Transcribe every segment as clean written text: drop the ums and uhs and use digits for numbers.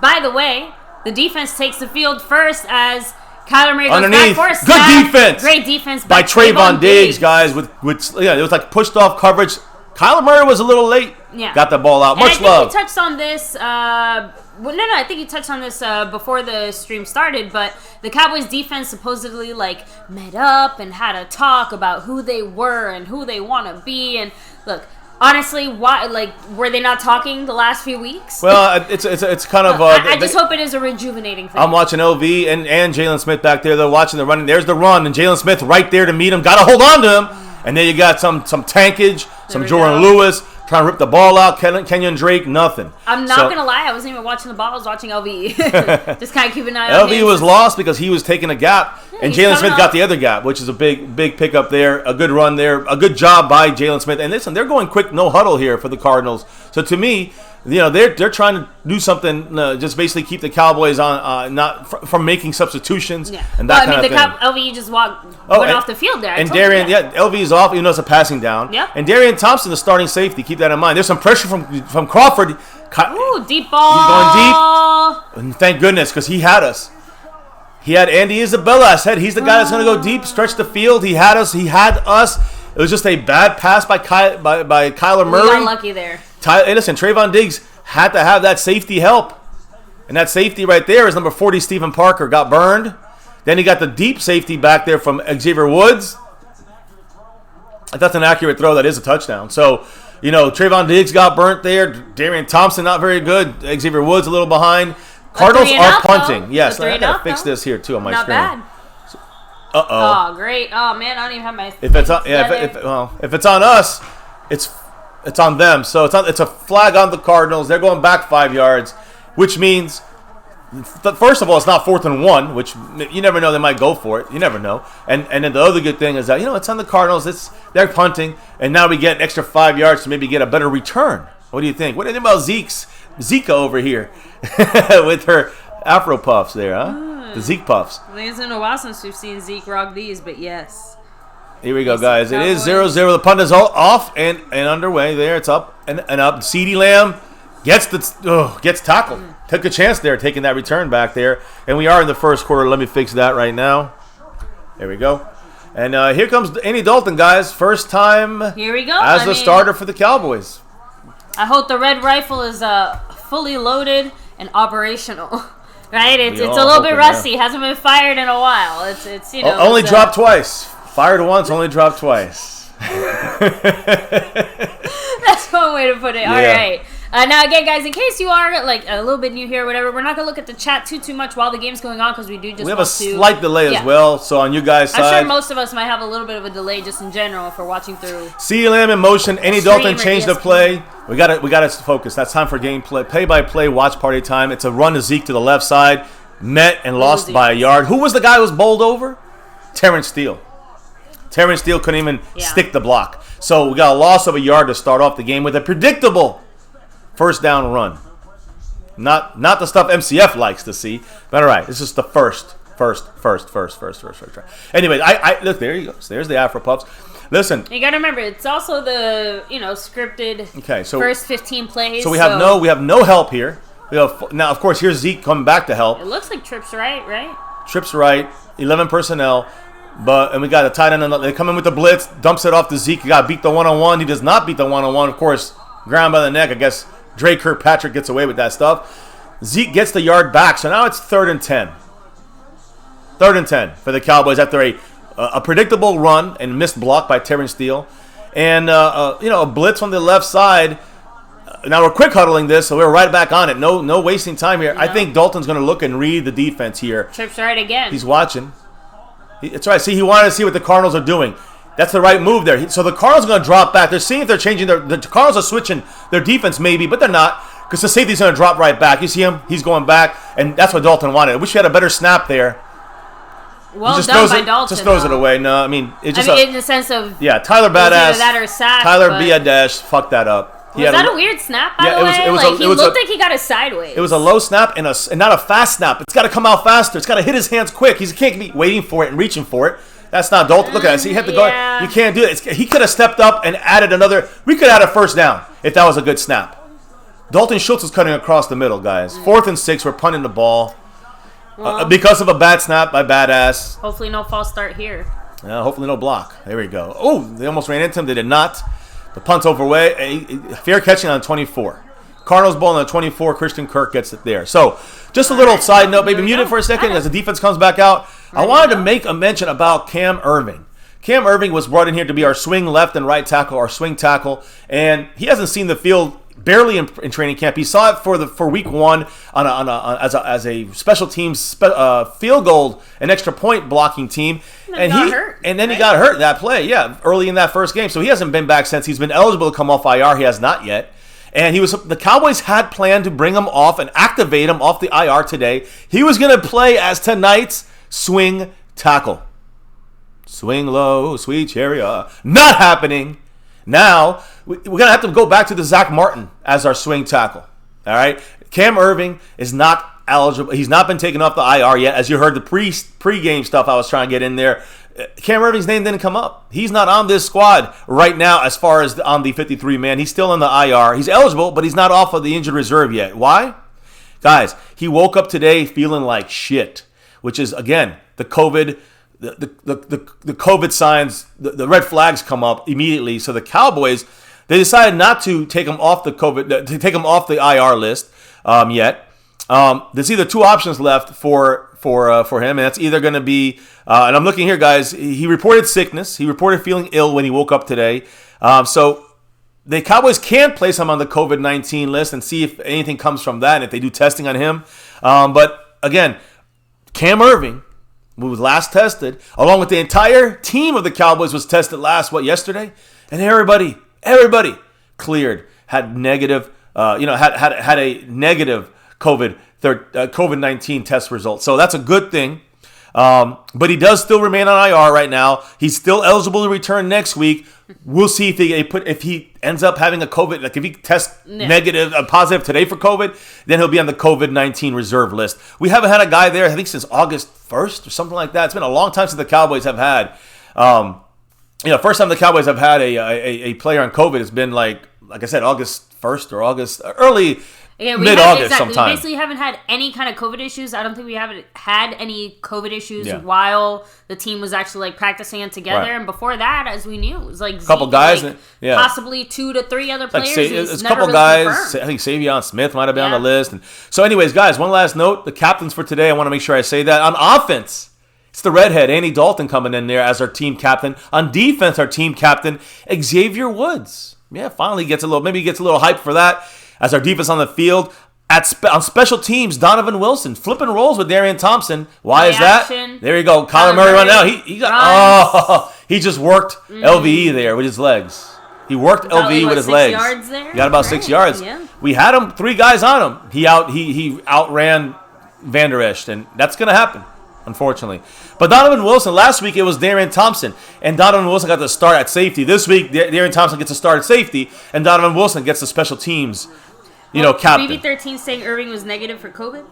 By the way, the defense takes the field first as Kyler Murray goes underneath. back for a Good defense. Great defense by Trayvon Diggs, guys. It was like pushed off coverage. Kyler Murray was a little late. Yeah. Got the ball out. Much love. love. I think you touched on this. I think you touched on this before the stream started. But the Cowboys defense supposedly met up and had a talk about who they were and who they want to be. And look, honestly, why were they not talking the last few weeks? Well, it's kind of. I just hope it is a rejuvenating thing. I'm watching LV and Jalen Smith back there. They're watching the running. There's the run, and Jalen Smith right there to meet him. Got to hold on to him. And then you got some tankage, some Jordan Lewis trying to rip the ball out. Kenyon Drake, nothing. I'm not gonna lie, I wasn't even watching the ball. I was watching LV. Just kind of keep an eye on him. LV was lost because he was taking a gap, and Jalen Smith got the other gap, which is a big pickup there. A good run there, a good job by Jalen Smith. And listen, they're going quick, no huddle here for the Cardinals. So to me, they're trying to do something, just basically keep the Cowboys on, not from making substitutions and that kind of thing. LV just went off the field there. LV is off, even though it's a passing down. Yep. And Darian Thompson, the starting safety, keep that in mind. There's some pressure from Crawford. Ooh, deep ball. He's going deep. And thank goodness, because he had us. He had Andy Isabella. I said he's the guy that's going to go deep, stretch the field. He had us. It was just a bad pass by Kyler Murray. We got lucky there. Hey, listen, Trayvon Diggs had to have that safety help. And that safety right there is number 40, Stephen Parker, got burned. Then he got the deep safety back there from Xavier Woods. If that's an accurate throw, that is a touchdown. So, Trayvon Diggs got burnt there. Darian Thompson, not very good. Xavier Woods, a little behind. Cardinals are punting. Yes, I got to fix this here, too, on my screen. Not bad. Uh-oh. Oh, great. Oh, man, I don't even have my... If it's on us, it's on them. So it's a flag on the Cardinals. They're going back 5 yards, which means, first of all, it's not 4th and 1, which you never know. They might go for it. You never know. And then the other good thing is that, it's on the Cardinals. They're punting, and now we get an extra 5 yards to maybe get a better return. What do you think? What do you think about Zeke over here with her Afro puffs there, huh? The Zeke puffs. It's been a while since we've seen Zeke rock these, but yes. Here we go, guys. It is 0-0. The punt is all off and underway. There, it's up and up. CeeDee Lamb gets tackled. Took a chance there, taking that return back there. And we are in the first quarter. Let me fix that right now. There we go. And here comes Andy Dalton, guys. First time here we go. As a starter for the Cowboys. I hope the red rifle is fully loaded and operational. Right? It's a little bit rusty. Hasn't been fired in a while. It's only dropped twice. Fired once, only dropped twice. That's one way to put it. All right. Now, again, guys, in case you are a little bit new here or whatever, we're not going to look at the chat too much while the game's going on because we do just we have a slight delay as well. So on you guys' side. I'm sure most of us might have a little bit of a delay just in general if we're watching through. CeeDee Lamb in motion. Andy Dalton changed the play. We got to focus. That's time for gameplay. Play-by-play, watch party time. It's a run to Zeke to the left side. Met and lost by a yard. Who was the guy who was bowled over? Terrence Steele. Terrence Steele couldn't even stick the block. So we got a loss of a yard to start off the game with a predictable first down run. Not the stuff MCF likes to see. But all right, this is the first. Anyway, I look, there you go. So there's the Afro Puffs. Listen. You gotta remember, it's also the scripted first 15 plays. So we have no help here. Now, of course, here's Zeke coming back to help. It looks like Tripp's right? Tripp's right. 11 personnel. And we got a tight end. They come in with the blitz, dumps it off to Zeke. He got beat the one-on-one. He does not beat the one-on-one. Of course, ground by the neck. I guess Dre Kirkpatrick gets away with that stuff. Zeke gets the yard back. So now it's 3rd and 10. 3rd and 10 for the Cowboys after a predictable run and missed block by Terrence Steele. And, a blitz on the left side. Now we're quick huddling this, so we're right back on it. No wasting time here. No. I think Dalton's going to look and read the defense here. Tripp's right again. He's watching. It's right. See, he wanted to see what the Cardinals are doing. That's the right move there. So the Cardinals are going to drop back. They're seeing if they're changing the Cardinals are switching their defense maybe, but they're not because the safety's going to drop right back. You see him? He's going back, and that's what Dalton wanted. I wish he had a better snap there. Well done by Dalton. Just throws it away. No, I mean, it's just in the sense of Tyler badass. That or sack, Tyler Biadash fucked that up. Was that a weird snap, by the way? He looked like he got it sideways. It was a low snap and not a fast snap. It's got to come out faster. It's got to hit his hands quick. He can't be waiting for it and reaching for it. That's not Dalton. Look at it. See, he had to go. You can't do it. He could have stepped up and added another. We could have had a first down if that was a good snap. Dalton Schultz is cutting across the middle, guys. 4th and 6, we're punting the ball. Because of a bad snap by Badass. Hopefully no false start here. Hopefully no block. There we go. Oh, they almost ran into him. They did not. The punt's overway. Fair catching on 24. Cardinals ball on the 24. Christian Kirk gets it there. So, just a little side note. Maybe mute it for a second as the defense comes back out. I wanted to make a mention about Cam Irving. Cam Irving was brought in here to be our swing left and right tackle, our swing tackle, and he hasn't seen the field barely in training camp. He saw it for week 1 as a special teams field goal and extra point blocking team, and he got hurt in that play. Yeah, early in that first game. So he hasn't been back since. He's been eligible to come off IR. He has not yet. And the Cowboys had planned to bring him off and activate him off the IR today. He was going to play as tonight's swing tackle. Swing low, sweet chariot. Not happening. Now, we're going to have to go back to the Zack Martin as our swing tackle. All right? Cam Irving is not eligible. He's not been taken off the IR yet. As you heard the pre-game stuff I was trying to get in there, Cam Irving's name didn't come up. He's not on this squad right now as far as on the 53-man. He's still on the IR. He's eligible, but he's not off of the injured reserve yet. Why? Guys, he woke up today feeling like shit, which is, again, the COVID the COVID signs, the red flags come up immediately. So the Cowboys, they decided not to take him off the IR list yet. There's either two options left for him, and that's either going to be, and I'm looking here, guys. He reported sickness. He reported feeling ill when he woke up today. So the Cowboys can place him on the COVID-19 list and see if anything comes from that, and if they do testing on him. But again, Cam Irving, who was last tested, along with the entire team of the Cowboys, was tested yesterday, and everybody cleared, had negative, had a negative COVID-19 test result. So that's a good thing. But he does still remain on IR right now. He's still eligible to return next week. We'll see if he ends up having a COVID, like if he tests negative, positive today for COVID, then he'll be on the COVID-19 reserve list. We haven't had a guy there, I think, since August 1st or something like that. It's been a long time since the Cowboys have had, first time the Cowboys have had a player on COVID has been like I said, August 1st or August, early mid-August sometime. We basically haven't had any kind of COVID issues. I don't think we haven't had any COVID issues while the team was actually practicing it together. Right. And before that, as we knew, it was a couple Zeke, guys, possibly 2 to 3 other players. It's a couple guys. Confirmed. I think Savion Smith might have been on the list. And so, anyways, guys, one last note: the captains for today. I want to make sure I say that on offense. It's the redhead, Andy Dalton, coming in there as our team captain. On defense, our team captain, Xavier Woods. Yeah, finally gets a little hype for that. As our defense on the field, on special teams, Donovan Wilson flipping rolls with Darian Thompson. Why is that? There you go, Kyler Murray right now. He just worked LVE there with his legs. He worked LVE with his legs. 6 yards there. He got about 6 yards. Yeah. We had him 3 guys on him. He outran Van Der Esch, and that's gonna happen, unfortunately. But Donovan Wilson, last week it was Darian Thompson, and Donovan Wilson got the start at safety. This week, Darian Thompson gets a start at safety, and Donovan Wilson gets the special teams, captain. BB13 saying Irving was negative for COVID?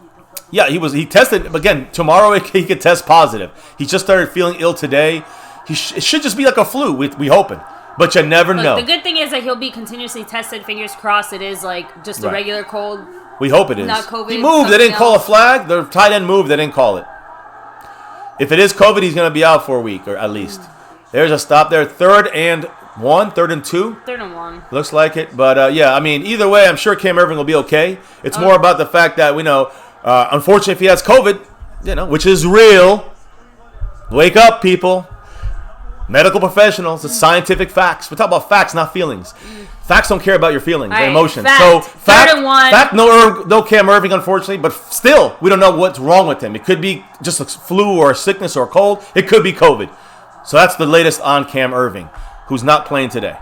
Yeah, he tested. Again, tomorrow he could test positive. He just started feeling ill today. It should just be like a flu, we hoping. But you never know. The good thing is that he'll be continuously tested. Fingers crossed it is just a regular cold. We hope it is. Not COVID. He moved. They didn't call a flag. The tight end moved. They didn't call it. If it is COVID, he's going to be out for a week, or at least. There's a stop there. 3rd and 1, 3rd and 2. 3rd and 1. Looks like it. But, either way, I'm sure Cam Irving will be okay. It's more about the fact that, unfortunately, if he has COVID, which is real, wake up, people. Medical professionals. It's scientific facts. We're talking about facts, not feelings. Facts don't care about your feelings and emotions. Fact, no Cam Irving, unfortunately, but still, we don't know what's wrong with him. It could be just a flu or a sickness or a cold. It could be COVID. So that's the latest on Cam Irving, who's not playing today.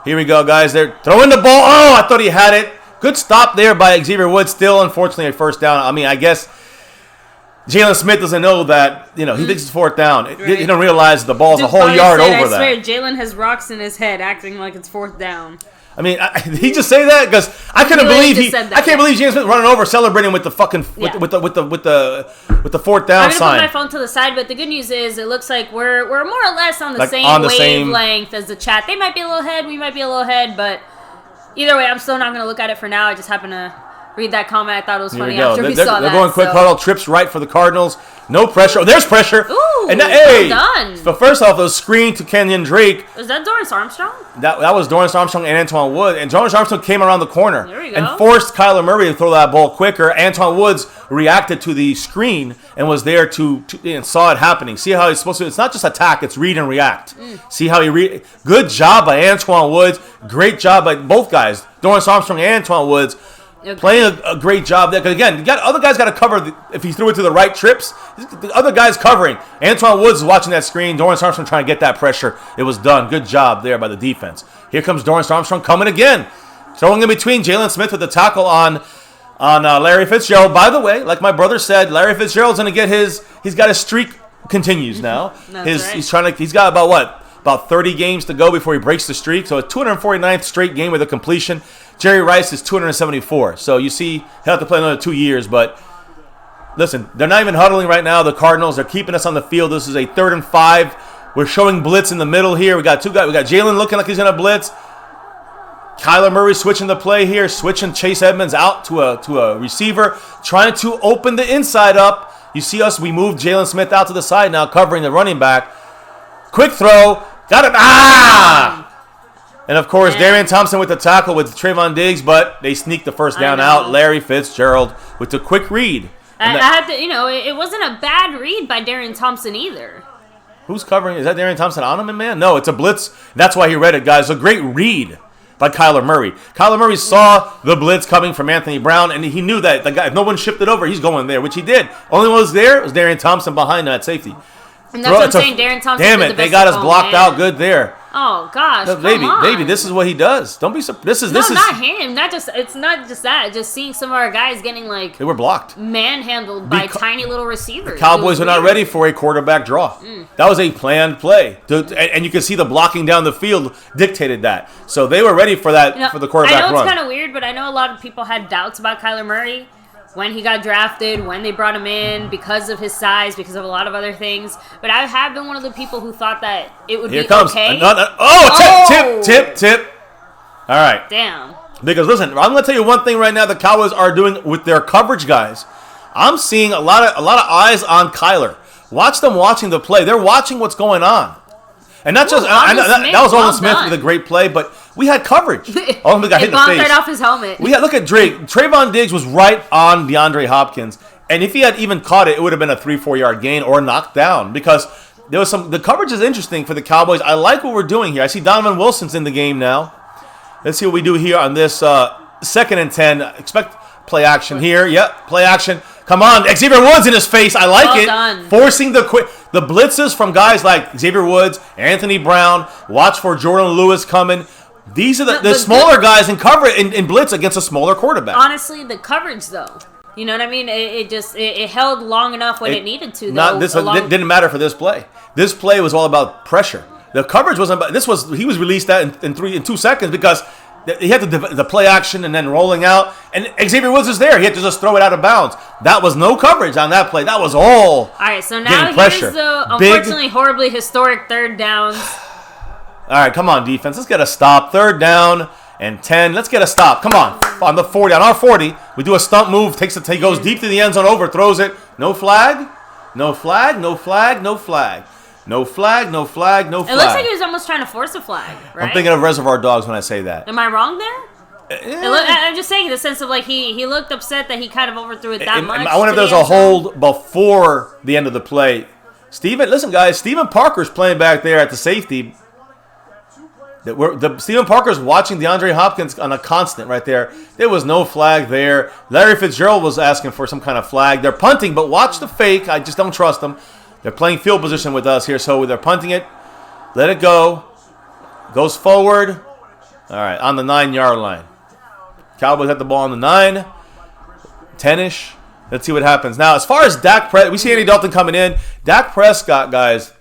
Here we go, guys. They're throwing the ball. Oh, I thought he had it. Good stop there by Xavier Woods. Still, unfortunately, a first down. I guess Jalen Smith doesn't know that, he thinks it's 4th down. Right. He don't realize the ball's a whole yard over that. I swear, Jalen has rocks in his head acting like it's 4th down. Did he just say that? Because I couldn't believe I can't believe Jalen Smith running over, celebrating with the fucking with the 4th down sign. I'm gonna put my phone to the side, but the good news is it looks like we're more or less on the same wavelength as the chat. They might be a little ahead, we might be a little ahead, but Either way, I'm still not going to look at it for now. I just happened to read that comment. I thought it was funny Here after we they're, saw they're that. going quick huddle. Trips right for the Cardinals. No pressure. Oh, there's pressure. Ooh, and well done. So first off, a screen to Kenyon Drake. Was that Dorrance Armstrong? That was Dorrance Armstrong and Antoine Wood. And Dorrance Armstrong came around the corner There we go. and forced Kyler Murray to throw that ball quicker. Antoine Woods reacted to the screen and was there to and saw it happening. See how he's supposed to. It's not just attack; it's read and react. See how he good job by Antoine Woods. Great job by both guys, Dorrance Armstrong and Antoine Woods. Okay. Playing a great job there. Because again, other guys got to cover if he threw it to the right trips. The other guys covering. Antoine Woods is watching that screen. Dorrance Armstrong trying to get that pressure. It was done. Good job there by the defense. Here comes Dorrance Armstrong coming again. Throwing in between Jalen Smith with the tackle on Larry Fitzgerald. By the way, like my brother said, Larry Fitzgerald's going to get he's got his streak continues now. That's right. He's got about 30 games to go before he breaks the streak. So a 249th straight game with a completion. Jerry Rice is 274. So you see, he'll have to play another 2 years. But listen, they're not even huddling right now. The Cardinals are keeping us on the field. This is a 3rd and 5. We're showing blitz in the middle here. We got two guys. We got Jalen looking like he's going to blitz. Kyler Murray switching the play here, switching Chase Edmonds out to a receiver, trying to open the inside up. You see us, we moved Jalen Smith out to the side now, covering the running back. Quick throw, got it, And of course, Darian Thompson with the tackle with Trayvon Diggs, but they sneaked the first down out. Larry Fitzgerald with the quick read. I have to, it wasn't a bad read by Darian Thompson either. Who's covering? Is that Darian Thompson on him, man? No, it's a blitz. That's why he read it, guys. A great read by Kyler Murray. Kyler Murray saw the blitz coming from Anthony Brown, and he knew that the guy, if no one shifted over, he's going there, which he did. Only one was there was Darian Thompson behind that safety. And that's what I'm saying. Darian Thompson. Damn it, they got us blocked out good there. Oh gosh, no, baby, this is what he does. Don't be surprised. This is not him. It's not just that. Just seeing some of our guys getting they were blocked, manhandled by tiny little receivers. The Cowboys were not ready for a quarterback draw. That was a planned play, and you can see the blocking down the field dictated that. So they were ready for that for the quarterback run. I know it's kind of weird, but I know a lot of people had doubts about Kyler Murray when he got drafted, when they brought him in, because of his size, because of a lot of other things. But I have been one of the people who thought that it would be okay. Tip. All right. Damn. Because listen, I'm going to tell you one thing right now the Cowboys are doing with their coverage guys. I'm seeing a lot of eyes on Kyler. Watch them watching the play. They're watching what's going on. And not just that was Olin Smith with a great play, but we had coverage. Olin Smith got hit in the face. Right off his helmet. Look at Drake. Trayvon Diggs was right on DeAndre Hopkins, and if he had even caught it, it would have been a 3-4 yard gain or knocked down because there was the coverage is interesting for the Cowboys. I like what we're doing here. I see Donovan Wilson's in the game now. Let's see what we do here on this 2nd and 10. Expect play action here. Yep, play action. Come on, Xavier Woods in his face. I like it. Done. Forcing the blitzes from guys like Xavier Woods, Anthony Brown. Watch for Jordan Lewis coming. These are the smaller guys in cover in blitz against a smaller quarterback. Honestly, the coverage though, you know what I mean? It held long enough when it needed to. It didn't matter for this play. This play was all about pressure. The coverage wasn't. He was released that in 2 seconds because he had the play action and then rolling out, and Xavier Woods is there. He had to just throw it out of bounds. That was no coverage on that play. That was all. All right, so now here's the unfortunately horribly historic 3rd downs. All right, come on, defense. Let's get a stop. 3rd down and 10. Let's get a stop. Come on the 40. On our 40, we do a stump move. He goes deep to the end zone, overthrows it. No flag. No flag. No flag. No flag. No flag, no flag, no flag. It looks like he was almost trying to force a flag, right? I'm thinking of Reservoir Dogs when I say that. Am I wrong there? I'm just saying in the sense of he looked upset that he kind of overthrew it that much. I wonder if there's a hold before the end of the play. Listen, guys, Stephen Parker's playing back there at the safety. Stephen Parker's watching DeAndre Hopkins on a constant right there. There was no flag there. Larry Fitzgerald was asking for some kind of flag. They're punting, but watch the fake. I just don't trust them. They're playing field position with us here, so they're punting it. Let it go. Goes forward. All right, on the 9-yard line. Cowboys have the ball on the 9. 10-ish. Let's see what happens. Now, as far as Dak Prescott, we see Andy Dalton coming in. Dak Prescott, guys,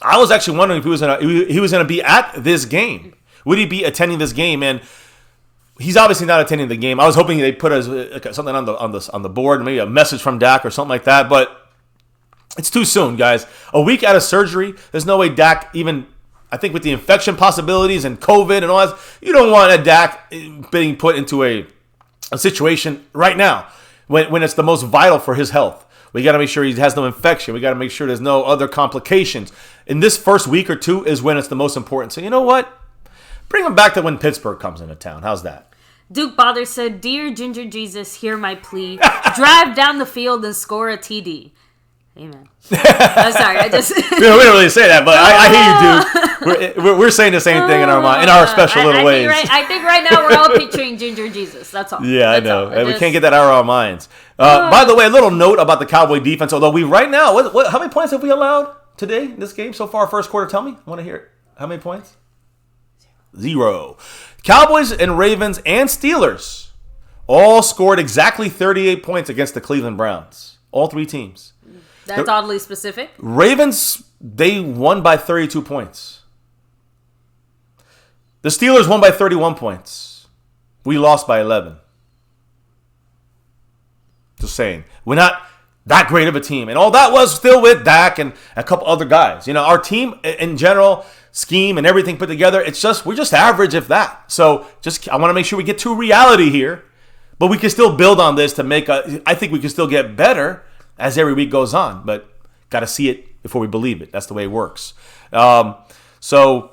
I was actually wondering if he was gonna be at this game. Would he be attending this game? And he's obviously not attending the game. I was hoping they'd put something on the board, maybe a message from Dak or something like that, but it's too soon, guys. A week out of surgery, there's no way Dak even I think with the infection possibilities and COVID and all that, you don't want a Dak being put into a situation right now when it's the most vital for his health. We got to make sure he has no infection. We got to make sure there's no other complications. In this first week or two is when it's the most important. So you know what? Bring him back to when Pittsburgh comes into town. How's that? Duke Bother said, "Dear Ginger Jesus, hear my plea. Drive down the field and score a TD." Amen. I'm sorry, I just... we don't really say that, but I hear you, Duke. We're saying the same thing in our mind, in our special little ways. I think right now we're all picturing Ginger Jesus. That's all. Yeah, I know. We can't get that out of our minds. By the way, a little note about the Cowboy defense. Although we right now, how many points have we allowed today in this game so far? First quarter, tell me. I want to hear it. How many points? 0. Cowboys and Ravens and Steelers all scored exactly 38 points against the Cleveland Browns. All 3 teams. That's oddly specific. Ravens, they won by 32 points. The Steelers won by 31 points. We lost by 11. Just saying. We're not that great of a team. And all that was still with Dak and a couple other guys. You know, our team in general, scheme and everything put together, we're just average if that. So I want to make sure we get to reality here. But we can still build on this I think we can still get better as every week goes on, but got to see it before we believe it. That's the way it works. So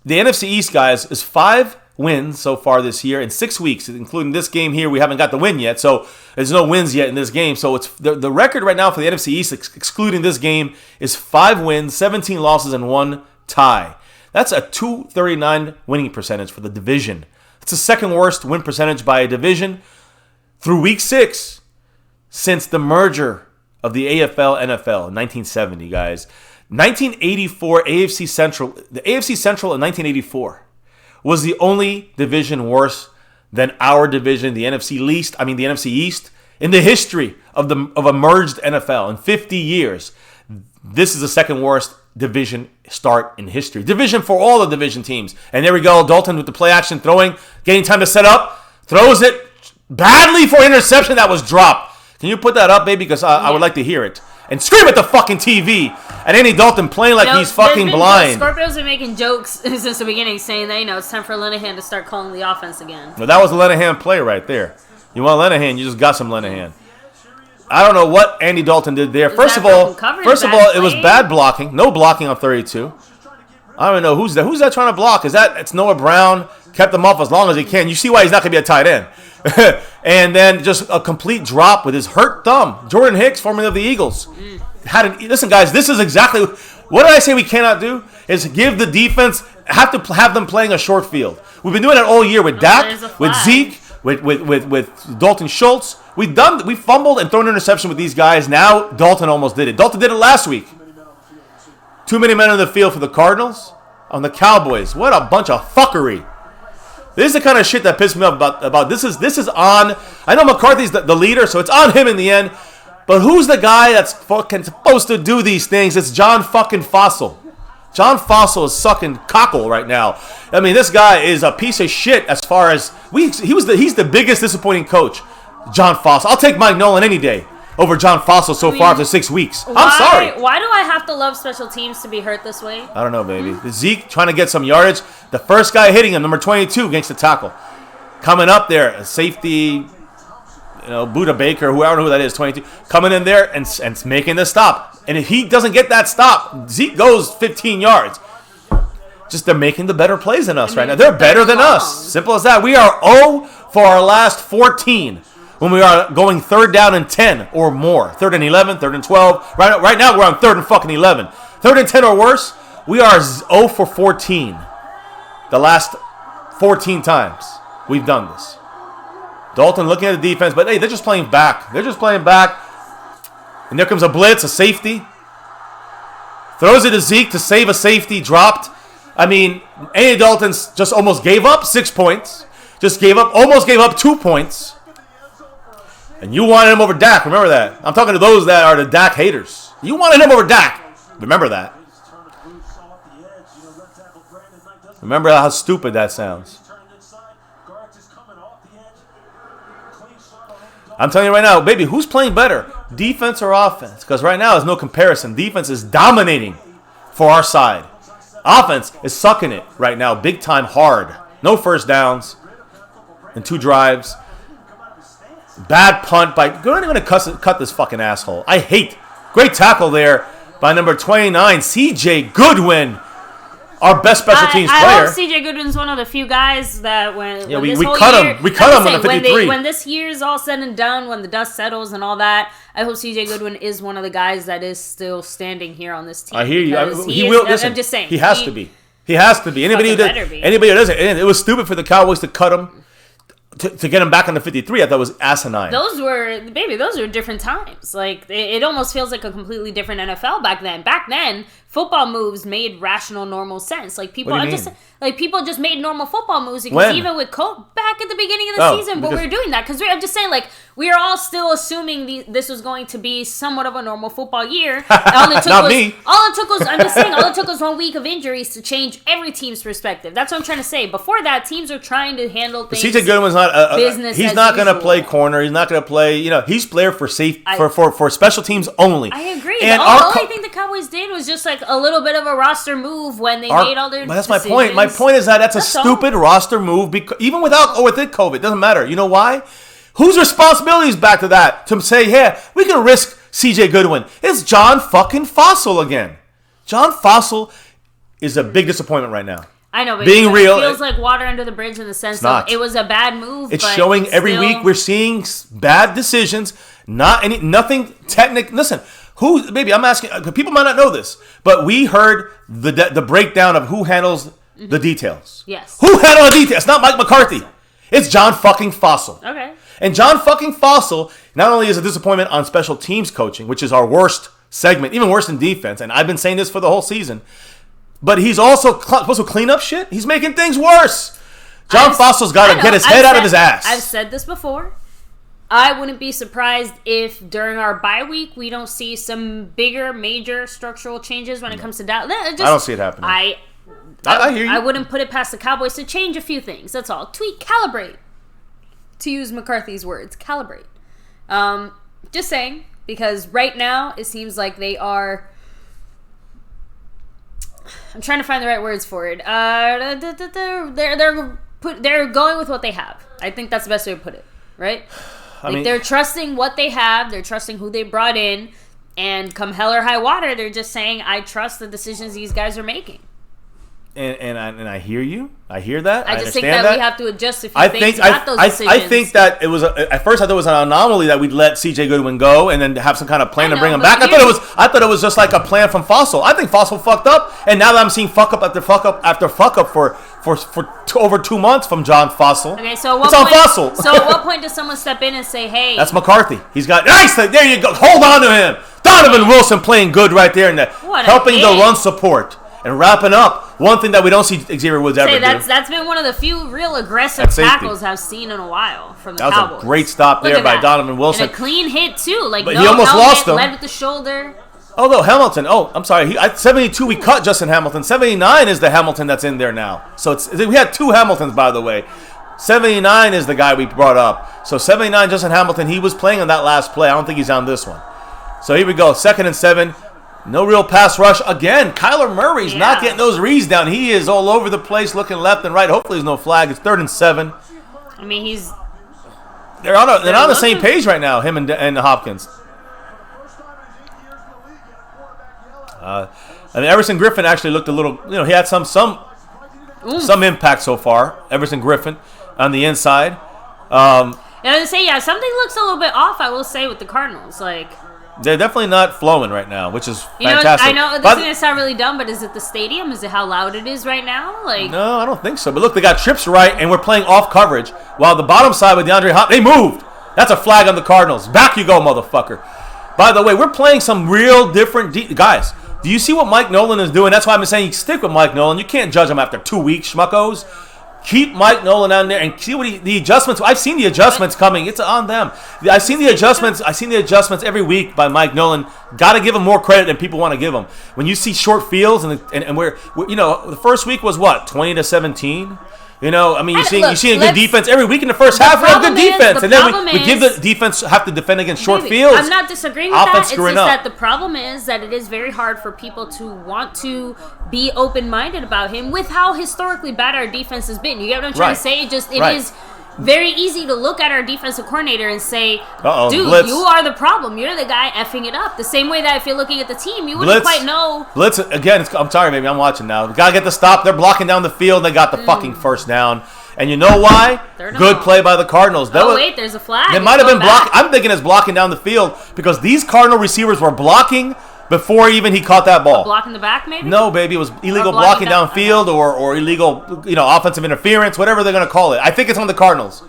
the NFC East, guys, is 5 wins so far this year in 6 weeks, including this game here. We haven't got the win yet, so there's no wins yet in this game. So it's the record right now for the NFC East, excluding this game, is 5 wins, 17 losses, and 1 tie. That's a .239 winning percentage for the division. It's the second worst win percentage by a division through week 6 since the merger of the AFL NFL in 1970, guys. 1984 AFC Central. The AFC Central in 1984 was the only division worse than our division, the NFC East, in the history of a merged NFL in 50 years. This is the second worst division start in history. Division for all the division teams. And there we go, Dalton with the play action throwing, getting time to set up, throws it badly for interception that was dropped. Can you put that up, baby? Because I would like to hear it. And scream at the fucking TV at Andy Dalton playing like he's fucking blind. Scorpios are making jokes since the beginning saying that, it's time for Linehan to start calling the offense again. Well, that was a Linehan play right there. You want Linehan, you just got some Linehan. I don't know what Andy Dalton did there. First of all, it was bad blocking. No blocking on 32. I don't know who's that. Who's that trying to block? It's Noah Brown. Kept him off as long as he can. You see why he's not going to be a tight end. And then just a complete drop with his hurt thumb. Jordan Hicks, formerly of the Eagles. Listen, guys, this is exactly what did I say we cannot do? Is give the defense, have them playing a short field. We've been doing that all year with Dak, with Zeke, with Dalton Schultz. We fumbled and thrown an interception with these guys. Now Dalton almost did it. Dalton did it last week. Too many men on the field for the Cardinals. On the Cowboys. What a bunch of fuckery. This is the kind of shit that pissed me off about this is on. I know McCarthy's the leader, so it's on him in the end. But who's the guy that's fucking supposed to do these things? It's John fucking Fossil. John Fossil is sucking cockle right now. I mean, this guy is a piece of shit as far as he's the biggest disappointing coach. John Fossil. I'll take Mike Nolan any day over John Fossil so far after 6 weeks. I'm sorry. Why do I have to love special teams to be hurt this way? I don't know, baby. Zeke trying to get some yardage. The first guy hitting him, number 22, against the tackle. Coming up there, a safety, Buda Baker, whoever who that is, 22, coming in there and making the stop. And if he doesn't get that stop, Zeke goes 15 yards. Just they're making the better plays than us right now. They're better than us. Simple as that. We are 0 for our last 14 when we are going 3rd down and 10 or more. 3rd and 11, 3rd and 12. Right now we're on 3rd and fucking 11. 3rd and 10 or worse, we are 0 for 14. The last 14 times we've done this. Dalton looking at the defense, but hey, they're just playing back. And there comes a blitz, a safety. Throws it to Zeke to save a safety, dropped. I mean, Andy Dalton just almost gave up 6 points. Almost gave up 2 points. And you wanted him over Dak, remember that. I'm talking to those that are the Dak haters. You wanted him over Dak. Remember that. Remember how stupid that sounds. I'm telling you right now, baby, who's playing better? Defense or offense? Because right now there's no comparison. Defense is dominating for our side. Offense is sucking it right now, big time, hard. No first downs in 2 drives. Bad punt by. Go ahead and cut this fucking asshole. I hate. Great tackle there by number 29, C.J. Goodwin, our best special teams player. I hope C.J. Goodwin's one of the few guys that when we this whole cut year, him. We cut him on the 53. When this year's all said and done, when the dust settles and all that, I hope C.J. Goodwin is one of the guys that is still standing here on this team. I hear you. He will. Listen, I'm just saying. He has to be. He has to be. Anybody who doesn't. It was stupid for the Cowboys to cut him. To get him back on the 53, I thought was asinine. Those were different times. Like, it almost feels like a completely different NFL back then. Back then, football moves made rational, normal sense. Like, people people just made normal football moves. Because even with back at the beginning of the season, but we were doing that. Because I'm just saying, like, we are all still assuming this was going to be somewhat of a normal football year. All it took was 1 week of injuries to change every team's perspective. That's what I'm trying to say. Before that, teams are trying to handle things. C.J. Goodwin's not business. He's not going to play corner. He's not going to play. He's player for for special teams only. I agree. And the only thing the Cowboys did was just like a little bit of a roster move when they made all their. That's decisions. My point. My point is that's a stupid roster move. Because even without or with it COVID, it doesn't matter. You know why? Whose responsibility is back to that? To say, yeah, we can risk C.J. Goodwin. It's John fucking Fossil again. John Fossil is a big disappointment right now. I know, but being real, it feels like water under the bridge in the sense of it was a bad move. It's showing every week. We're seeing bad decisions. Nothing technical. Listen, maybe I'm asking. People might not know this, but we heard the breakdown of who handles the details. Yes. Who handles the details? It's not Mike McCarthy. It's John fucking Fossil. Okay. And John fucking Fossil not only is a disappointment on special teams coaching, which is our worst segment, even worse than defense, and I've been saying this for the whole season, but he's also supposed to clean up shit. He's making things worse. John Fossil's got to get his head out of his ass. I've said this before. I wouldn't be surprised if during our bye week we don't see some bigger, major structural changes when it comes to Dalton. I don't see it happening. I hear you. I wouldn't put it past the Cowboys to change a few things. That's all. Tweak, calibrate. To use McCarthy's words, calibrate. Just saying, because right now it seems like they are. I'm trying to find the right words for it. They're going with what they have. I think that's the best way to put it, right? They're trusting what they have. They're trusting who they brought in, and come hell or high water, they're just saying, "I trust the decisions these guys are making." And I hear you. I hear that. I just think that we have to adjust a few things about those decisions. I think that it was at first I thought it was an anomaly that we'd let C.J. Goodwin go and then have some kind of plan to bring him back. I thought it was just like a plan from Fossil. I think Fossil fucked up, and now that I'm seeing fuck up after fuck up for over 2 months from John Fossil. Okay, so it's on Fossil. So at what point does someone step in and say, "Hey"? That's McCarthy. He's got nice. There you go. Hold on to him. Donovan Wilson playing good right there and helping the run support. And wrapping up, one thing that we don't see Xavier Woods ever do. That's been one of the few real aggressive tackles I've seen in a while from the Cowboys. That was a great stop there by Donovan Wilson. And a clean hit, too. But he almost lost him. Led with the shoulder. Although Hamilton, I'm sorry. 72, we cut Justin Hamilton. 79 is the Hamilton that's in there now. So we had 2 Hamiltons, by the way. 79 is the guy we brought up. So 79, Justin Hamilton, he was playing on that last play. I don't think he's on this one. So here we go. 2nd and 7. No real pass rush. Again, Kyler Murray's not getting those reads down. He is all over the place looking left and right. Hopefully there's no flag. It's 3rd and 7. I mean, they're on the same page right now, him and Hopkins. Everson Griffin actually looked a little, he had some impact so far. Everson Griffin on the inside. I would say, something looks a little bit off, I will say, with the Cardinals. They're definitely not flowing right now, which is fantastic. I know this is going to sound really dumb, but is it the stadium? Is it how loud it is right now? No, I don't think so. But look, they got trips right, and we're playing off coverage. While the bottom side with DeAndre Hopkins, they moved. That's a flag on the Cardinals. Back you go, motherfucker. By the way, we're playing some real different guys. Do you see what Mike Nolan is doing? That's why I've been saying you stick with Mike Nolan. You can't judge him after 2 weeks, schmuckos. Keep Mike Nolan on there and see what the adjustments. I've seen the adjustments coming. It's on them. I've seen the adjustments. I've seen the adjustments every week by Mike Nolan. Got to give him more credit than people want to give him. When you see short fields and we're the first week was what 20-17. You know, I mean, And you're seeing good let's- defense every week in the first half. We have good problem is- defense, the and then problem we give the is- defense have to defend against short Maybe. fields. I'm not disagreeing with Offense that. It's screwing just up. that the problem is that it is very hard for people to want to be open-minded about him with how historically bad our defense has been. You get what I'm trying Right. to say? It Right. is very easy to look at our defensive coordinator and say, dude, Blitz. you are the problem. You're the guy effing it up. The same way that if you're looking at the team, you wouldn't quite know. Blitz, again, I'm sorry, baby. I'm watching now. Got to get the stop. They're blocking down the field. They got the fucking first down. And you know why? Good play by the Cardinals. Wait, there's a flag. They might have been blocking. I'm thinking it's blocking down the field because these Cardinal receivers were blocking before even he caught that ball. Blocking the back, maybe? No, baby. It was illegal blocking blocking downfield or illegal, offensive interference, whatever they're going to call it. I think it's on the Cardinals.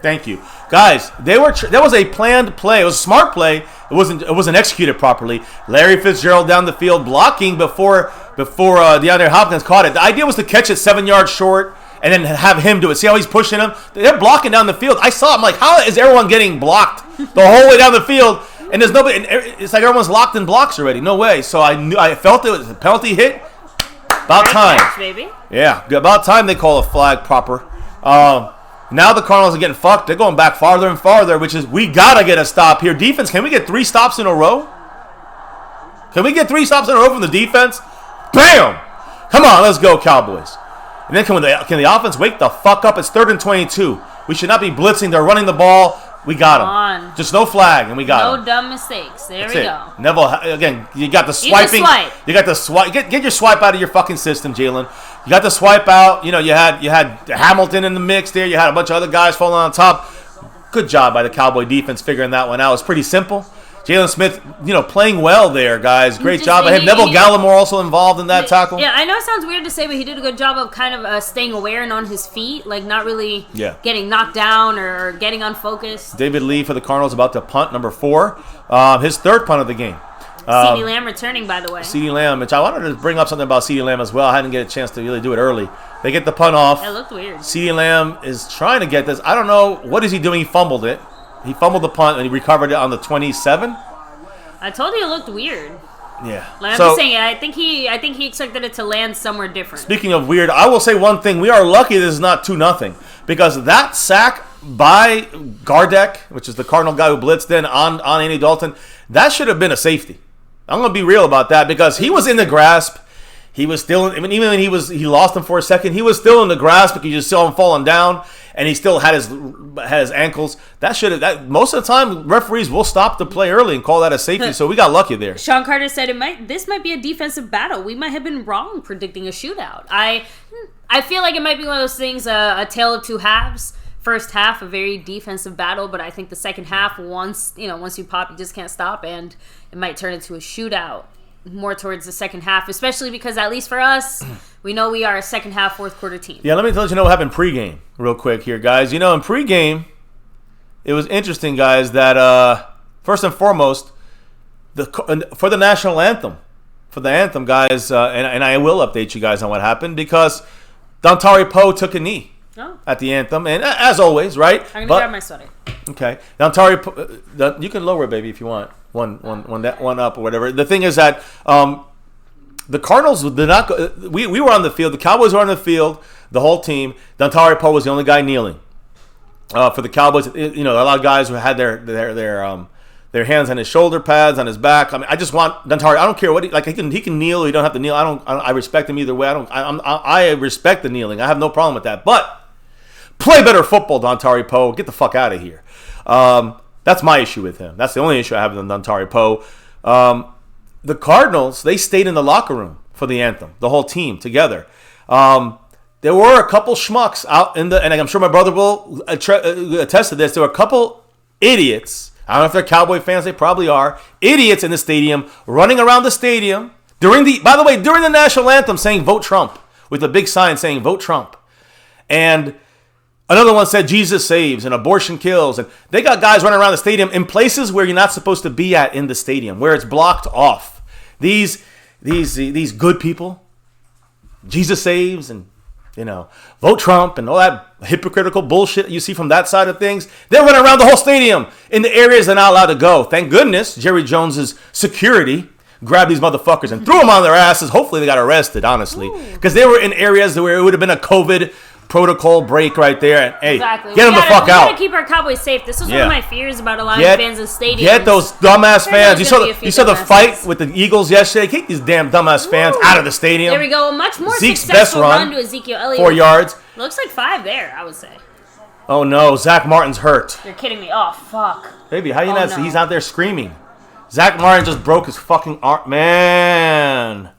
Thank you, guys. There was a planned play. It was a smart play. It wasn't executed properly. Larry Fitzgerald down the field blocking before DeAndre Hopkins caught it. The idea was to catch it 7 yards short and then have him do it. See how he's pushing him? They're blocking down the field. I saw it. I'm like, how is everyone getting blocked the whole way down the field? And there's nobody. And it's like everyone's locked in blocks already. No way. So I felt it was a penalty hit. About time, baby. Yeah, about time they call a flag proper. Now the Cardinals are getting fucked. They're going back farther and farther, which is we got to get a stop here. Defense, can we get 3 stops in a row? Can we get 3 stops in a row from the defense? Bam! Come on, let's go, Cowboys. And then can the offense wake the fuck up? It's 3rd and 22. We should not be blitzing. They're running the ball. We got them. On. Just no flag, and we got them. No dumb mistakes. There That's we it. go. Neville, again, you got the swiping. swipe. You got the swipe. Get your swipe out of your fucking system, Jalen. You got the swipe out. You had Hamilton in the mix there. You had a bunch of other guys falling on top. Good job by the Cowboy defense figuring that one out. It's pretty simple. Jalen Smith, playing well there, guys. Great job. I have Neville Gallimore also involved in that tackle. Yeah, I know it sounds weird to say, but he did a good job of kind of staying aware and on his feet, like not really getting knocked down or getting unfocused. David Lee for the Cardinals about to punt, number 4. His 3rd punt of the game. CeeDee Lamb returning, by the way. CeeDee Lamb, which I wanted to bring up something about CeeDee Lamb as well. I hadn't get a chance to really do it early. They get the punt off. It looked weird. CeeDee Lamb is trying to get this. I don't know. What is he doing? He fumbled it. He fumbled the punt, and he recovered it on the 27. I told you it looked weird. Yeah. Like, I'm just saying, I think he expected it to land somewhere different. Speaking of weird, I will say one thing. We are lucky this is not 2-0 because that sack by Gardeck, which is the Cardinal guy who blitzed in on Andy Dalton, that should have been a safety. I'm going to be real about that because he was in the grasp. He was still, even when he lost him for a second, he was still in the grasp because you just saw him falling down, and he still had his ankles. Most of the time, referees will stop the play early and call that a safety. So we got lucky there. Sean Carter said this might be a defensive battle. We might have been wrong predicting a shootout. I feel like it might be one of those things, a tale of two halves. First half, a very defensive battle, but I think the second half, once you pop, you just can't stop, and it might turn into a shootout more towards the second half, especially because, at least for us, we know we are a second half, fourth quarter team. Yeah, let me let you know what happened pregame real quick here, guys. In pregame, it was interesting, guys, that first and foremost, for the national anthem, guys, and I will update you guys on what happened because Dontari Poe took a knee. Oh. At the anthem, and as always, right? I'm gonna grab my sweater. Okay, now you can lower it, baby, if you want one up or whatever. The thing is that the Cardinals did not go. We were on the field. The Cowboys were on the field. The whole team. Dontari Poe was the only guy kneeling for the Cowboys. A lot of guys who had their hands on his shoulder pads, on his back. I mean, I just want Dontari. I don't care what he can kneel. Or he don't have to kneel. I respect him either way. I respect the kneeling. I have no problem with that. But play better football, Dontari Poe. Get the fuck out of here. That's my issue with him. That's the only issue I have with Dontari Poe. The Cardinals, they stayed in the locker room for the anthem, the whole team together. There were a couple schmucks out and I'm sure my brother will attest to this. There were a couple idiots. I don't know if they're Cowboy fans. They probably are. Idiots in the stadium, running around the stadium during the national anthem, saying "Vote Trump" with a big sign saying "Vote Trump," and another one said "Jesus saves" and "Abortion kills." And they got guys running around the stadium in places where you're not supposed to be at in the stadium, where it's blocked off. These good people, Jesus saves and vote Trump and all that hypocritical bullshit you see from that side of things. They're running around the whole stadium in the areas they're not allowed to go. Thank goodness Jerry Jones's security grabbed these motherfuckers and threw them on their asses. Hopefully they got arrested, honestly. Because they were in areas where it would have been a COVID protocol break right there. And, hey, get them the fuck out. We gotta keep our Cowboys safe. This was one of my fears about allowing fans in stadiums. Get those dumbass fans. You saw the fight with the Eagles yesterday. Keep these damn dumbass fans out of the stadium. There we go. A much more Zeke's successful best run to Ezekiel Elliott. 4 yards. Looks like 5 there, I would say. Oh, no. Zack Martin's hurt. You're kidding me. Oh, fuck. Baby, how you not see? He's out there screaming. Zack Martin just broke his fucking arm. Man.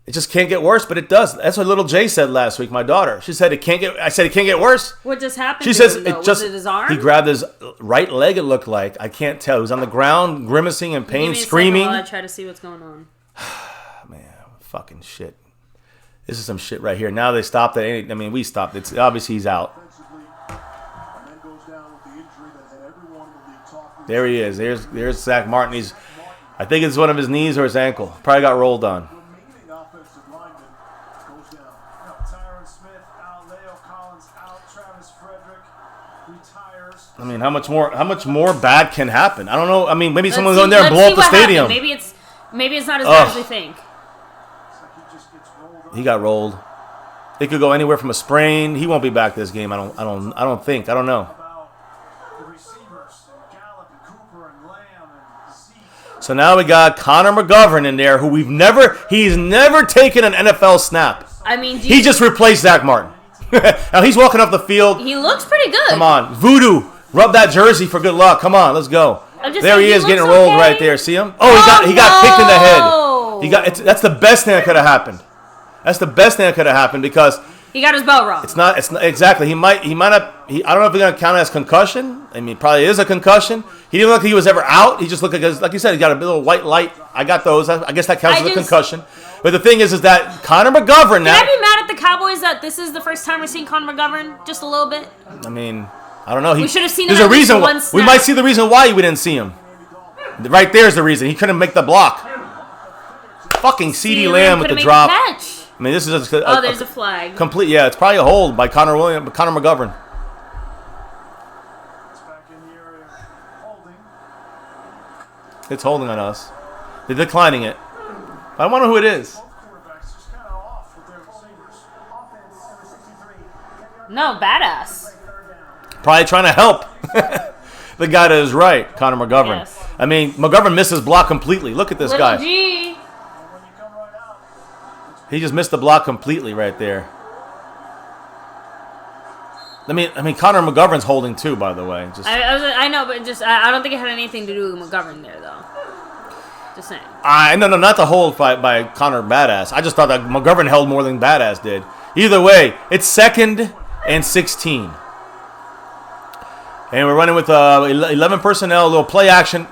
It just can't get worse, but it does. That's what little Jay said last week, my daughter. She said it can't get. I said it can't get worse. What just happened? She says it just. Was it his arm? He grabbed his right leg. It looked like. I can't tell. He was on the ground, grimacing in pain, screaming. I try to see what's going on. Man, fucking shit. This is some shit right here. Now they stopped it. I mean, we stopped. It's obviously he's out. There he is. There's Zack Martin. I think it's one of his knees or his ankle. Probably got rolled on. I mean, how much more bad can happen? I don't know. I mean, maybe someone's going there and blow up the stadium. Maybe it's not as bad as we think. He got rolled. It could go anywhere from a sprain. He won't be back this game. I don't think. I don't know. So now we got Connor McGovern in there, who he's never taken an NFL snap. I mean, he just replaced Zack Martin. Now he's walking up the field. He looks pretty good. Come on, Voodoo, rub that jersey for good luck. Come on, let's go. There he is, getting rolled right there. See him? Oh, he got kicked in the head. That's the best thing that could have happened. That's the best thing that could have happened because he got his belt wrong. It's not exactly. He might not. I don't know if it's gonna count as concussion. I mean, it probably is a concussion. He didn't look like he was ever out. He just looked like you said, he got a little white light. I got those. I guess that counts as a concussion. But the thing is that Connor McGovern now. Can I be mad at the Cowboys that this is the first time we're seeing Connor McGovern? Just a little bit. I mean, I don't know. We should have seen him. There's a reason. We might see the reason why we didn't see him. Right there's the reason. He couldn't make the block. Fucking CeeDee Lamb with the drop. Catch. I mean, this is there's a flag. Complete. Yeah, it's probably a hold by Connor McGovern. It's holding on us. They're declining it. I wonder who it is. No, badass. Probably trying to help. The guy that is right, Connor McGovern. Yes. I mean, McGovern missed his block completely. Look at this guy. G. He just missed the block completely right there. I mean, Connor McGovern's holding too, by the way. I know, but I don't think it had anything to do with McGovern there, though. Just saying. No, not the hold by Connor Badass. I just thought that McGovern held more than Badass did. Either way, it's 2nd and 16. And we're running with 11 personnel, a little play action.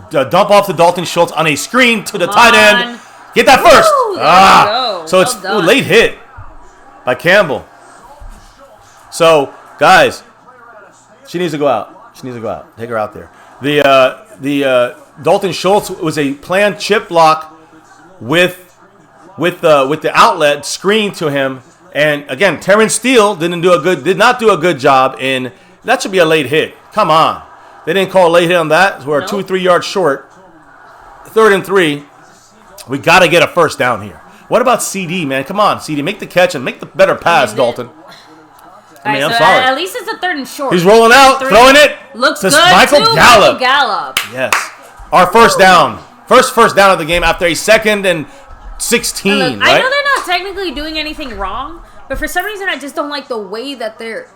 Dump off to Dalton Schultz on a screen to the tight end. Get that first. Woo, there we go. So it's late hit by Campbell. So, guys, she needs to go out. Take her out there. The Dalton Schultz was a planned chip block with the outlet screen to him, and again, Terrence Steele did not do a good job in. That should be a late hit. Come on, they didn't call a late hit on that. We're 2-3 yards short. 3rd and 3. We got to get a first down here. What about CD, man? Come on, CD, make the catch and make the better pass, Dalton. I'm sorry. At least it's a 3rd and short. He's rolling out, throwing it. Looks to good Michael Gallup. Yes. Our first down. First down of the game after a 2nd and 16, right? I know they're not technically doing anything wrong, but for some reason I just don't like the way that they're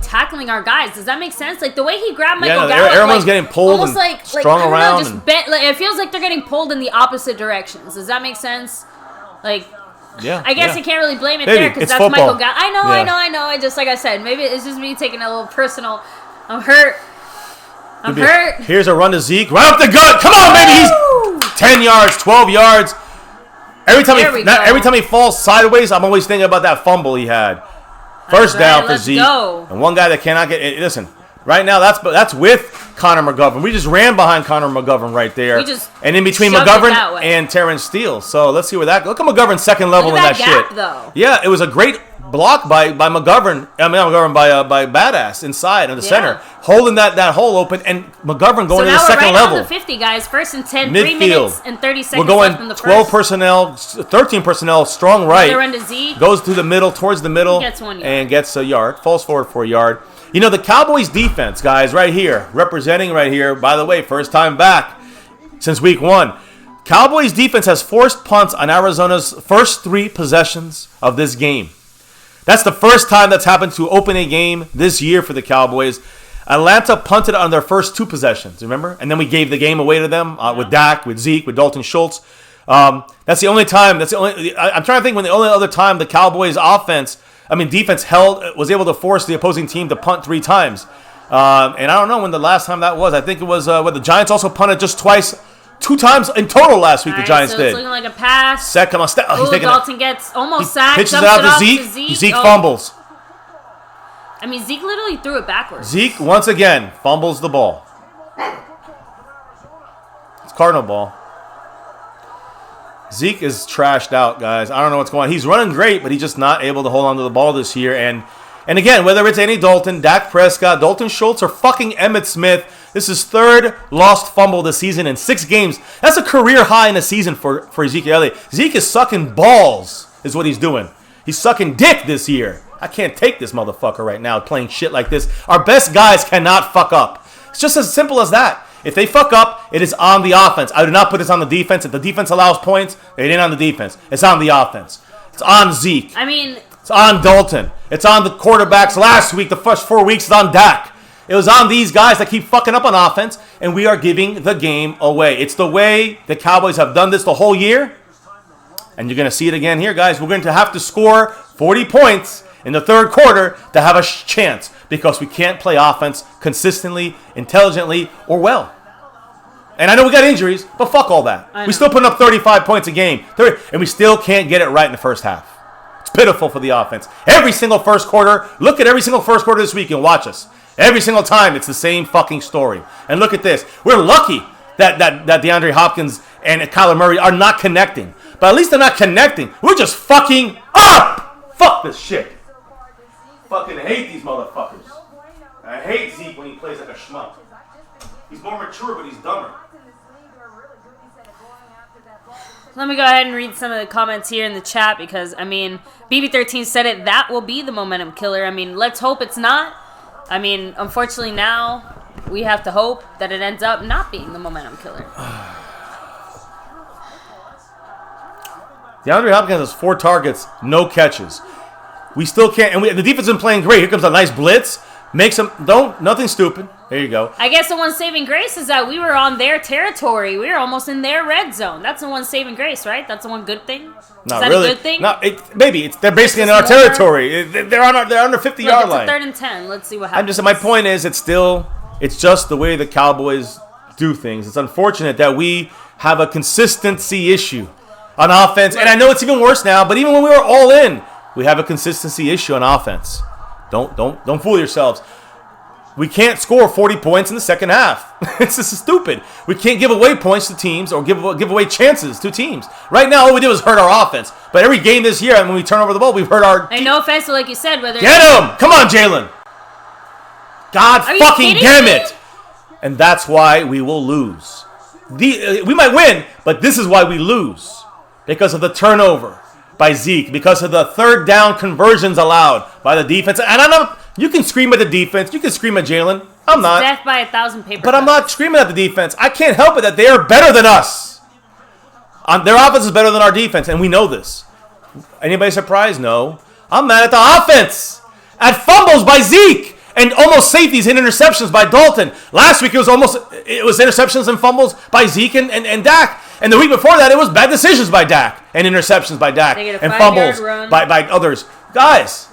tackling our guys. Does that make sense? Like the way he grabbed Michael Gallup. Everyone's getting pulled almost and strung around. It feels like they're getting pulled in the opposite directions. Does that make sense? Like, yeah. I guess you can't really blame it there because that's football. Michael Gallup. I know. I just, like I said, maybe it's just me taking a little personal. I'm hurt. Here's a run to Zeke. Right up the gut. Come on, baby. He's 10 yards, 12 yards. Every time he falls sideways, I'm always thinking about that fumble he had. First down for Zeke. And one guy that cannot get. Listen, right now that's with Connor McGovern. We just ran behind Connor McGovern right there. And in between McGovern and Terrence Steele. So let's see where that goes. Look at McGovern's second level in that shit. Though. Yeah, it was a great block by McGovern. I mean, not McGovern, by Badass inside in the center, holding that hole open, and McGovern going to the second level. So now we're right on the 50, guys. First and 10, midfield. 3 minutes and 30 seconds we're going left in the first. 12 personnel, 13 personnel, strong right. They run to Zeke. Goes to the middle, towards the middle, gets 1 yard. and gets a yard. Falls forward for a yard. You know, the Cowboys defense, guys, right here, representing right here, by the way, first time back since week 1. Cowboys defense has forced punts on Arizona's first 3 possessions of this game. That's the first time that's happened to open a game this year for the Cowboys. Atlanta punted on their first 2 possessions, remember? And then we gave the game away to them with Dak, with Zeke, with Dalton Schultz. That's the only time. I'm trying to think when the only other time the Cowboys defense was able to force the opposing team to punt 3 times. And I don't know when the last time that was. I think it was when the Giants also punted just twice. 2 times in total last week, the Giants did. It's looking like a pass. Second on step. Dalton gets almost sacked. Pitches it out to Zeke. Zeke fumbles. I mean, Zeke literally threw it backwards. Zeke, once again, fumbles the ball. It's Cardinal ball. Zeke is trashed out, guys. I don't know what's going on. He's running great, but he's just not able to hold on to the ball this year. And again, whether it's Andy Dalton, Dak Prescott, Dalton Schultz, or fucking Emmitt Smith, this is 3rd lost fumble this season in 6 games. That's a career high in a season for Ezekiel Elliott. Zeke is sucking balls, is what he's doing. He's sucking dick this year. I can't take this motherfucker right now playing shit like this. Our best guys cannot fuck up. It's just as simple as that. If they fuck up, it is on the offense. I do not put this on the defense. If the defense allows points, it ain't on the defense. It's on the offense. It's on Zeke. It's on Dalton. It's on the quarterbacks last week. The first 4 weeks is on Dak. It was on these guys that keep fucking up on offense, and we are giving the game away. It's the way the Cowboys have done this the whole year, and you're going to see it again here, guys. We're going to have to score 40 points in the 3rd quarter to have a chance because we can't play offense consistently, intelligently, or well. And I know we got injuries, but fuck all that. We still putting up 35 points a game, and we still can't get it right in the first half. It's pitiful for the offense. Every single first quarter, look at every single first quarter this week and watch us. Every single time, it's the same fucking story. And look at this. We're lucky that DeAndre Hopkins and Kyler Murray are not connecting. But at least they're not connecting. We're just fucking up. Fuck this shit. Fucking hate these motherfuckers. I hate Zeke when he plays like a schmuck. He's more mature, but he's dumber. Let me go ahead and read some of the comments here in the chat because, BB13 said it. That will be the momentum killer. Let's hope it's not. Unfortunately now, we have to hope that it ends up not being the momentum killer. DeAndre Hopkins has 4 targets, no catches. We still can't, and the defense has been playing great. Here comes a nice blitz. Makes them, nothing stupid. There you go. I guess the one saving grace is that we were on their territory. We were almost in their red zone. That's the one saving grace, right? That's the one good thing? Not is that really. A good thing? No, maybe. They're basically in our territory. They're on the 50-yard line. It's a 3rd and 10. Let's see what happens. My point is, it's just the way the Cowboys do things. It's unfortunate that we have a consistency issue on offense. And I know it's even worse now, but even when we were all in, we have a consistency issue on offense. Don't fool yourselves. We can't score 40 points in the second half. It's just stupid. We can't give away points to teams or give away chances to teams. Right now, all we did was hurt our offense. But every game this year, when we turn over the ball, we've hurt our... And no offense, like you said, whether... Get him! Come on, Jalen! God fucking damn it! And that's why we will lose. We might win, but this is why we lose. Because of the turnover by Zeke. Because of the 3rd down conversions allowed by the defense. And I know you can scream at the defense. You can scream at Jalen. I'm not. Death by 1,000 paper But I'm not screaming at the defense. I can't help it that they are better than us. Their offense is better than our defense, and we know this. Anybody surprised? No. I'm mad at the offense. At fumbles by Zeke. And almost safeties and interceptions by Dalton. Last week it was interceptions and fumbles by Zeke and Dak. And the week before that it was bad decisions by Dak and interceptions by Dak and fumbles by others. Guys,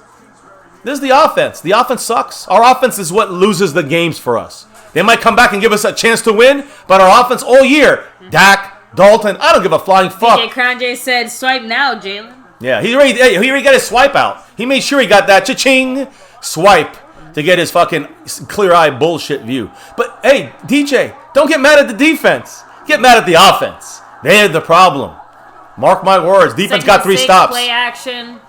this is the offense. The offense sucks. Our offense is what loses the games for us. They might come back and give us a chance to win, but our offense all year, Dak, Dalton, I don't give a flying fuck. DJ Crown J said, "Swipe now, Jalen." Yeah, he already got his swipe out. He made sure he got that cha-ching swipe to get his fucking clear-eyed bullshit view. But, hey, DJ, don't get mad at the defense. Get mad at the offense. They're the problem. Mark my words. Defense got 3 stops. Play action.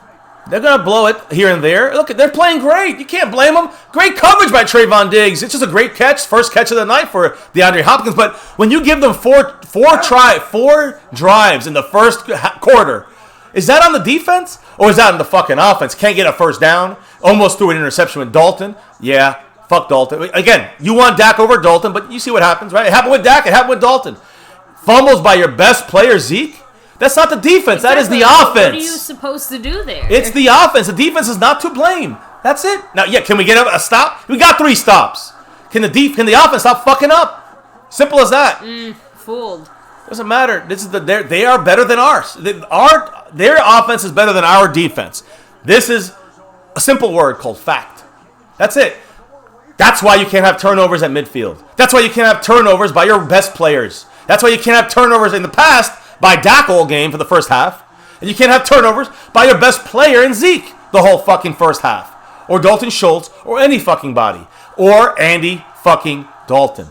They're going to blow it here and there. Look, they're playing great. You can't blame them. Great coverage by Trayvon Diggs. It's just a great catch. First catch of the night for DeAndre Hopkins. But when you give them four drives in the first quarter, is that on the defense or is that on the fucking offense? Can't get a first down. Almost threw an interception with Dalton. Yeah, fuck Dalton. Again, you want Dak over Dalton, but you see what happens, right? It happened with Dak. It happened with Dalton. Fumbles by your best player, Zeke. That's not the defense. Exactly. That is the offense. What are you supposed to do there? It's the offense. The defense is not to blame. That's it. Now, yeah, can we get a stop? We got 3 stops. Can the offense stop fucking up? Simple as that. Fooled. Doesn't matter. They are better than ours. Their offense is better than our defense. This is a simple word called fact. That's it. That's why you can't have turnovers at midfield. That's why you can't have turnovers by your best players. That's why you can't have turnovers in the past by Dak all game for the first half. And you can't have turnovers by your best player in Zeke the whole fucking first half. Or Dalton Schultz or any fucking body. Or Andy fucking Dalton,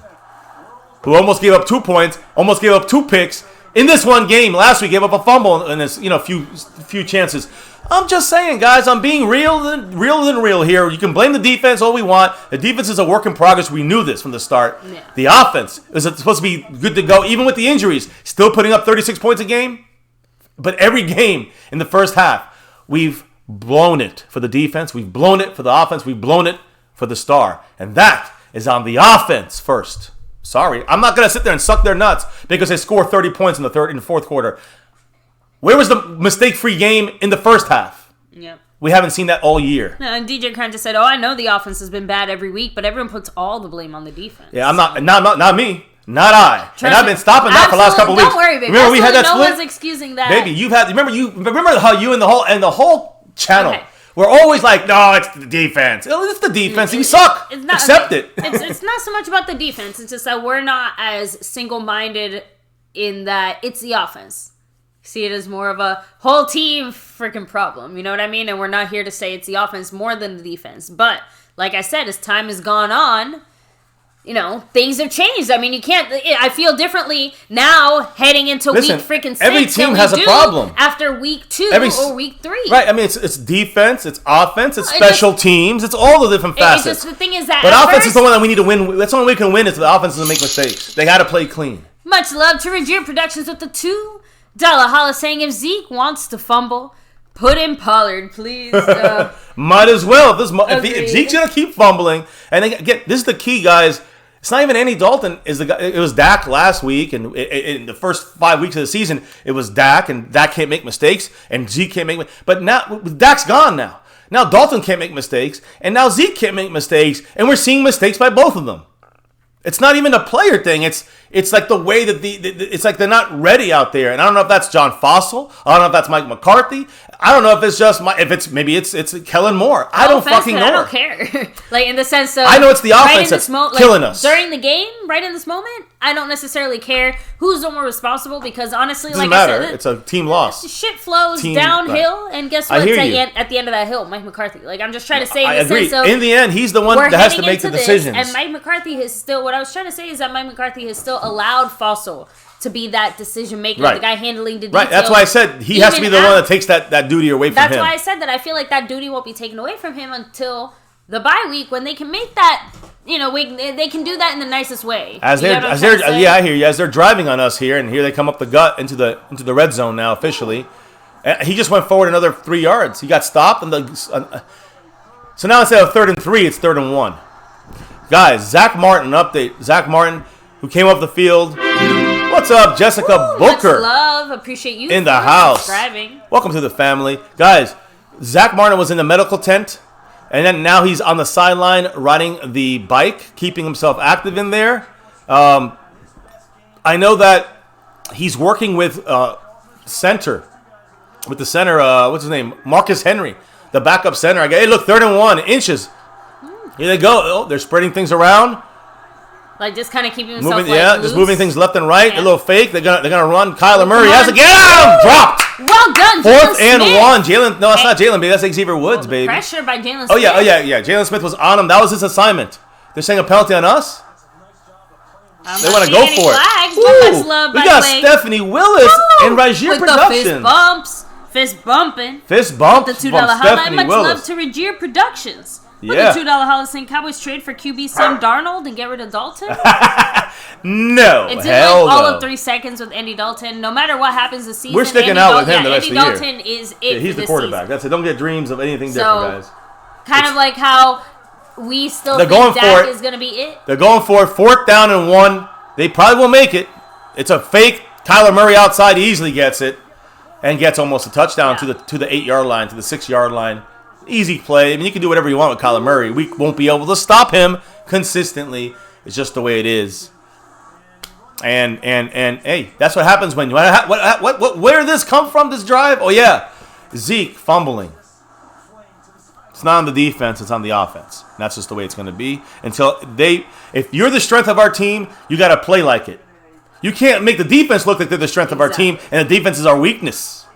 who almost gave up 2 points, almost gave up 2 picks. In this one game, last week, gave up a fumble in this, few chances. I'm just saying, guys, I'm being real than real here. You can blame the defense all we want. The defense is a work in progress. We knew this from the start. Yeah. The offense is supposed to be good to go, even with the injuries. Still putting up 36 points a game. But every game in the first half, we've blown it for the defense. We've blown it for the offense. We've blown it for the star. And that is on the offense first. Sorry, I'm not going to sit there and suck their nuts because they scored 30 points in the fourth quarter. Where was the mistake-free game in the first half? Yep. We haven't seen that all year. No, and DJ Crunch just said, I know the offense has been bad every week, but everyone puts all the blame on the defense. Yeah, not me. Not I. And I've been stopping that for the last couple of weeks. Don't worry, baby. Remember we had that split? No one's excusing that. Baby, remember how you and the whole channel we're always like, no, it's the defense. It's the defense. We suck. Accept it. It's not so much about the defense. It's just that we're not as single-minded in that it's the offense. See it as more of a whole team freaking problem. You know what I mean? And we're not here to say it's the offense more than the defense. But like I said, as time has gone on, things have changed. I mean, you can't. I feel differently now heading into week freaking 6. Every team has a problem after week 2 or week 3. Right. I mean, it's defense, it's offense, it's special teams, it's all the different facets. It's just the thing is that. But offense is the one that we need to win. That's the only way we can win. Is the offense doesn't make mistakes. They got to play clean. Much love to Regier Productions with the $2 holla saying if Zeke wants to fumble, put in Pollard, please. Might as well. If Zeke's gonna keep fumbling, and again, this is the key, guys. It's not even Andy Dalton. It was Dak last week, and in the first 5 weeks of the season, it was Dak, and Dak can't make mistakes, and Zeke can't make. But now Dak's gone now. Now Dalton can't make mistakes, and now Zeke can't make mistakes, and we're seeing mistakes by both of them. It's not even a player thing. It's like the way that it's like they're not ready out there. And I don't know if that's John Fossil. I don't know if that's Mike McCarthy. I don't know if it's just maybe it's Kellen Moore. I don't fucking know. I don't care. Like in the sense of I know it's the offense that's killing us during the game. Right in this moment, I don't necessarily care who's the more responsible because honestly, doesn't like matter. I said, it's a team loss. Shit flows downhill, right. And guess what? At the end of that hill, Mike McCarthy. Like I'm just trying to say, in the sense of in the end, he's the one that has to make the decisions. And Mike McCarthy has still. What I was trying to say is that Mike McCarthy has still allowed Fossil to be that decision maker, right. The guy handling the details. Right, that's why I said he has to be the one that takes that duty away from him. That's why I said that I feel like that duty won't be taken away from him until the bye week when they can make that, they can do that in the nicest way. I hear you. As they're driving on us here, and here they come up the gut into the red zone now officially. And he just went forward another 3 yards. He got stopped, so now instead of 3rd and 3, it's 3rd and 1. Guys, Zack Martin update. Zack Martin, who came off the field. What's up, Jessica Booker? Much love. Appreciate you in the house. Subscribing. Welcome to the family. Guys, Zack Martin was in the medical tent, and then now he's on the sideline riding the bike, keeping himself active in there. I know that he's working with the center, what's his name? Marcus Henry, the backup center. Hey, look, 3rd and 1, inches. Here they go. Oh, they're spreading things around. Like just kind of keeping himself loose. Just moving things left and right. Yeah. A little fake. They're gonna run. Kyler Murray has to get him. Dropped. Well done, 4th and 1. Jalen. No, that's not Jalen, baby. That's Xavier Woods, baby. Pressure by Jalen Smith. Oh yeah. Jalen Smith was on him. That was his assignment. They're saying a penalty on us. They want to go for it. We got Stephanie Willis and Regier Productions. With the fist bumps. Fist bumping. Fist bump. The $2 highlight. Much love to Regier Productions. Yeah. The $2 highlight saying Cowboys trade for QB Sam Darnold and get rid of Dalton. No. It's in hell like all no. of 3 seconds with Andy Dalton. No matter what happens this season, We're sticking out with him the rest of the year. Andy Dalton is it. He's for the quarterback. Season. That's it. Don't get dreams of anything different, guys. Kind of like how we still They're think going for Dak it. is going to be it. They're going for it. 4th down and 1. They probably will make it. It's a fake. Kyler Murray outside easily gets it and gets almost a touchdown to the 8-yard line, to the 6-yard line. Easy play. I mean, you can do whatever you want with Kyler Murray. We won't be able to stop him consistently. It's just the way it is. And hey, that's what happens when where did this come from? This drive? Oh yeah, Zeke fumbling. It's not on the defense, it's on the offense. And that's just the way it's going to be if you're the strength of our team, you got to play like it. You can't make the defense look like they're the strength of our team and the defense is our weakness.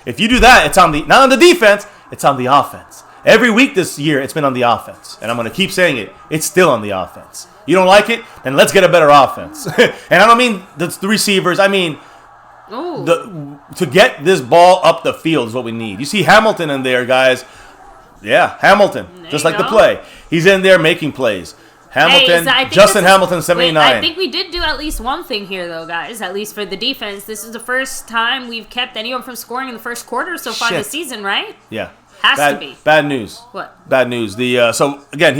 If you do that, it's on not on the defense, it's on the offense. Every week this year, it's been on the offense. And I'm going to keep saying it. It's still on the offense. You don't like it? Then let's get a better offense. And I don't mean the receivers. I mean to get this ball up the field is what we need. You see Hamilton in there, guys. Yeah, Hamilton. Just like the play. He's in there making plays. Hamilton, Justin Hamilton, 79. I think we did do at least one thing here, though, guys. At least for the defense. This is the first time we've kept anyone from scoring in the first quarter so far this season, right? Yeah. Has to be. Bad news. What? Bad news. So, again,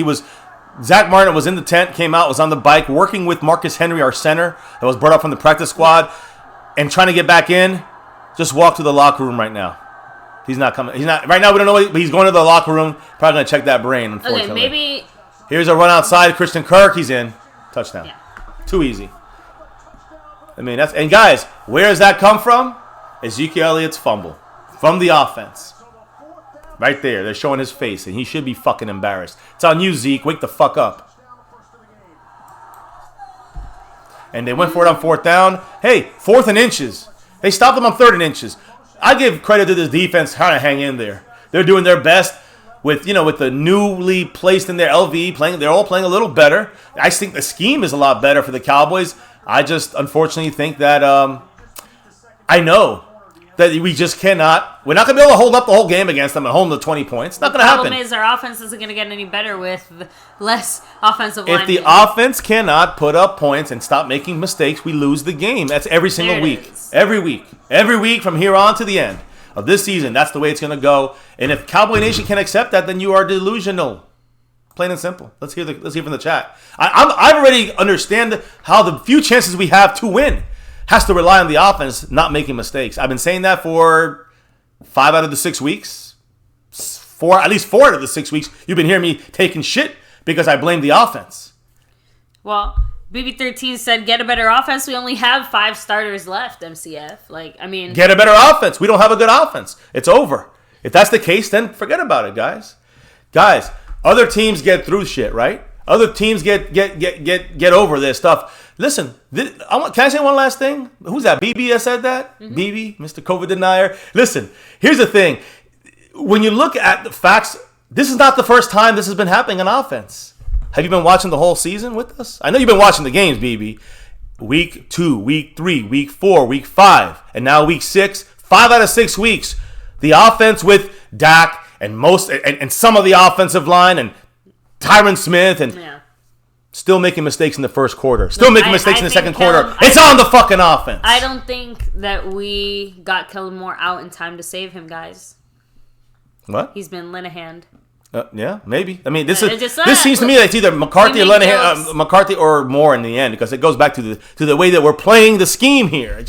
Zack Martin was in the tent, came out, was on the bike, working with Marcus Henry, our center, that was brought up from the practice squad, and trying to get back in. Just walk to the locker room right now. He's not coming. He's not. Right now, we don't know, but he's going to the locker room. Probably going to check that brain, unfortunately. Okay, maybe. Here's a run outside. Christian Kirk, he's in. Touchdown. Yeah. Too easy. I mean, and guys, where does that come from? Ezekiel Elliott's fumble. From the offense. Right there. They're showing his face, and he should be fucking embarrassed. It's on you, Zeke. Wake the fuck up. And they went for it on 4th down. Hey, 4th and inches. They stopped them on 3rd and inches. I give credit to this defense trying to hang in there. They're doing their best. With the newly placed in their LVE playing, they're all playing a little better. I think the scheme is a lot better for the Cowboys. I just unfortunately think that I know that we just cannot. We're not going to be able to hold up the whole game against them and hold them to 20 points. It's not going to happen. The problem is our offense isn't going to get any better with less offensive line. If the offense cannot put up points and stop making mistakes, we lose the game. That's every single week. Every week from here on to the end of this season. That's the way it's going to go. And if Cowboy Nation can accept that, then you are delusional. Plain and simple. Let's hear from the chat. I already understand how the few chances we have to win has to rely on the offense not making mistakes. I've been saying that for 5 out of the 6 weeks. At least 4 out of the 6 weeks. You've been hearing me taking shit because I blame the offense. Well, BB13 said, get a better offense. We only have 5 starters left, MCF. Get a better offense. We don't have a good offense. It's over. If that's the case, then forget about it, guys. Guys, other teams get through shit, right? Other teams get over this stuff. Listen, can I say one last thing? Who's that? BB that said that? Mm-hmm. BB, Mr. COVID denier. Listen, here's the thing. When you look at the facts, this is not the first time this has been happening on offense. Have you been watching the whole season with us? I know you've been watching the games, BB. Week 2, week 3, week 4, week 5, and now week 6. 5 out of 6 weeks. The offense with Dak and some of the offensive line and Tyron Smith and still making mistakes in the first quarter. Still making mistakes in the second quarter. It's on the fucking offense. I don't think that we got Kellen Moore out in time to save him, guys. What? He's been Linehan. Yeah, maybe. I mean, this seems to me like it's either McCarthy or Linehan, McCarthy or Moore in the end, because it goes back to the way that we're playing the scheme here.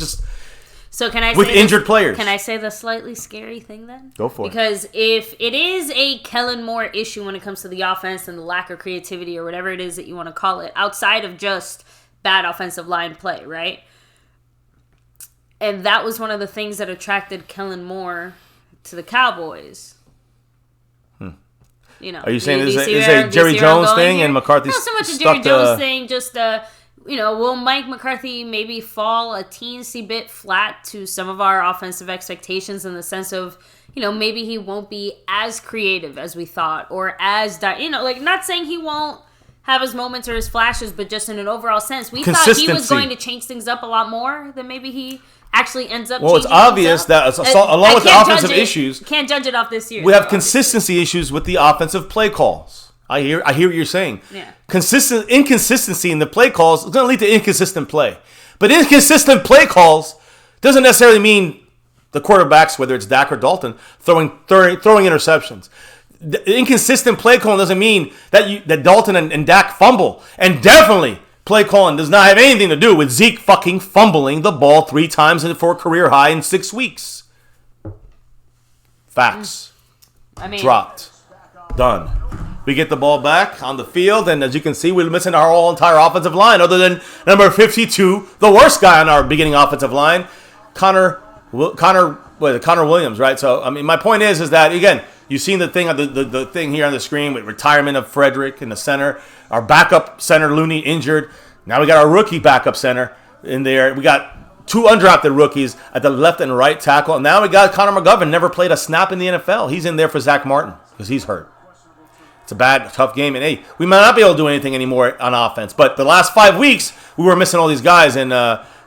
So can I with injured players? Can I say the slightly scary thing then? Go for it. Because if it is a Kellen Moore issue when it comes to the offense and the lack of creativity or whatever it is that you want to call it, outside of just bad offensive line play, right? And that was one of the things that attracted Kellen Moore to the Cowboys. Are you saying this is a Jerry Jones thing here? And McCarthy's not so much a Jerry Jones thing, just will Mike McCarthy maybe fall a teensy bit flat to some of our offensive expectations in the sense of, maybe he won't be as creative as we thought or as, not saying he won't have his moments or his flashes, but just in an overall sense, we thought he was going to change things up a lot more than maybe he actually ends up. Well, it's obvious that along with the offensive issues, can't judge it off this year. We have consistency issues with the offensive play calls. I hear what you're saying. Yeah. Inconsistency in the play calls is going to lead to inconsistent play. But inconsistent play calls doesn't necessarily mean the quarterbacks, whether it's Dak or Dalton, throwing interceptions. The inconsistent play calling doesn't mean that Dalton and Dak fumble. And definitely, play calling does not have anything to do with Zeke fucking fumbling the ball 3 times for a career high in 6 weeks. Facts. Dropped. Done. We get the ball back on the field, and as you can see, we're missing our whole entire offensive line, other than number 52, the worst guy on our beginning offensive line, Connor Williams, right? So, I mean, my point is that, again, you've seen the thing here on the screen with retirement of Frederick in the center, our backup center, Looney, injured. Now we got our rookie backup center in there. We got 2 undrafted rookies at the left and right tackle. And now we got Connor McGovern, never played a snap in the NFL. He's in there for Zack Martin because he's hurt. It's a bad, tough game. And, hey, we might not be able to do anything anymore on offense. But the last 5 weeks, we were missing all these guys and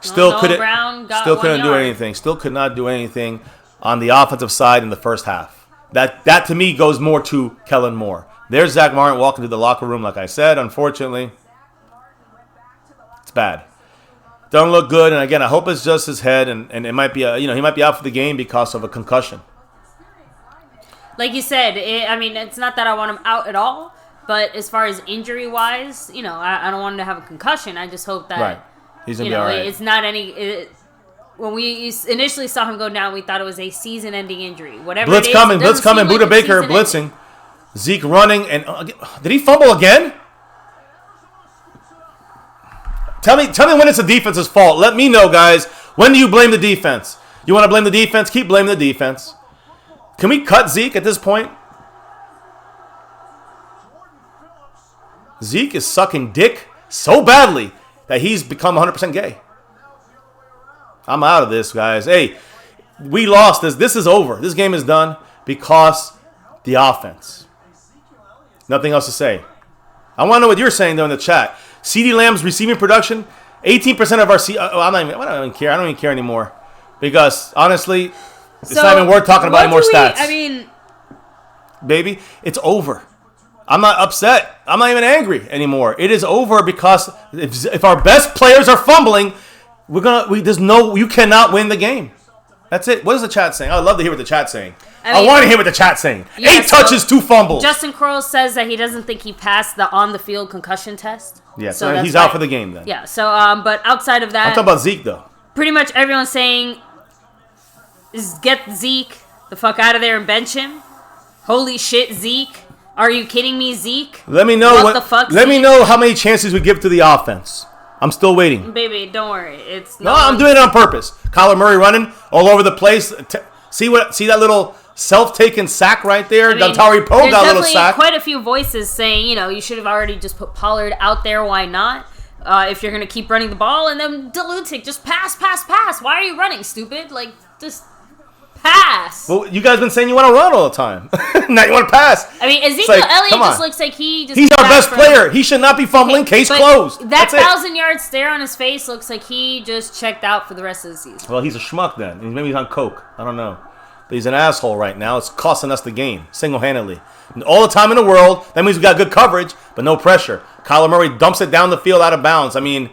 still couldn't do anything. Still could not do anything on the offensive side in the first half. That to me goes more to Kellen Moore. There's Zack Martin walking to the locker room, like I said. Unfortunately, it's bad. Doesn't look good. And again, I hope it's just his head, and it might be he might be out for the game because of a concussion. Like you said, it's not that I want him out at all, but as far as injury wise, I don't want him to have a concussion. I just hope that he's gonna be all right. It's not any. When we initially saw him go down, we thought it was a season-ending injury. Whatever Blitz it is, blitz coming. Buda Baker blitzing. Zeke running, and did he fumble again? Tell me when it's the defense's fault. Let me know, guys. When do you blame the defense? You want to blame the defense? Keep blaming the defense. Can we cut Zeke at this point? Zeke is sucking dick so badly that he's become 100% gay. I'm out of this, guys. Hey, we lost this. This is over. This game is done because the offense. Nothing else to say. I want to know what you're saying, though, in the chat. CeeDee Lamb's receiving production, 18% of our... I don't even care. I don't even care anymore. Because, honestly, it's not even worth talking about any more stats. Baby, it's over. I'm not upset. I'm not even angry anymore. It is over because if our best players are fumbling... you cannot win the game. That's it. What is the chat saying? I'd love to hear what the chat's saying. I want to hear what the chat's saying. 8 touches, 2 fumbles. Justin Crowell says that he doesn't think he passed the on-the-field concussion test. Yeah, so he's out for the game then. Yeah, so, but outside of that... I'm talking about Zeke, though. Pretty much everyone's saying, get Zeke the fuck out of there and bench him. Holy shit, Zeke. Are you kidding me, Zeke? Let me know Let me know how many chances we give to the offense. I'm still waiting. Baby, don't worry. I'm doing it on purpose. Kyler Murray running all over the place. See that little self-taken sack right there? Dontari Poe got a little sack. There's quite a few voices saying, you should have already just put Pollard out there. Why not? If you're going to keep running the ball, and then Dilutic, just pass. Why are you running, stupid? Just pass. Well, you guys been saying you want to run all the time. Now you want to pass. Ezekiel Elliott just looks like he's our best player. He should not be fumbling. Case closed. That 1,000-yard stare on his face looks like he just checked out for the rest of the season. Well, he's a schmuck then. Maybe he's on coke. I don't know. But he's an asshole right now. It's costing us the game single-handedly. And all the time in the world. That means we got good coverage, but no pressure. Kyler Murray dumps it down the field out of bounds. And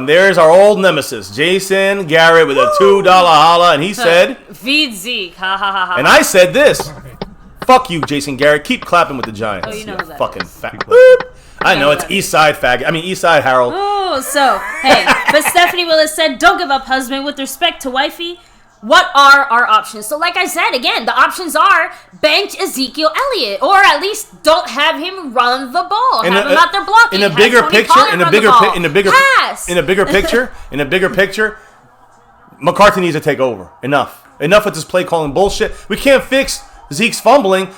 there's our old nemesis, Jason Garrett, with a $2 holla, and he said, "Feed Zeke, ha ha ha ha." And I said this: "Fuck you, Jason Garrett. Keep clapping with the Giants." Oh, you know that. Fucking fat. I know it's East Side faggot. East Side Harold. Oh, so hey, but Stephanie Willis said, "Don't give up, husband." With respect to wifey, what are our options? So, like I said, again, the options are bench Ezekiel Elliott, or at least don't have him run the ball. Have him out there blocking. In a bigger picture, McCarthy needs to take over. Enough with this play calling bullshit. We can't fix Zeke's fumbling.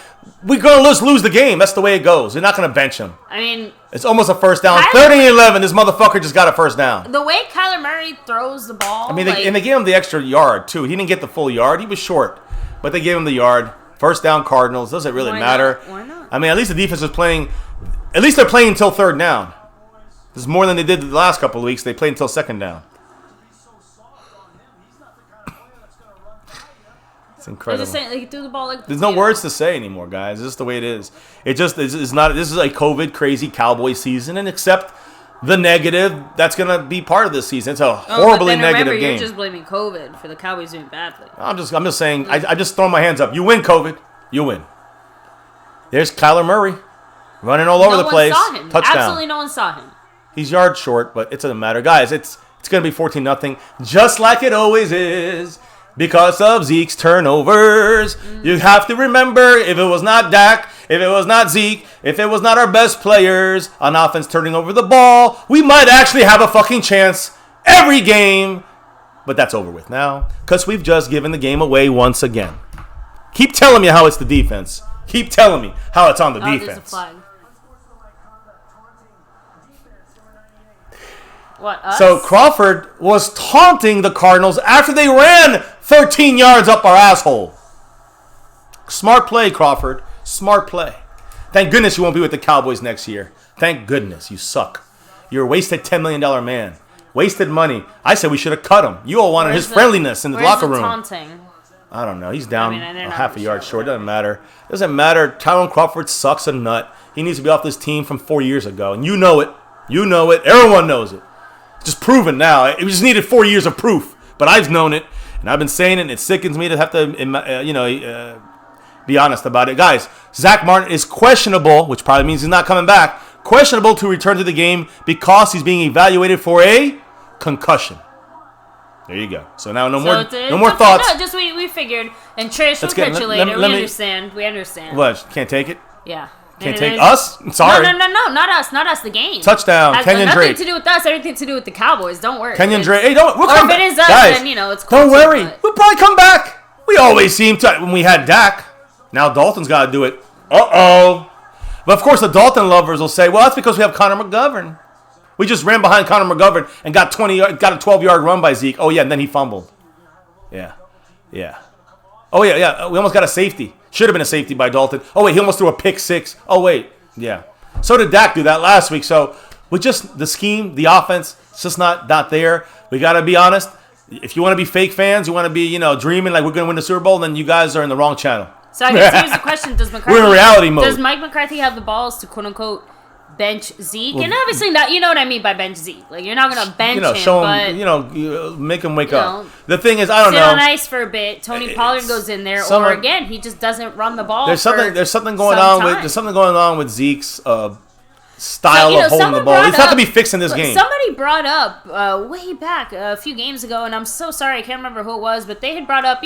We're gonna lose the game. That's the way it goes. You're not gonna bench him. It's almost a first down. 30-11. This motherfucker just got a first down. The way Kyler Murray throws the ball. And they gave him the extra yard too. He didn't get the full yard. He was short, but they gave him the yard. First down Cardinals. Doesn't really matter. Why not? I mean, at least the defense is playing. At least they're playing until third down. This is more than they did the last couple of weeks. They played until second down. It's incredible. Just saying, like, he threw the ball like there's no words to say anymore, guys. It's just the way it is. It just is not. This is a COVID crazy Cowboy season, and accept the negative that's going to be part of this season. It's a horribly negative game. You're just blaming COVID for the Cowboys doing badly. I'm just saying. I just throw my hands up. You win, COVID. You win. There's Kyler Murray running all over the place. Saw him. Touchdown. Absolutely, no one saw him. He's yards short, but it doesn't matter, guys. It's going to be 14-0, just like it always is. Because of Zeke's turnovers. You have to remember, if it was not Dak, if it was not Zeke, if it was not our best players on offense turning over the ball, we might actually have a fucking chance every game. But that's over with now, because we've just given the game away once again. Keep telling me how it's the defense. Keep telling me how it's on the defense. There's a flag. What, us? So Crawford was taunting the Cardinals after they ran 13 yards up our asshole. Smart play, Crawford. Smart play. Thank goodness you won't be with the Cowboys next year. Thank goodness. You suck. You're a wasted $10 million man. Wasted money. I said we should have cut him. You all wanted his friendliness in the locker room. Taunting? I don't know. He's down a half a yard short. Doesn't matter. Doesn't matter. Tyrone Crawford sucks a nut. He needs to be off this team from 4 years ago. And you know it. You know it. Everyone knows it. Just proven now. It just needed 4 years of proof. But I've known it. And I've been saying it. And it sickens me to have to, be honest about it. Guys, Zack Martin is questionable, which probably means he's not coming back. Questionable to return to the game because he's being evaluated for a concussion. There you go. So now no more thoughts. No, just we figured. And Trish, we'll catch you later. We understand. We understand. What? Can't take it? Yeah. Can't take us? Sorry. No, not us. Not us, the game. Touchdown, Kenyon Drake. Nothing to do with us, everything to do with the Cowboys. Don't worry. Kenyon Drake. Hey, we'll come back. If it is us, guys, then, it's cool. Don't worry. We'll probably come back. We always seem to, when we had Dak. Now Dalton's got to do it. Uh-oh. But, of course, the Dalton lovers will say, well, that's because we have Connor McGovern. We just ran behind Connor McGovern and got a 12-yard run by Zeke. Oh, yeah, and then he fumbled. Yeah. Oh, yeah. We almost got a safety. Should have been a safety by Dalton. Oh, wait, he almost threw a pick six. Oh, wait. Yeah. So did Dak do that last week. So with just the scheme, the offense, it's just not there. We got to be honest. If you want to be fake fans, you want to be, dreaming like we're going to win the Super Bowl, then you guys are in the wrong channel. So I guess here's the question. We're in reality mode. Does Mike McCarthy have the balls to, quote-unquote, bench Zeke? And obviously not. You know what I mean by bench Zeke. Like, you're not going to bench him, show but... him, make him wake up. The thing is, I don't know. Sit on ice for a bit. Tony Pollard goes in there. Or, again, he just doesn't run the ball There's something going on with Zeke's style of holding the ball. He's not going to be fixing this game. Somebody brought up way back a few games ago, and I'm so sorry, I can't remember who it was, but they had brought up,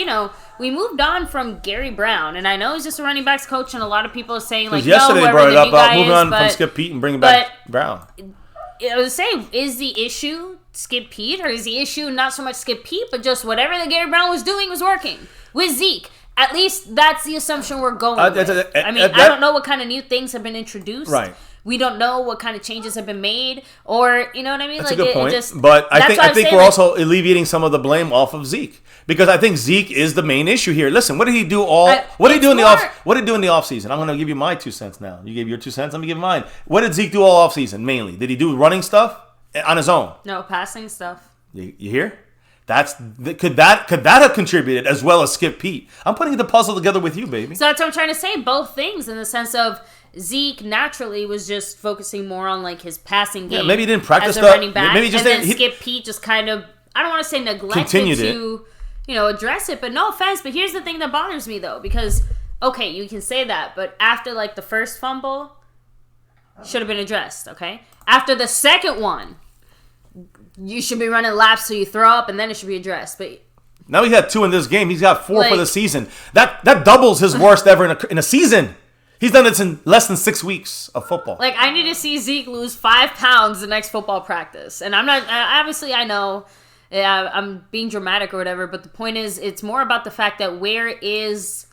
we moved on from Gary Brown, and I know he's just a running backs coach, and a lot of people are saying, like, yesterday no, brought it up about moving on from Skip Pete and bringing back Brown. I was saying, is the issue Skip Pete, or is the issue not so much Skip Pete, but just whatever that Gary Brown was doing was working with Zeke? At least that's the assumption we're going with. I don't know what kind of new things have been introduced. Right. We don't know what kind of changes have been made, or you know what I mean. That's a good point. But I think we're also alleviating some of the blame off of Zeke, because I think Zeke is the main issue here. Listen, what did he do What did he do in the offseason? I'm going to give you my 2 cents now. You gave your 2 cents. Let me give mine. What did Zeke do all offseason? Mainly, did he do running stuff on his own? No, passing stuff. You hear? Could that have contributed as well as Skip Pete? I'm putting the puzzle together with you, baby. So that's what I'm trying to say. Both things, in the sense of Zeke naturally was just focusing more on like his passing game. Yeah, maybe he didn't practice as a running back. Maybe just and then Skip Pete just kind of, I don't want to say neglected to address it, but no offense. But here's the thing that bothers me though, because okay, you can say that, but after like the first fumble, should have been addressed. Okay, after the second one, you should be running laps so you throw up, and then it should be addressed. But now he had 2 in this game. He's got 4 for the season. That doubles his worst ever in a season. He's done it in less than 6 weeks of football. Like, I need to see Zeke lose 5 pounds the next football practice. And I'm not, obviously I know I'm being dramatic or whatever, but the point is, it's more about the fact that where is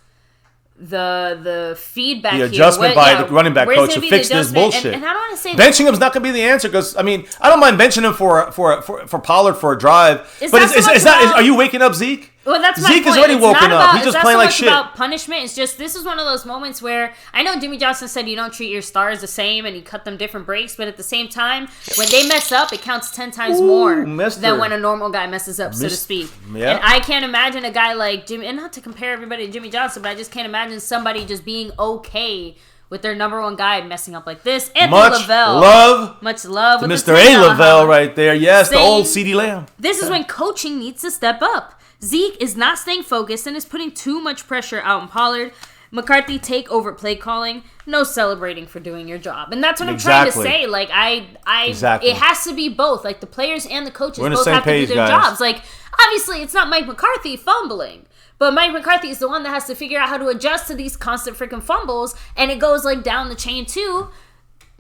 the feedback the adjustment here? by the running back coach to fix this bullshit. And I don't want to say benching him's not going to be the answer, because I mean, I don't mind benching him for Pollard for a drive, but it's not. Are you waking up Zeke? Well, that's my Zeke point. is already It's woken not up. about, He's just it's playing not so like much shit. about punishment. It's just this is one of those moments where I know Jimmy Johnson said you don't treat your stars the same and you cut them different breaks, but at the same time, when they mess up, it counts 10 times more than when a normal guy messes up, so to speak. Yeah. And I can't imagine a guy like Jimmy, and not to compare everybody to Jimmy Johnson, but I just can't imagine somebody just being okay with their number one guy messing up like this. Anthony Much Lavelle. Much love to with Mr. A. Lavelle right there. Yes, the old CeeDee Lamb. This is when coaching needs to step up. Zeke is not staying focused and is putting too much pressure out on Pollard. McCarthy take over play calling. No celebrating for doing your job. And that's what I'm trying to say. Like, it has to be both. Like, the players and the coaches both have to do their jobs. Like, obviously, it's not Mike McCarthy fumbling. But Mike McCarthy is the one that has to figure out how to adjust to these constant freaking fumbles. And it goes, like, down the chain, too.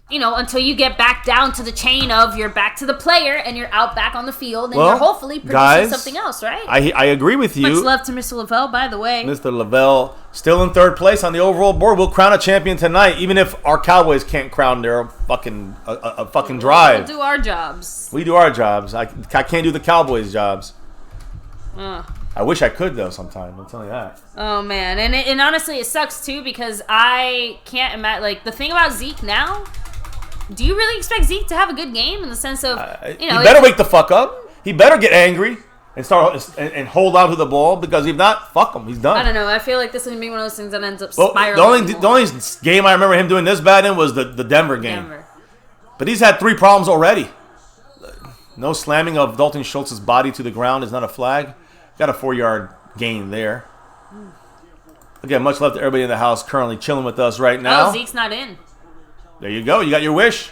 You know, until you get back down to the chain of you're back to the player and you're out back on the field and you're hopefully producing something else, right? I agree with you. Much love to Mr. Lavelle, by the way. Mr. Lavelle still in third place on the overall board. We'll crown a champion tonight, even if our Cowboys can't crown their fucking drive. We'll do our jobs. We do our jobs. I can't do the Cowboys' jobs. I wish I could, though, sometime. I'll tell you that. Oh, man. And honestly, it sucks, too, because I can't imagine. Like, the thing about Zeke now... Do you really expect Zeke to have a good game in the sense of, he better wake the fuck up. He better get angry and start and hold on to the ball because if not, fuck him. He's done. I don't know. I feel like this is going to be one of those things that ends up spiraling. The only game I remember him doing this bad in was the Denver game. But he's had 3 problems already. No slamming of Dalton Schultz's body to the ground is not a flag. Got a 4-yard gain there. Again, much love to everybody in the house currently chilling with us right now. Oh, Zeke's not in. There you go. You got your wish.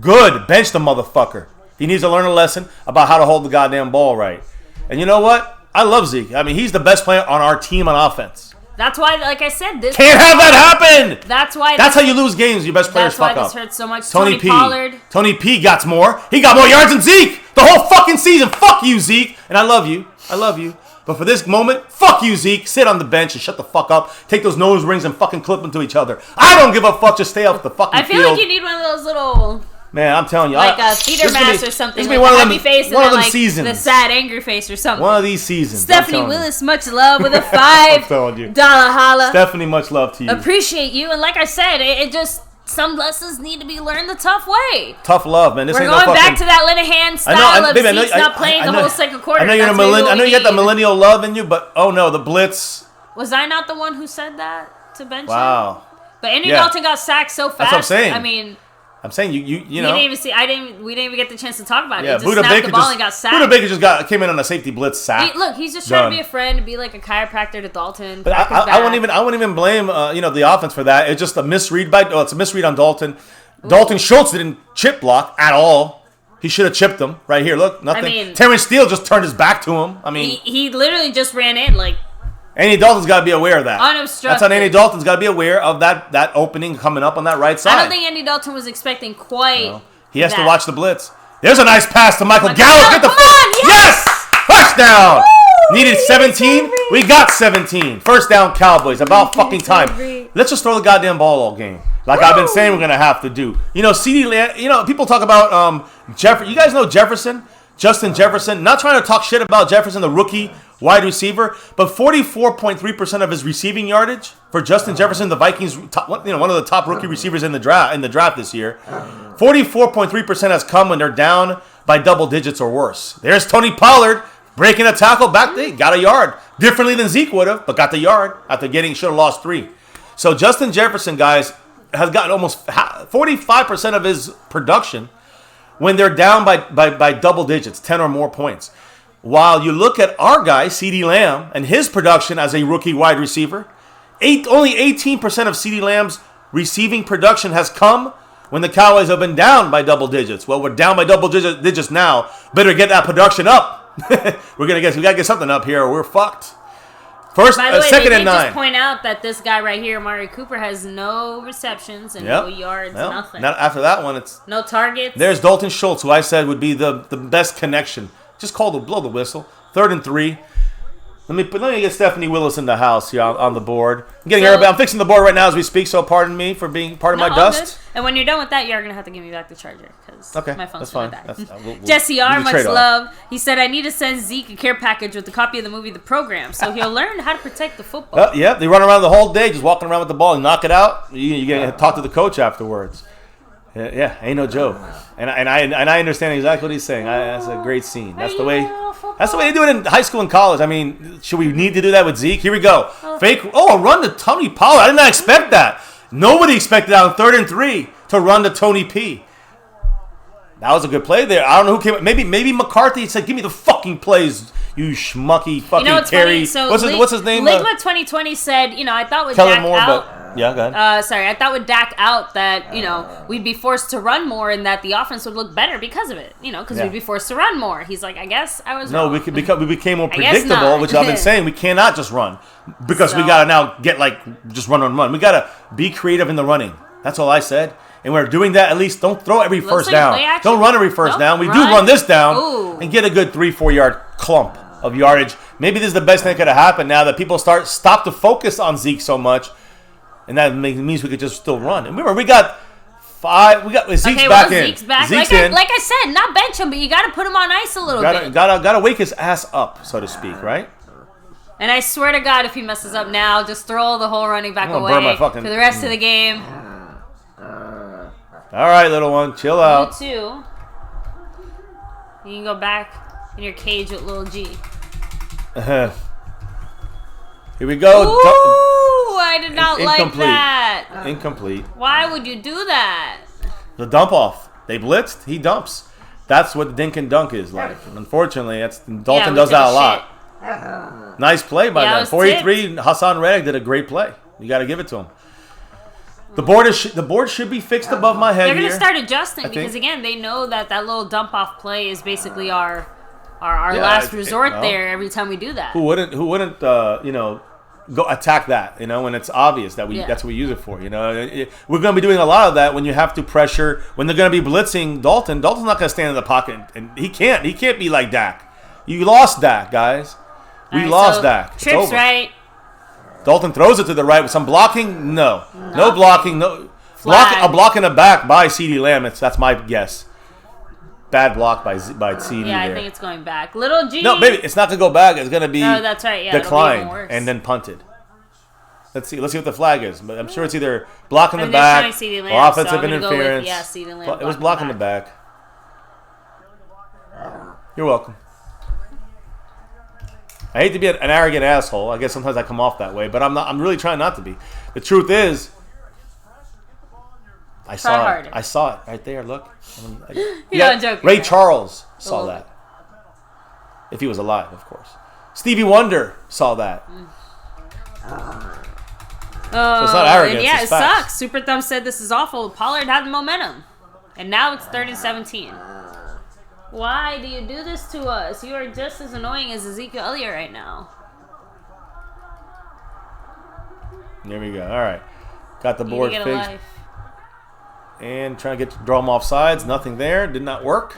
Good. Bench the motherfucker. He needs to learn a lesson about how to hold the goddamn ball right. And you know what? I love Zeke. I mean, he's the best player on our team on offense. That's why, like I said, this... Can't have that happen! That's how you lose games. Your best players fuck up. That's why this hurts so much. Tony P. Pollard. Tony P got more. He got more yards than Zeke. The whole fucking season. Fuck you, Zeke. And I love you. I love you. But for this moment, fuck you, Zeke. Sit on the bench and shut the fuck up. Take those nose rings and fucking clip them to each other. I don't give a fuck. Just stay off the fucking field. I feel like you need one of those little... Man, I'm telling you. Like a theater mask or something. This like be one a of happy them, face and one of then them like seasons. the sad, angry face or something. One of these seasons. Stephanie Willis, much love with a $5 holla. Stephanie, much love to you. Appreciate you. And like I said, it just... Some lessons need to be learned the tough way. Tough love, man. This We're ain't going no back to that Linehan style of Zeke's not playing the whole second quarter. I know you're I know you got the millennial love in you, but oh no, the blitz. Was I not the one who said that to bench him? Wow. But Andy Dalton got sacked so fast. That's what I'm saying. I mean, I'm saying you know. You didn't even see. We didn't even get the chance to talk about it. Yeah, He just snapped the ball and got sacked. Buda Baker just came in on a safety blitz sack. Look, he's just trying to be a friend, to be like a chiropractor to Dalton. But I wouldn't even blame the offense for that. It's just a misread it's a misread on Dalton. Ooh. Dalton Schultz didn't chip block at all. He should have chipped him right here. Look, nothing. I mean, Terrence Steele just turned his back to him. I mean, he literally just ran in like. Andy Dalton's got to be aware of that. Unobstructed. That's on Andy Dalton's got to be aware of that opening coming up on that right side. I don't think Andy Dalton was expecting quite. He has to watch the blitz. There's a nice pass to Michael Gallup. Get the yes! Touchdown! Woo! Needed 17. We got 17. First down, Cowboys. About fucking time. Let's just throw the goddamn ball all game. Like I've been saying we're going to have to do. CeeDee Lamb, people talk about Jefferson. You guys know Jefferson? Justin Jefferson. Not trying to talk shit about Jefferson, the rookie wide receiver, but 44.3% of his receiving yardage for Justin Jefferson, the Vikings, one of the top rookie receivers in the draft this year. 44.3% has come when they're down by double digits or worse. There's Tony Pollard breaking a tackle back there, got a yard. Differently than Zeke would have, but got the yard after should have lost 3. So Justin Jefferson, guys, has gotten almost 45% of his production when they're down by double digits, 10 or more points. While you look at our guy, CeeDee Lamb, and his production as a rookie wide receiver, only 18% of CeeDee Lamb's receiving production has come when the Cowboys have been down by double digits. Well, we're down by double digits now. Better get that production up. we got to get something up here or we're fucked. First, by the way, second they and did 9. Just point out that this guy right here, Amari Cooper, has no receptions and no yards, nothing. Not after that one, it's no targets. There's Dalton Schultz, who I said would be the best connection. Just blow the whistle. 3rd and 3. Let me get Stephanie Willis in the house here on the board. I'm getting her. I'm fixing the board right now as we speak. So pardon me for being part of my dust. Good. And when you're done with that, you're gonna have to give me back the charger because my phone's gonna die. We'll Jesse R, much love. He said I need to send Zeke a care package with a copy of the movie The Program, so he'll learn how to protect the football. They run around the whole day just walking around with the ball and knock it out. You get to talk to the coach afterwards. Yeah, ain't no joke. And I understand exactly what he's saying. That's a great scene. That's the way they do it in high school and college. I mean, should we need to do that with Zeke? Here we go. Fake. A run to Tony Pollard. I did not expect that. Nobody expected that on 3rd and 3 to run to Tony P. That was a good play there. I don't know who came. Maybe McCarthy said, "Give me the fucking plays, you schmucky fucking Terry." So what's his name? Ligma 2020 said, I thought with Kellen Dak Moore, out. Yeah, go ahead. I thought with Dak out that, we'd be forced to run more and that the offense would look better because of it, because we'd be forced to run more. He's like, I guess I was wrong. We became more predictable, which I've been saying. We cannot just run because we got to now get just run. We got to be creative in the running. That's all I said. And we're doing that. At least don't throw every first down. Don't run every first down. We do run this down and get a good 3-4 yard clump of yardage. Maybe this is the best thing that could have happened now that people stop to focus on Zeke so much. And that means we could just still run. And remember, we got 5. We got Zeke's back in. Zeke's back. Zeke's like I said, not bench him, but you got to put him on ice a little bit. Gotta wake his ass up, so to speak, right? And I swear to God, if he messes up now, just throw the whole running back away for the rest of the game. All right, little one, chill out. You too. You can go back in your cage with little G. Here we go. Ooh, I did not like that. Incomplete. Why would you do that? The dump off. They blitzed. He dumps. That's what the dink and dunk is like. Unfortunately, Dalton does that a lot. Nice play by them. 43. Hassan Reddick did a great play. You got to give it to him. The board should be fixed above my head. They're going to start adjusting because again, they know that little dump off play is basically our last resort there every time we do that. Who wouldn't go attack that, when it's obvious that that's what we use it for, we're going to be doing a lot of that when you have to pressure, when they're going to be blitzing Dalton. Dalton's not going to stand in the pocket, and he can't be like Dak. You lost Dak, guys. We lost Dak. Trips right. Dalton throws it to the right with some blocking. No blocking. No a block in the back by CeeDee Lamb. That's my guess. Bad block by CeeDee. Yeah, I think it's going back. Little G. No, baby, it's not going to go back. It's going to be that's right. Yeah, declined and then punted. Let's see what the flag is. But I'm sure it's either blocking the back or offensive interference. CeeDee Lamb. It was blocking the back. You're welcome. I hate to be an arrogant asshole. I guess sometimes I come off that way, but I'm not. I'm really trying not to be. The truth is, I saw it right there. Look. You're not joking. Ray Charles saw that. If he was alive, of course. Stevie Wonder saw that. So it's not arrogance. Yeah, it's it facts. sucks. Super Thumb said this is awful. Pollard had the momentum, and now it's 3rd and 17. Why do you do this to us? You are just as annoying as Ezekiel Elliott right now. There we go. All right. Got the board fixed. And trying to draw them off sides. Nothing there. Did not work.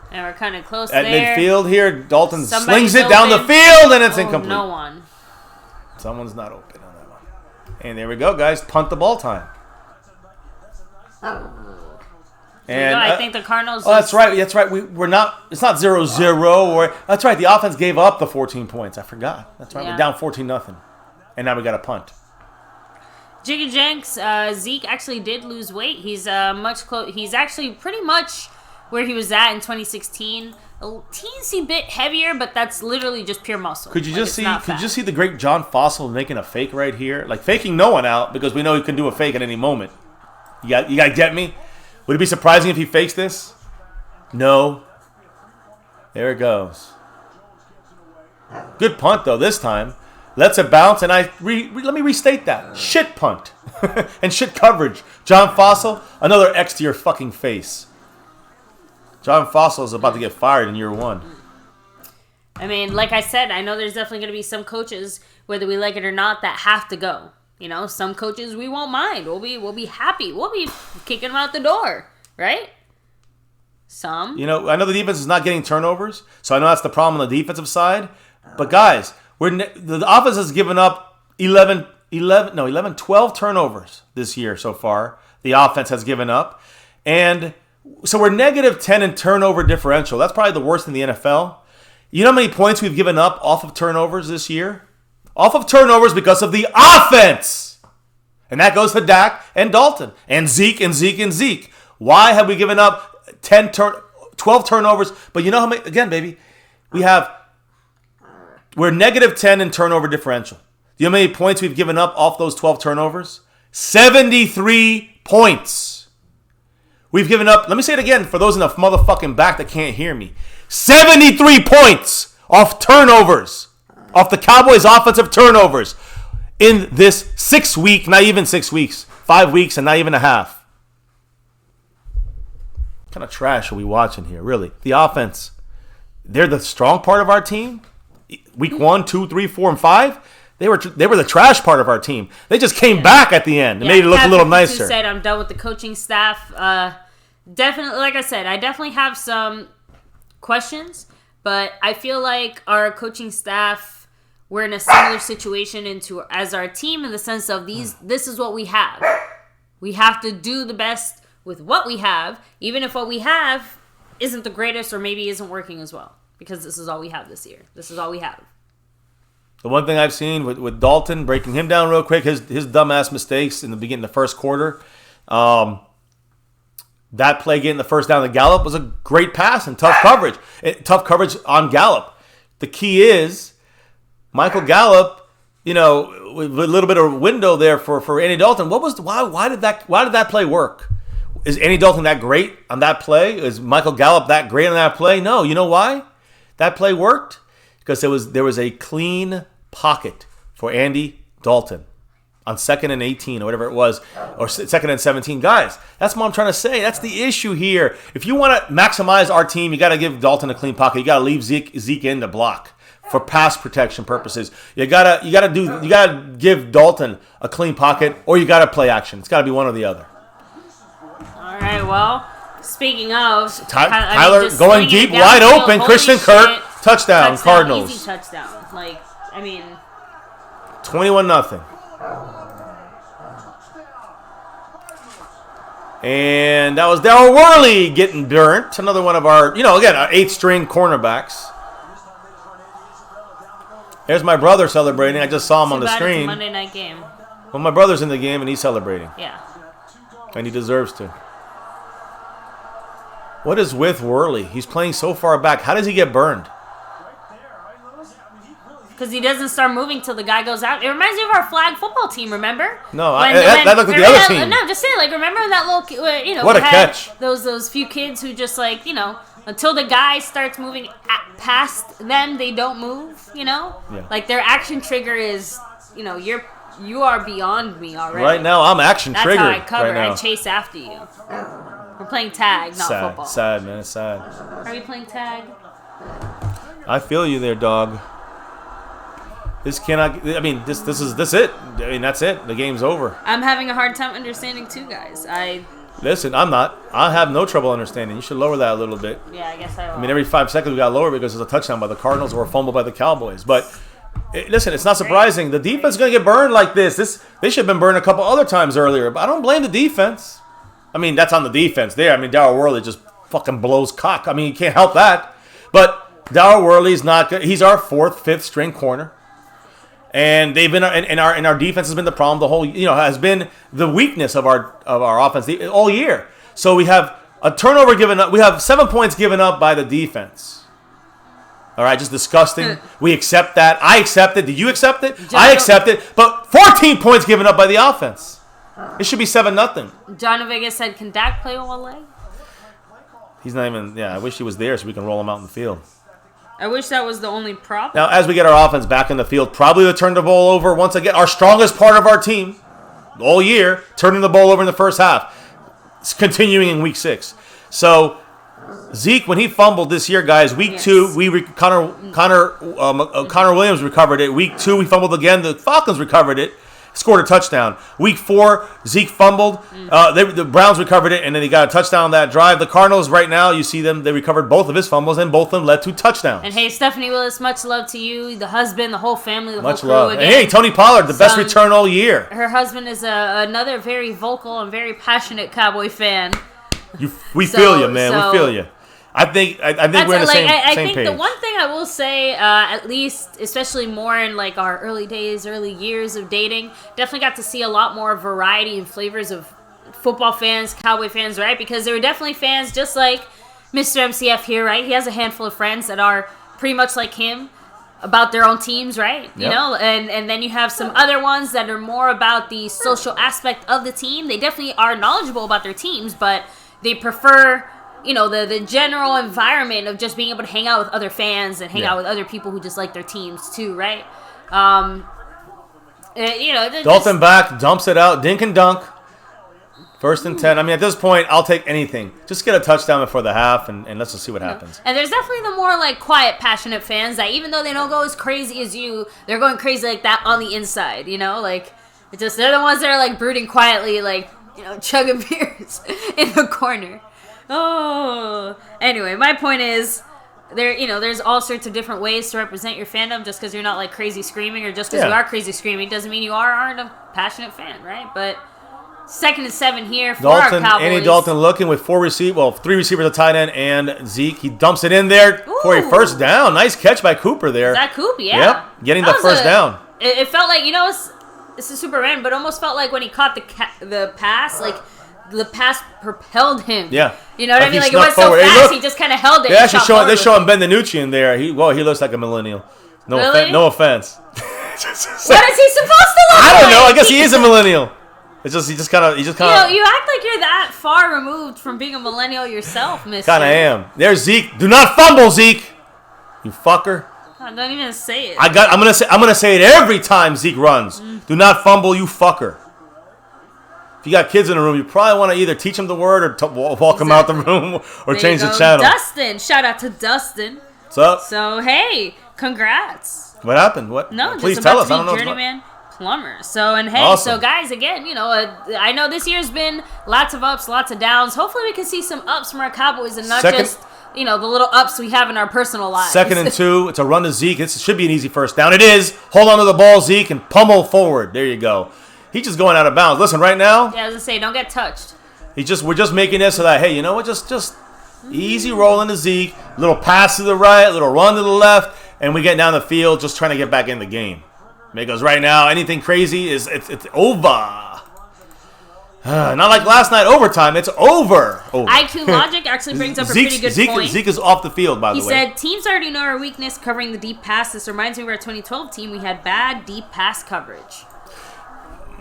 And we're kind of close at there. Midfield here. Dalton slings it down the field, and it's incomplete. No one. Someone's not open on that one. And there we go, guys. Punt the ball time. And I think the Cardinals. Oh, that's right. That's right. We're not. It's not 0-0. Or that's right. The offense gave up the 14 points. I forgot. That's right. We're down 14-0, and now we got a punt. Jiggy Jenks, Zeke actually did lose weight. He's He's actually pretty much where he was at in 2016. A teensy bit heavier, but that's literally just pure muscle. Could you just see? Could you just see the great John Fossil making a fake right here, like faking no one out because we know he can do a fake at any moment. You got to get me. Would it be surprising if he fakes this? No. There it goes. Good punt, though, this time. Lets it bounce, and let me restate that. Shit punt. And shit coverage. John Fossil, another X to your fucking face. John Fossil is about to get fired in year 1. I mean, like I said, I know there's definitely going to be some coaches, whether we like it or not, that have to go. Some coaches we won't mind. We'll be happy. We'll be kicking them out the door, right? Some. I know the defense is not getting turnovers, so I know that's the problem on the defensive side. But guys, The offense has given up 12 turnovers this year so far. The offense has given up. And so we're negative 10 in turnover differential. That's probably the worst in the NFL. You know how many points we've given up off of turnovers this year? Off of turnovers because of the offense. And that goes to Dak and Dalton and Zeke and Zeke and Zeke. Why have we given up 12 turnovers? But you know how many, again, baby, we're negative 10 in turnover differential. Do you know how many points we've given up off those 12 turnovers? 73 points. We've given up, let me say it again for those in the motherfucking back that can't hear me. 73 points off turnovers. Off the Cowboys' offensive turnovers. In this 6 week, not even 6 weeks, 5 weeks and not even a half. What kind of trash are we watching here, really? The offense, they're the strong part of our team. Week 1, 2, 3, 4, and 5, they were the trash part of our team. They just came back at the end and made it look a little nicer. Said I'm done with the coaching staff. Definitely, like I said, I definitely have some questions, but I feel like our coaching staff, we're in a similar situation as our team in the sense of this is what we have. We have to do the best with what we have, even if what we have isn't the greatest or maybe isn't working as well. Because this is all we have this year. This is all we have. The one thing I've seen with Dalton, breaking him down real quick, his dumbass mistakes in the beginning of the first quarter. That play getting the first down to Gallup was a great pass and tough coverage. Tough coverage on Gallup. The key is Michael Gallup, with a little bit of window there for Andy Dalton. Why did that play work? Is Andy Dalton that great on that play? Is Michael Gallup that great on that play? No. You know why that play worked? Because there was a clean pocket for Andy Dalton on 2nd and 18 or whatever it was, or 2nd and 17. Guys, that's what I'm trying to say. That's the issue here. If you want to maximize our team, you got to give Dalton a clean pocket. You got to leave Zeke in the block for pass protection purposes. You gotta give Dalton a clean pocket, or you gotta play action. It's gotta be one or the other. All right. Well, speaking of Tyler going deep, wide open. Christian Kirk touchdown. Cardinals. Easy touchdown. 21-0. And that was Darryl Worley getting burnt. Another one of our, our 8th string cornerbacks. There's my brother celebrating. I just saw him on the screen. It's a Monday night game. Well, my brother's in the game and he's celebrating. Yeah. And he deserves to. What is with Worley? He's playing so far back. How does he get burned? Because he doesn't start moving till the guy goes out. It reminds me of our flag football team, remember? No, that looked like the other team. No, I'm just saying, remember that little, what a catch. Those few kids who just, until the guy starts moving past them, they don't move, Yeah. Their action trigger is, you are beyond me already. Right now, I'm action triggered. That's how I cover. Right now. I chase after you. We're playing tag, not football. Sad, man. It's sad. Are you playing tag? I feel you there, dog. This cannot. This is it. That's it. The game's over. I'm having a hard time understanding too, guys. Listen, I'm not. I have no trouble understanding. You should lower that a little bit. Yeah, I guess I will. Every 5 seconds we got to lower because there's a touchdown by the Cardinals or a fumble by the Cowboys. But listen, it's not surprising. The defense is going to get burned like this. They should have been burned a couple other times earlier. But I don't blame the defense. That's on the defense there. Darryl Worley just fucking blows cock. You can't help that. But Darryl Worley's not good. He's our 4th, 5th string corner. And they've been, and our defense has been the problem the whole, has been the weakness of our offense all year. So we have a turnover given up. We have 7 points given up by the defense. All right, just disgusting. We accept that. I accept it. Did you accept it? I accept it. But 14 points given up by the offense. It should be 7-0. John Vegas said, "Can Dak play one leg?" He's not even. Yeah, I wish he was there so we can roll him out in the field. I wish that was the only problem. Now, as we get our offense back in the field, probably to turn the ball over once again. Our strongest part of our team all year, turning the ball over in the first half. It's continuing in week 6. So, Zeke, when he fumbled this year, guys, week 2, Connor Williams recovered it. Week 2, he fumbled again. The Falcons recovered it. scored a touchdown. Week 4, Zeke fumbled. The Browns recovered it, and then he got a touchdown on that drive. The Cardinals, right now, you see them, they recovered both of his fumbles, and both of them led to touchdowns. And hey, Stephanie Willis, much love to you, the husband, the whole family, the much whole crew. love. Again. And hey, Tony Pollard, the best return all year. Her husband is another very vocal and very passionate Cowboy fan. We feel you, man. We feel you. I think we're in the same page. I think the one thing I will say, at least, especially more in like our early years of dating, definitely got to see a lot more variety and flavors of football fans, Cowboy fans, right? Because there were definitely fans just like Mr. MCF here, right? He has a handful of friends that are pretty much like him about their own teams, right? You know, and then you have some other ones that are more about the social aspect of the team. They definitely are knowledgeable about their teams, but they prefer, you know, the general environment of just being able to hang out with other fans and hang out with other people who just like their teams too, right? You know, Dalton back, dumps it out, dink and dunk. 1st and 10. I mean, at this point, I'll take anything. Just get a touchdown before the half, and let's just see what happens. And there's definitely the more, like, quiet, passionate fans that even though they don't go as crazy as you, they're going crazy like that on the inside, you know? Like, it's just, they're the ones that are, like, brooding quietly, like, you know, chugging beers in the corner. Oh. Anyway, my point is, there's all sorts of different ways to represent your fandom. Just because you're not, like, crazy screaming or just because you are crazy screaming doesn't mean you aren't a passionate fan, right? But 2nd and 7 here for our Cowboys. Andy Dalton looking with 3 receivers, a tight end, and Zeke. He dumps it in there for a first down. Nice catch by Cooper there. Zack Coop, yeah. Yep, getting the first down. It felt like, you know, this is super random, but it almost felt like when he caught the pass, like the pass propelled him. Yeah. You know what I mean? Like it went so fast, he just kind of held it. They're showing Ben DiNucci in there. He looks like a millennial. No offense. What is he supposed to look like? I don't know. I guess he is a millennial. It's just he just kind of. You know, you act like you're that far removed from being a millennial yourself, Mister. Kind of am. There's Zeke. Do not fumble, Zeke. You fucker. Oh, don't even say it. I'm gonna say it every time Zeke runs. Do not fumble, you fucker. If you got kids in the room, you probably want to either teach them the word or walk them out the room or change the channel. Dustin, shout out to Dustin. What's up? So hey, congrats. What happened? What? No, please tell us. I don't know. Journeyman plumber. So and hey, awesome. So guys, again, you know, I know this year's been lots of ups, lots of downs. Hopefully, we can see some ups from our Cowboys and not just, you know, the little ups we have in our personal lives. 2nd and 2. It's a run to Zeke. It should be an easy first down. It is. Hold on to the ball, Zeke, and pummel forward. There you go. He's just going out of bounds. Listen, right now. Yeah, I was gonna say, don't get touched. We're just making this so that, hey, you know what? Just easy rolling to Zeke. Little pass to the right, little run to the left, and we get down the field just trying to get back in the game. Because right now, anything crazy it's over. Not like last night, overtime. It's over. IQ Logic actually brings up a pretty good point. Zeke is off the field, by the way. He said, teams already know our weakness covering the deep pass. This reminds me of our 2012 team. We had bad deep pass coverage.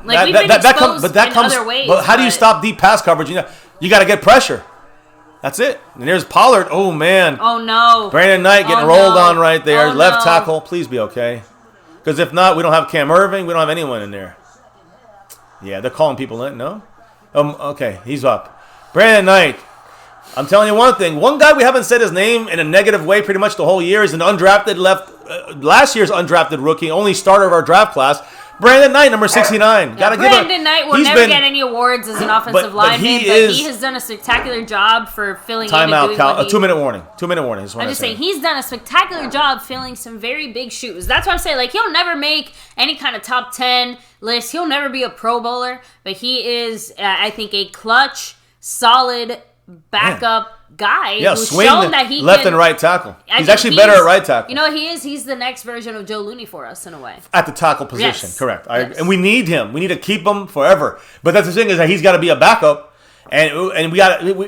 Like, we've been exposed in other ways. But how do you stop deep pass coverage? You got to get pressure. That's it. And there's Pollard. Oh, man. Oh, no. Brandon Knight getting rolled on right there. Left tackle. Please be okay. Because if not, we don't have Cam Irving. We don't have anyone in there. Yeah, they're calling people in. No? Okay, he's up. Brandon Knight. I'm telling you one thing. One guy we haven't said his name in a negative way pretty much the whole year is an undrafted last year's undrafted rookie, only starter of our draft class. Brandon Knight, number 69. Yeah, Brandon Knight will never get any awards as an offensive lineman, but he has done a spectacular job for filling in and doing a 2-minute warning. 2-minute warning. I'm just saying, he's done a spectacular job filling some very big shoes. That's what I'm saying. Like, he'll never make any kind of top 10 list. He'll never be a Pro Bowler, but he is, I think, a clutch, solid backup guy who's shown that he left and right tackle. He's actually better at right tackle. You know, he's the next version of Joe Looney for us in a way. At the tackle position, yes. Correct. And we need him. We need to keep him forever. But that's the thing is that he's got to be a backup, and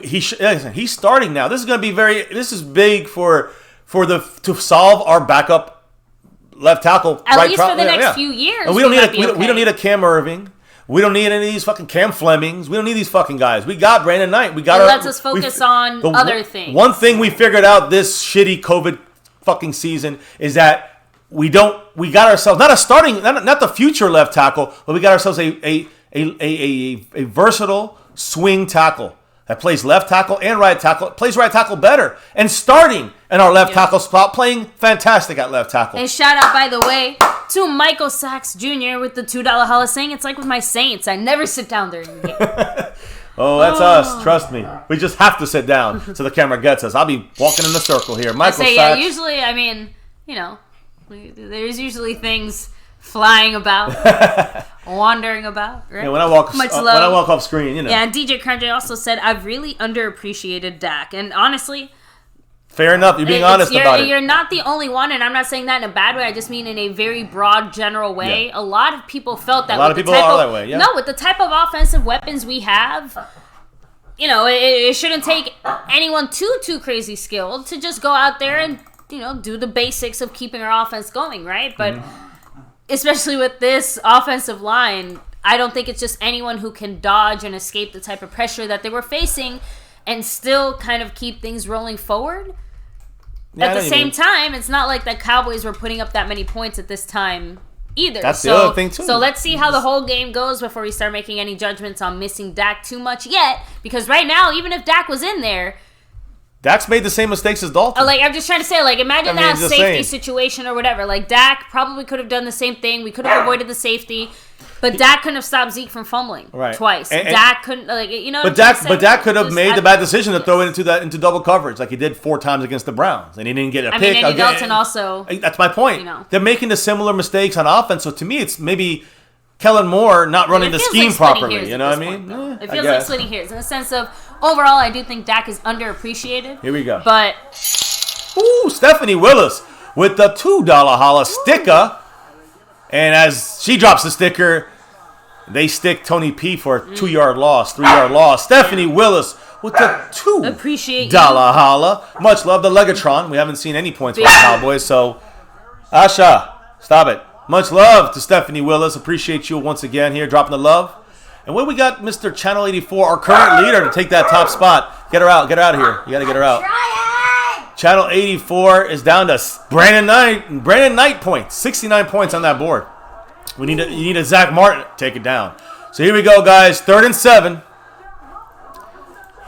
he's starting now. This is going to be this is big to solve our backup left tackle. At least for the next few years. And we don't need a Cam Irving. We don't need any of these fucking Cam Flemings. We don't need these fucking guys. We got Brandon Knight. Let's us focus on other things. One thing we figured out this shitty COVID fucking season is that we got ourselves not the future left tackle, but we got ourselves a versatile swing tackle. that plays left tackle and right tackle, plays right tackle better, and starting in our left tackle spot, playing fantastic at left tackle. And shout out, by the way, to Michael Sachs Jr. with the $2 holla saying, it's like with my Saints, I never sit down during the game. Oh, that's us. Trust me. We just have to sit down so the camera gets us. I'll be walking in the circle here. Michael Sachs. Yeah, usually, I mean, you know, there's usually things flying about, wandering about, right? Yeah, when I walk off screen, you know. Yeah, and DJ Kranjay also said, I've really underappreciated Dak. And honestly, fair enough. You're being honest about it. You're not the only one, and I'm not saying that in a bad way. I just mean in a very broad, general way. Yeah. A lot of people felt that. A lot of people are that way, yeah. No, with the type of offensive weapons we have, you know, it shouldn't take anyone too crazy skilled to just go out there and, you know, do the basics of keeping our offense going, right? But especially with this offensive line, I don't think it's just anyone who can dodge and escape the type of pressure that they were facing and still kind of keep things rolling forward. Yeah, at the same time, it's not like the Cowboys were putting up that many points at this time either. That's the other thing, too. So let's see how the whole game goes before we start making any judgments on missing Dak too much yet. Because right now, even if Dak was in there, Dak's made the same mistakes as Dalton. Like, I'm just trying to say, like, imagine that safety situation or whatever. Like, Dak probably could have done the same thing. We could have avoided the safety. But Dak couldn't have stopped Zeke from fumbling twice. And Dak couldn't, like, you know. But Dak could have made the bad decision to throw it into double coverage, like he did 4 times against the Browns, and he didn't get a pick. Andy Dalton also. That's my point. You know. They're making the similar mistakes on offense. So to me, it's maybe Kellen Moore not running the scheme properly. You know what I mean? It feels like splitting hairs in the sense of overall, I do think Dak is underappreciated. Here we go. But Stephanie Willis with the $2 holla sticker, and as she drops the sticker, they stick Tony P for a 2-yard loss, 3-yard loss. Stephanie Willis with the $2 holla. Much love, the Legatron. We haven't seen any points from the Cowboys, so Asha, stop it. Much love to Stephanie Willis. Appreciate you once again here, dropping the love. And when we got Mr. Channel 84, our current leader, to take that top spot. Get her out of here. You got to get her out. Channel 84 is down to Brandon Knight. Brandon Knight points, 69 points on that board. You need a Zack Martin to take it down. So here we go, guys. 3rd and 7.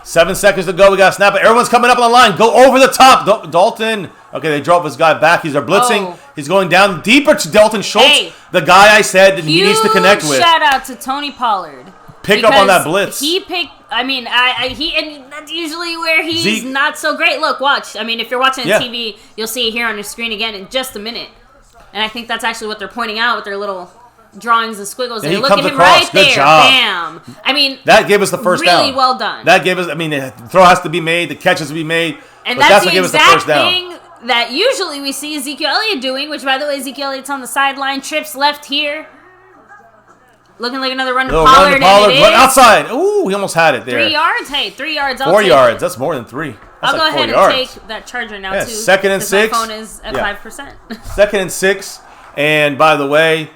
7 seconds to go. We got to snap it. Everyone's coming up on the line. Go over the top. Dalton. Okay, they drove this guy back. They're blitzing. Oh. He's going down deeper to Dalton Schultz, the guy I said that he needs to connect with. Shout out to Tony Pollard. Pick up on that blitz. He picked. I mean, and that's usually where he's Zeke. Not so great. Look, watch. I mean, if you're watching on TV, you'll see it here on the screen again in just a minute. And I think that's actually what they're pointing out with their little drawings and squiggles. They look at him right there. Bam. I mean, that gave us the first down. Really well done. That gave us. I mean, the throw has to be made. The catch has to be made. And that's what gave us the first down. That usually we see Ezekiel Elliott doing, which, by the way, Ezekiel Elliott's on the sideline, trips left here. Looking like another run to Pollard. Run outside. Ooh, he almost had it there. 3 yards? Hey, 3 yards. 4 yards. That's more than 3. I'll go ahead and take that charger now, too. 2nd and 6. My phone is at 5%. 2nd and 6. And, by the way,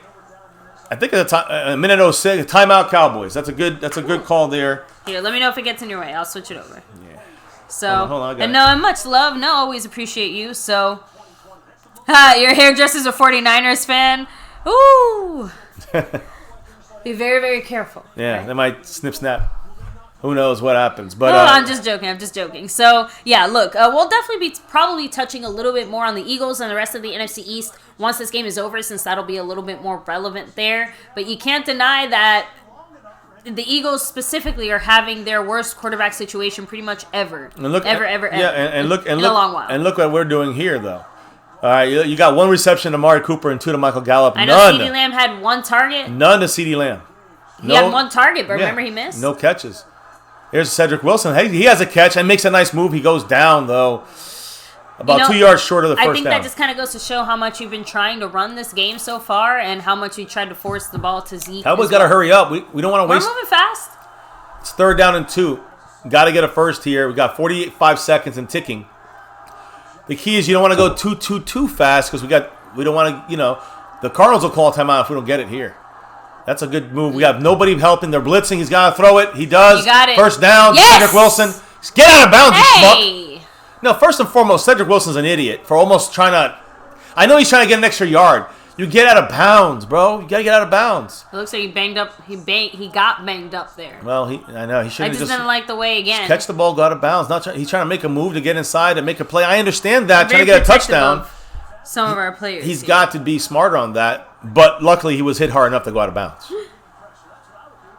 I think it's a minute 06. Timeout Cowboys. That's a good call there. Here, let me know if it gets in your way. I'll switch it over. Yeah. So, hold on, and much love. No, always appreciate you. So, your hairdresser's a 49ers fan. Ooh. Be very, very careful. Yeah, right? They might snap. Who knows what happens? But I'm just joking. So, yeah, look, we'll definitely be probably touching a little bit more on the Eagles and the rest of the NFC East once this game is over, since that'll be a little bit more relevant there. But you can't deny that the Eagles specifically are having their worst quarterback situation pretty much ever. Ever. Yeah, and look in a long while. And look what we're doing here, though. All right, you got 1 reception to Amari Cooper and 2 to Michael Gallup. I know CeeDee Lamb had 1 target. None to CeeDee Lamb. He had 1 target, but remember he missed. No catches. Here's Cedric Wilson. Hey, he has a catch and makes a nice move. He goes down, though, about 2 yards short of the first down. I think that just kind of goes to show how much you've been trying to run this game so far and how much you tried to force the ball to Zeke. Cowboys got to hurry up. We don't want to waste. We're moving fast. It's 3rd down and 2. Got to get a first here. We got 45 seconds and ticking. The key is you don't want to go too fast because we don't want to, the Cardinals will call a timeout if we don't get it here. That's a good move. We have nobody helping. They're blitzing. He's got to throw it. He does. You got it. First down. Yes! Cedric Wilson. Get out of bounds, you schmuck. No, first and foremost, Cedric Wilson's an idiot for almost trying to. I know he's trying to get an extra yard. You get out of bounds, bro. You gotta get out of bounds. It looks like he banged up. He got banged up there. Well, I know he should. I just didn't like the way again. Catch the ball, go out of bounds. He's trying to make a move to get inside and make a play. I understand that, trying to get a touchdown. Some of our players. He's got to be smarter on that. But luckily, he was hit hard enough to go out of bounds.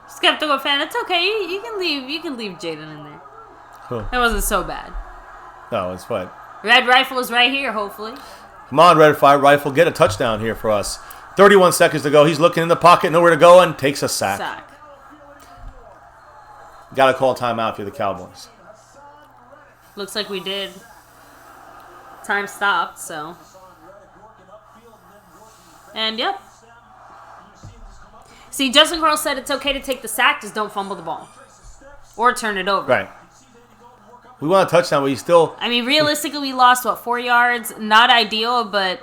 Skeptical fan, it's okay. You can leave. You can leave Jaden in there. Cool. It wasn't so bad. No, it's fine. Red Rifle is right here, hopefully. Come on, Red Fire Rifle, get a touchdown here for us. 31 seconds to go. He's looking in the pocket, nowhere to go, and takes a sack. Got to call timeout for the Cowboys. Looks like we did. Time stopped, so. And, yep. See, Justin Carl said it's okay to take the sack, just don't fumble the ball. Or turn it over. Right. We want a touchdown, but you still... I mean, realistically, we lost, 4 yards? Not ideal, but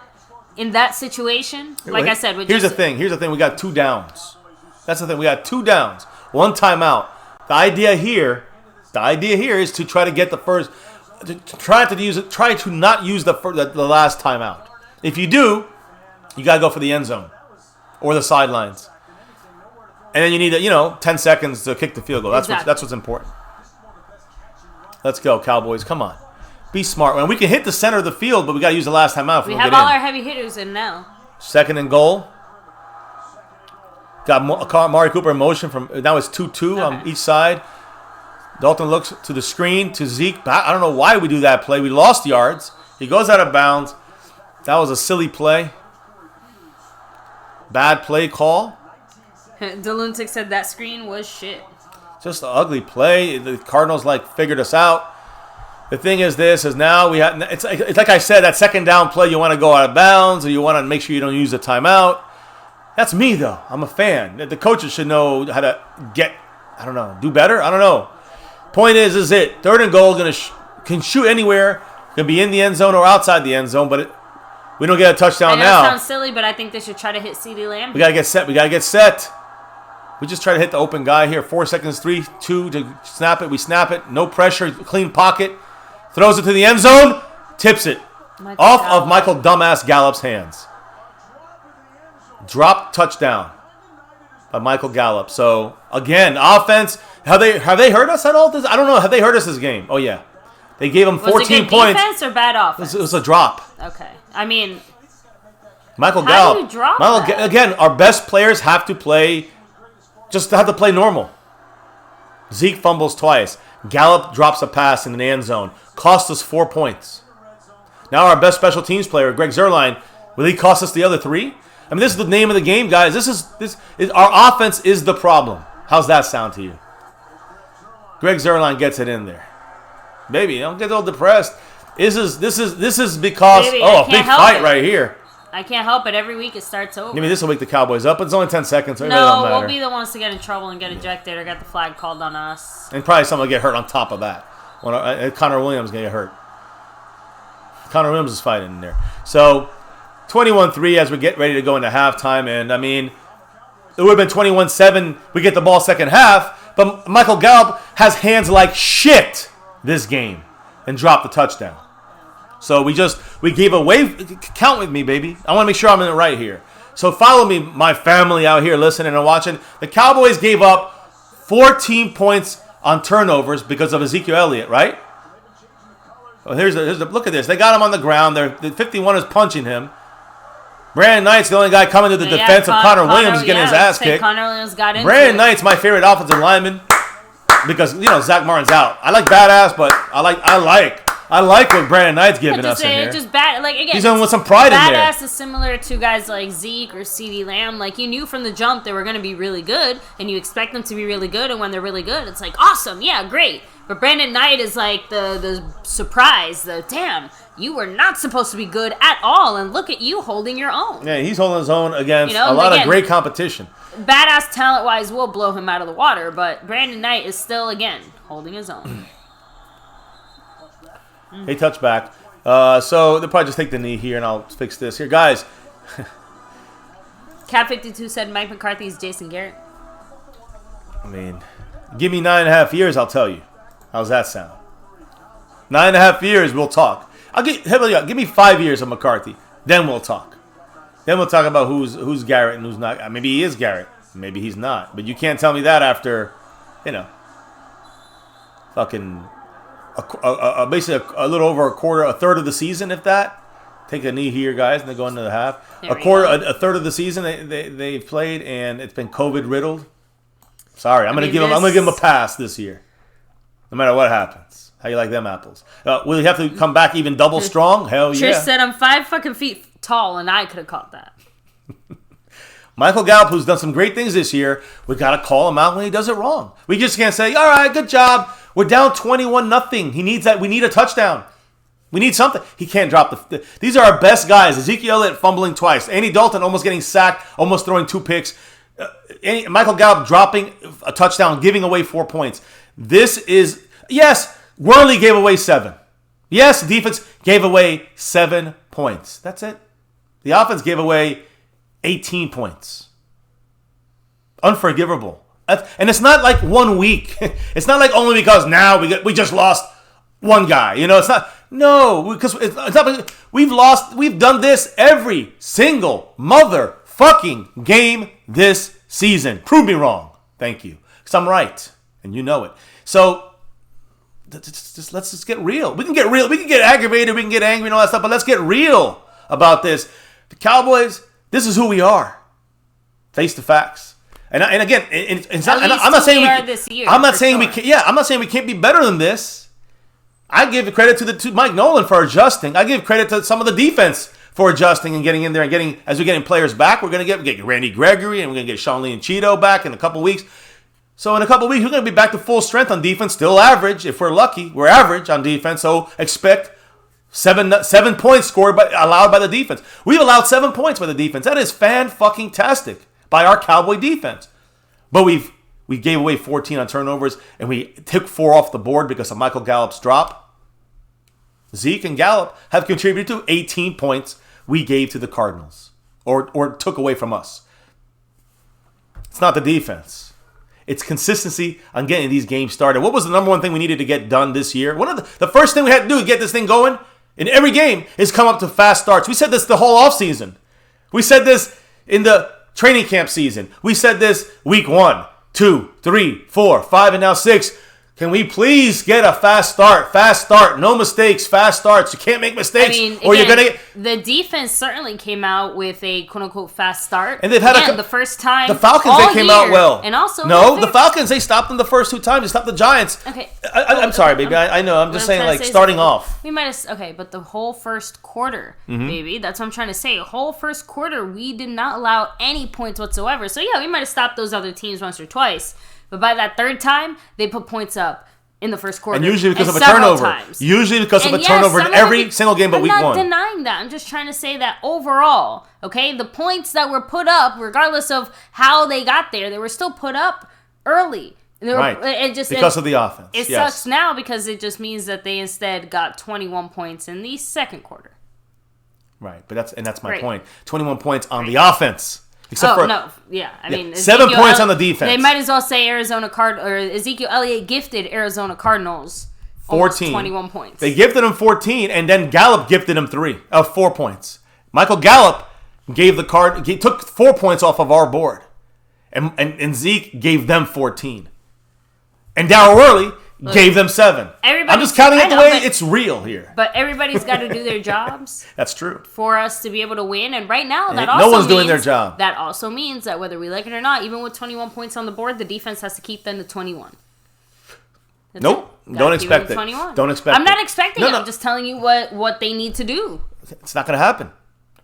in that situation, like I said... Here's the thing. We got 2 downs. That's the thing. We got 2 downs. 1 timeout. The idea here is to try to get the first... Try to not use the last timeout. If you do, you got to go for the end zone or the sidelines. And then you need 10 seconds to kick the field goal. That's what's important. Let's go, Cowboys. Come on. Be smart. We can hit the center of the field, but we got to use the last timeout. We have all our heavy hitters in now. 2nd and goal. Got Mari Cooper in motion from now it's 2-2 on each side. Dalton looks to the screen to Zeke. I don't know why we do that play. We lost yards. He goes out of bounds. That was a silly play. Bad play call. DeLuntic said that screen was shit. Just an ugly play. The Cardinals figured us out. The thing is now we have. It's like I said, that 2nd down play. You want to go out of bounds, or you want to make sure you don't use the timeout. That's me though. I'm a fan. The coaches should know how to do better. I don't know. Point is it 3rd and goal. Can shoot anywhere. Can be in the end zone or outside the end zone, but we don't get a touchdown now. It sounds silly, but I think they should try to hit CeeDee Lamb. We gotta get set. We just try to hit the open guy here. 4 seconds, 3, 2 to snap it. We snap it. No pressure. Clean pocket. Throws it to the end zone. Tips it. Of Michael Dumbass Gallup's hands. Drop touchdown by Michael Gallup. So, again, offense. Have they hurt us at all? I don't know. Have they hurt us this game? Oh, yeah. They gave him 14 points. Was it good defense or bad offense? It was a drop. Okay. I mean, Michael how Gallup. do you drop that? Again, our best players have to play normal. Zeke fumbles twice. Gallup drops a pass in the end zone. Cost us 4 points. Now our best special teams player, Greg Zuerlein, will he cost us the other 3? I mean, this is the name of the game, guys. Our offense is the problem. How's that sound to you? Greg Zuerlein gets it in there. Baby, don't get all depressed. This is because Baby, a big fight right here. I can't help it. Every week it starts over. Maybe this will wake the Cowboys up, but it's only 10 seconds. So no, we'll be the ones to get in trouble and get ejected or get the flag called on us. And probably someone will get hurt on top of that. Connor Williams is going to get hurt. Connor Williams is fighting in there. So, 21-3 as we get ready to go into halftime. And, I mean, it would have been 21-7. We get the ball second half. But Michael Gallup has hands like shit this game and dropped the touchdown. So we gave away. Count with me, baby. I want to make sure I'm in it right here. So follow me, my family out here listening and watching. The Cowboys gave up 14 points on turnovers because of Ezekiel Elliott, right? Well, here's the look at this. They got him on the ground. The 51 is punching him. Brandon Knight's the only guy coming to the defense of Connor Williams getting his ass kicked. Connor Williams got into Brandon Knight's my favorite offensive lineman because Zack Martin's out. I like badass, but I like what Brandon Knight's giving us in here. Just bad. Like again, he's on with some pride in there. Badass is similar to guys like Zeke or CeeDee Lamb. Like you knew from the jump they were going to be really good, and you expect them to be really good. And when they're really good, it's like awesome, yeah, great. But Brandon Knight is like the surprise. The damn, you were not supposed to be good at all, and look at you holding your own. Yeah, he's holding his own against a lot of great competition. Badass talent-wise will blow him out of the water, but Brandon Knight is still again holding his own. Hey, touchback. So they'll probably just take the knee here, and I'll fix this here. Guys. Cat52 said Mike McCarthy's Jason Garrett. I mean, give me 9.5 years, I'll tell you. How's that sound? 9.5 years, we'll talk. Give me 5 years of McCarthy, then we'll talk. Then we'll talk about who's Garrett and who's not. Maybe he is Garrett. Maybe he's not. But you can't tell me that after, fucking basically a little over a third of the season, if that. Take a knee here, guys, and they go into the half. A third of the season they've played, and it's been COVID riddled. Sorry, I'm gonna give them a pass this year, no matter what happens. How you like them apples? Will he have to come back even double strong? Hell yeah. Trish said I'm 5 fucking feet tall, and I could have caught that. Michael Gallup, who's done some great things this year, we got to call him out when he does it wrong. We just can't say, all right, good job. We're down 21-0. He needs that. We need a touchdown. We need something. He can't drop these are our best guys. Ezekiel Elliott fumbling twice. Andy Dalton almost getting sacked, almost throwing 2 picks. Michael Gallup dropping a touchdown, giving away 4 points. Yes, Worley gave away 7. Yes, defense gave away 7 points. That's it. The offense gave away 18 points. Unforgivable. And it's not like 1 week. It's not like only because now we just lost one guy. It's not. No, because it's not. We've done this every single motherfucking game this season. Prove me wrong. Thank you. Because I'm right. And you know it. So let's just get real. We can get real. We can get aggravated. We can get angry and all that stuff. But let's get real about this. The Cowboys, this is who we are. Face the facts. And again, I'm not saying I'm not saying we can't. Yeah, I'm not saying we can't be better than this. I give credit to Mike Nolan for adjusting. I give credit to some of the defense for adjusting and getting in there and as we're getting players back, we're going to get Randy Gregory and we're going to get Sean Lee and Cheeto back in a couple weeks. So in a couple weeks, we're going to be back to full strength on defense. Still average. If we're lucky, we're average on defense. So expect 7 points scored allowed by the defense. We've allowed 7 points by the defense. That is fan-fucking-tastic by our Cowboy defense. But we gave away 14 on turnovers, and we took 4 off the board because of Michael Gallup's drop. Zeke and Gallup have contributed to 18 points we gave to the Cardinals or took away from us. It's not the defense. It's consistency on getting these games started. What was the number one thing we needed to get done this year? One of the first thing we had to do to get this thing going in every game is come up to fast starts. We said this the whole offseason. We said this in the training camp season. We said this week 1, 2, 3, 4, 5, and now 6. Can we please get a fast start? Fast start. No mistakes. Fast starts. You can't make mistakes. Or you're going to get... The defense certainly came out with a quote-unquote fast start. And they've had the first time. The Falcons, they came out well. And also... No, the Falcons, they stopped them the first 2 times. They stopped the Giants. Okay. I'm sorry, baby. I know. I'm just saying, like, starting off. We might have... Okay, but the whole first quarter, baby. That's what I'm trying to say. Whole first quarter, we did not allow any points whatsoever. So, yeah, we might have stopped those other teams once or twice. But by that third time, they put points up in the first quarter. And usually because of a turnover. Usually because of a turnover in every single game but week 1. I'm not denying that. I'm just trying to say that overall, okay, the points that were put up, regardless of how they got there, they were still put up early. Right. Because of the offense. It sucks now because it just means that they instead got 21 points in the second quarter. Right. But that's my point. 21 points on the offense. I mean, 7 points on the defense. They might as well say Ezekiel Elliott gifted Arizona Cardinals 14, 21 points. They gifted him 14, and then Gallup gifted him 4 points. Michael Gallup took 4 points off of our board, and Zeke gave them 14, and Darryl Worley gave them 7. I'm just counting it the way it's real here. But everybody's got to do their jobs. That's true. For us to be able to win. And right now, no one's doing their job. That also means that whether we like it or not, even with 21 points on the board, the defense has to keep them to 21. Nope. Don't expect it. 21. Don't expect it. I'm not expecting it. I'm just telling you what they need to do. It's not going to happen.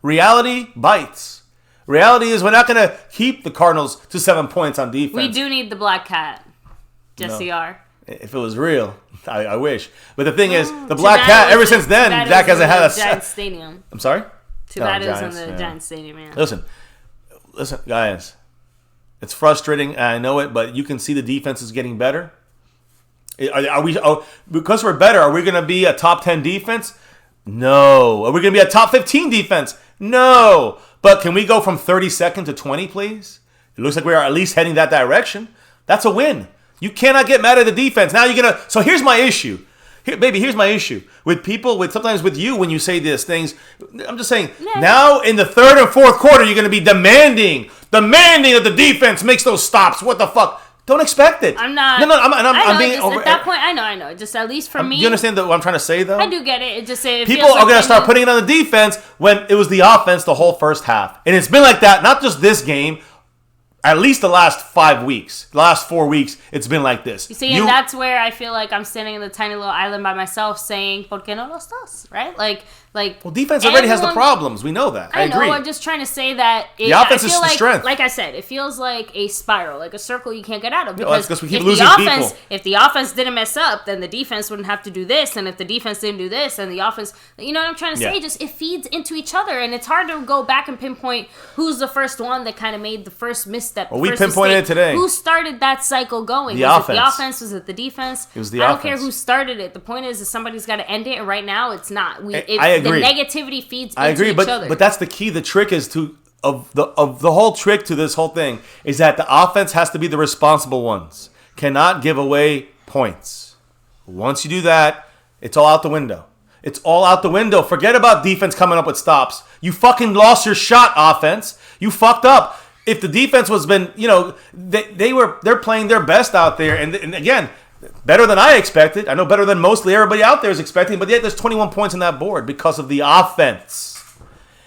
Reality bites. Reality is we're not going to keep the Cardinals to 7 points on defense. We do need the black cat. Jesse R. If it was real, I wish. But the thing is, the black cat, ever since then, Dak hasn't had a... Giants Stadium. I'm sorry? Too bad it was in the Giants Stadium, man. Listen, guys. It's frustrating, and I know it, but you can see the defense is getting better. Because we're better, are we going to be a top 10 defense? No. Are we going to be a top 15 defense? No. But can we go from 32nd to 20, please? It looks like we are at least heading that direction. That's a win. You cannot get mad at the defense. Now you're going to... So here's my issue. here's my issue with people, sometimes with you when you say these things. I'm just saying, now in the third and fourth quarter, you're going to be demanding that the defense makes those stops. What the fuck? Don't expect it. I'm not. No, I'm being over. At that point, I know. Just at least for me. You understand what I'm trying to say, though? I do get it. It just people are going to start putting it on the defense when it was the offense the whole first half, and it's been like that. Not just this game. At least the last 5 weeks, the last 4 weeks, it's been like this. You see, and that's where I feel like I'm standing in the tiny little island by myself saying, ¿Por qué no los dos? Right? Well, defense already has the problems. We know that. I agree. I'm just trying to say that the offense is the strength. Like I said, it feels like a spiral, like a circle you can't get out of. Because we keep losing people. If the offense didn't mess up, then the defense wouldn't have to do this. And if the defense didn't do this, then the offense, you know what I'm trying to say? Just it feeds into each other. And it's hard to go back and pinpoint who's the first one that kind of made the first misstep. Well, we pinpointed it today. Who started that cycle going? Was it the offense? Was it the defense? It was the offense. I don't care who started it. The point is somebody's got to end it. And right now, it's not. I agree. The negativity feeds I agree, into each other. But that's the key. The trick is of the whole trick to this whole thing is that the offense has to be the responsible ones. Cannot give away points. Once you do that, it's all out the window. It's all out the window. Forget about defense coming up with stops. You fucking lost your shot, offense. You fucked up. If the defense was been, they're playing their best out there, and again, better than I expected. I know better than mostly everybody out there is expecting, but yet there's 21 points on that board because of the offense.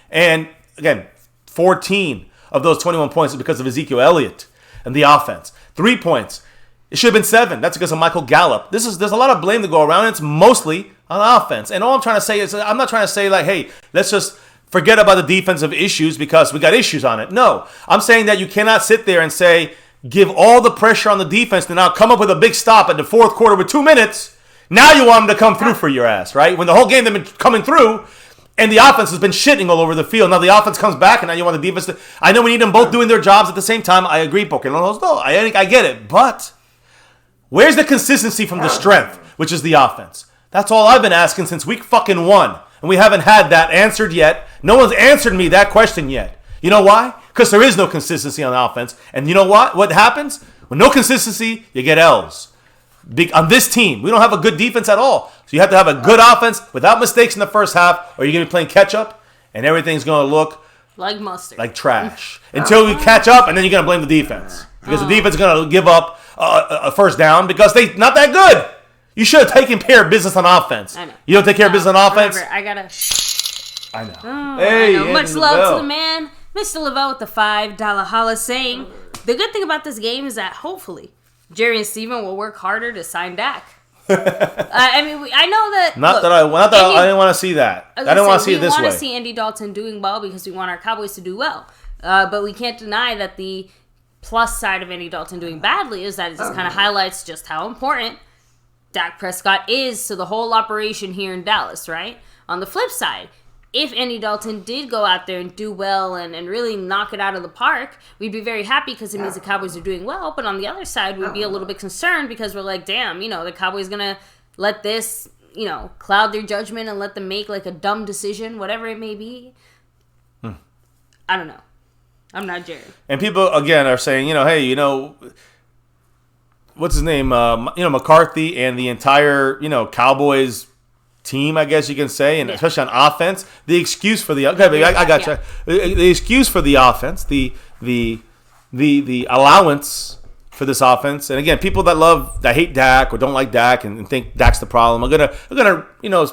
And again, 14 of those 21 points is because of Ezekiel Elliott and the offense. 3 points. It should have been 7. That's because of Michael Gallup. There's a lot of blame to go around, and it's mostly on offense. And all I'm trying to say is, I'm not trying to say like, hey, let's just forget about the defensive issues because we got issues on it. No, I'm saying that you cannot sit there and say, give all the pressure on the defense to now come up with a big stop at the fourth quarter with 2 minutes. Now you want them to come through for your ass, right? When the whole game they've been coming through and the offense has been shitting all over the field. Now the offense comes back and now you want the defense to... I know we need them both doing their jobs at the same time. I agree, Pokemon. No, I get it. But where's the consistency from the strength, which is the offense? That's all I've been asking since week fucking 1. And we haven't had that answered yet. No one's answered me that question yet. You know why? Because there is no consistency on offense. And you know what? What happens? With no consistency, you get L's. On this team, we don't have a good defense at all. So you have to have a good offense without mistakes in the first half, or you're going to be playing catch-up, and everything's going to look like mustard. Like trash. Until we catch up, and then you're going to blame the defense. Because the defense is going to give up a first down because they're not that good. You should have taken care of business on offense. I know. You don't take care of business on offense? Remember, I know. I know. Much love to the man, Mr. Lavelle with the $5 holla saying, the good thing about this game is that hopefully Jerry and Steven will work harder to sign Dak. I know that. I didn't want to see that. I didn't want to see it this way. We want to see Andy Dalton doing well because we want our Cowboys to do well. But we can't deny that the plus side of Andy Dalton doing badly is that it just kind of highlights just how important Dak Prescott is to the whole operation here in Dallas, right? On the flip side, if Andy Dalton did go out there and do well and really knock it out of the park, we'd be very happy because it means the Cowboys are doing well. But on the other side, we'd be a little bit concerned because we're like, damn, the Cowboys going to let this, cloud their judgment and let them make like a dumb decision, whatever it may be. I don't know. I'm not Jerry. And people, again, are saying, hey, what's his name? McCarthy and the entire, Cowboys team, I guess you can say, and especially on offense, the excuse for the I got you. The excuse for the offense, the allowance for this offense, and again, people that hate Dak or don't like Dak and think Dak's the problem, are gonna